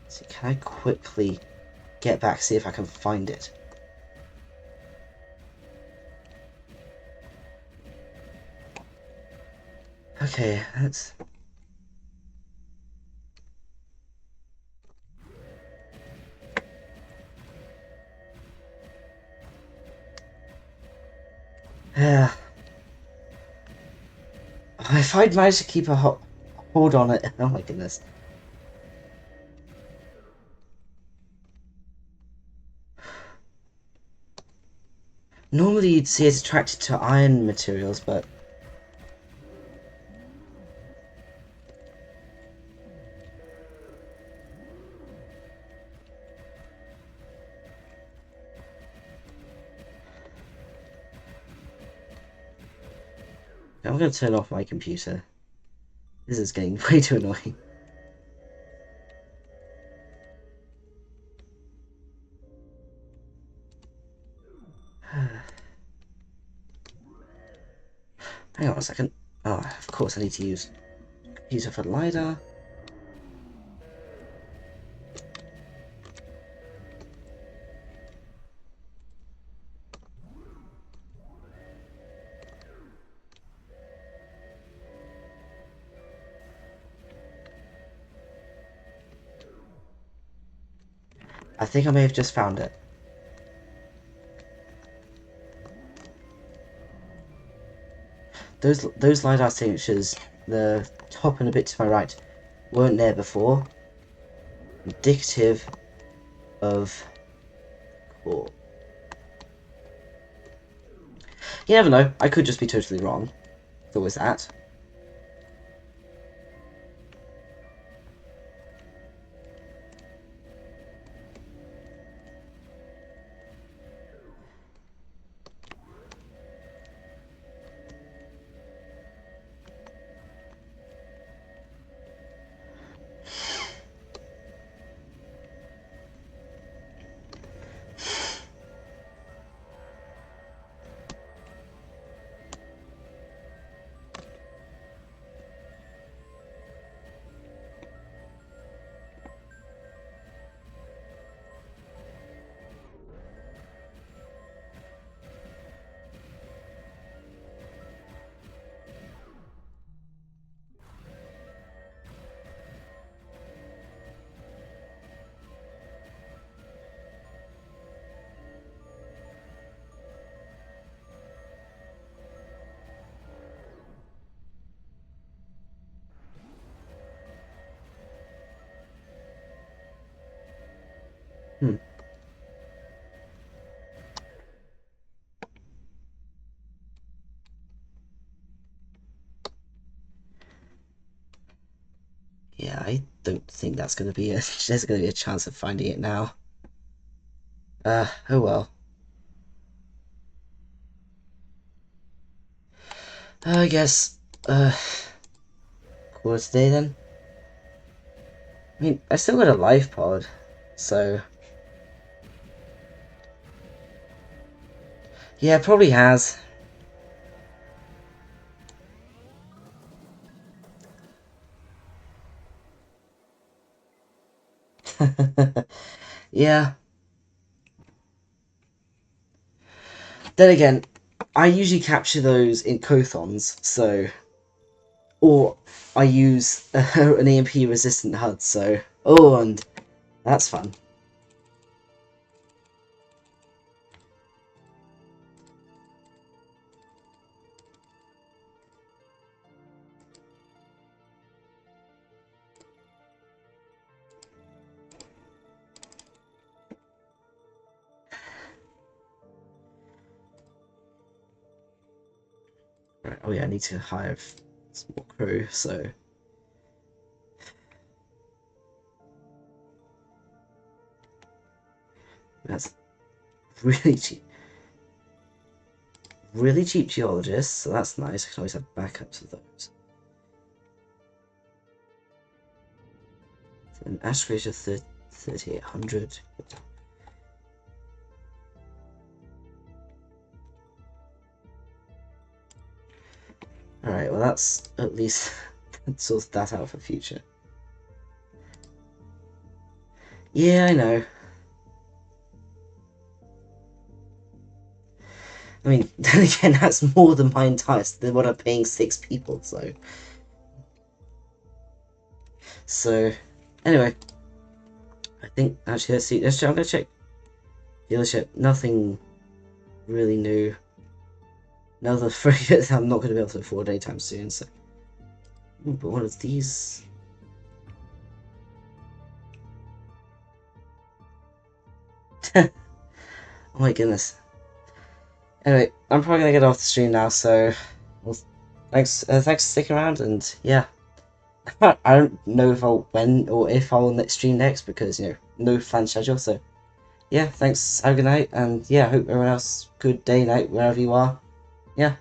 So can I quickly get back, see if I can find it? Okay, that's... Yeah. If I'd managed to keep a hold on it... Oh my goodness. Normally you'd see it attracted to iron materials, but... I'm going to turn off my computer. This is getting way too annoying. Hang on a second. Oh, of course I need to use computer for LiDAR. I think I may have just found it. Those LiDAR signatures, the top and a bit to my right, weren't there before. Indicative of core. You never know, I could just be totally wrong. There was that. Hmm. Yeah, I don't think that's gonna be there's gonna be a chance of finding it now. Oh well. I guess, call it today then. I mean, I still got a life pod, so... Yeah, it probably has. Yeah. Then again, I usually capture those in Cothons, so... Or I use an EMP resistant HUD, so... Oh, and that's fun. Right, oh yeah, I need to hire some more crew, so... That's really cheap. Really cheap geologists, so that's nice. I can always have backups of those. An ash rate of 3800. Alright, well that's at least sorts that out for future. Yeah, I know. I mean, then again, that's more than my entire... than what I'm paying 6 people, so... So, anyway. I think, actually, let's see. I'm gonna check dealership. Nothing really new. Another frigate I'm not gonna be able to afford anytime soon, so... Ooh, but one of these... Oh my goodness. Anyway, I'm probably gonna get off the stream now, so... Well, thanks for sticking around, and yeah. I don't know if I'll when or if I'll stream next because no fan schedule. So yeah, thanks. Have a good night, and yeah, hope everyone else good day, night, wherever you are. Yeah.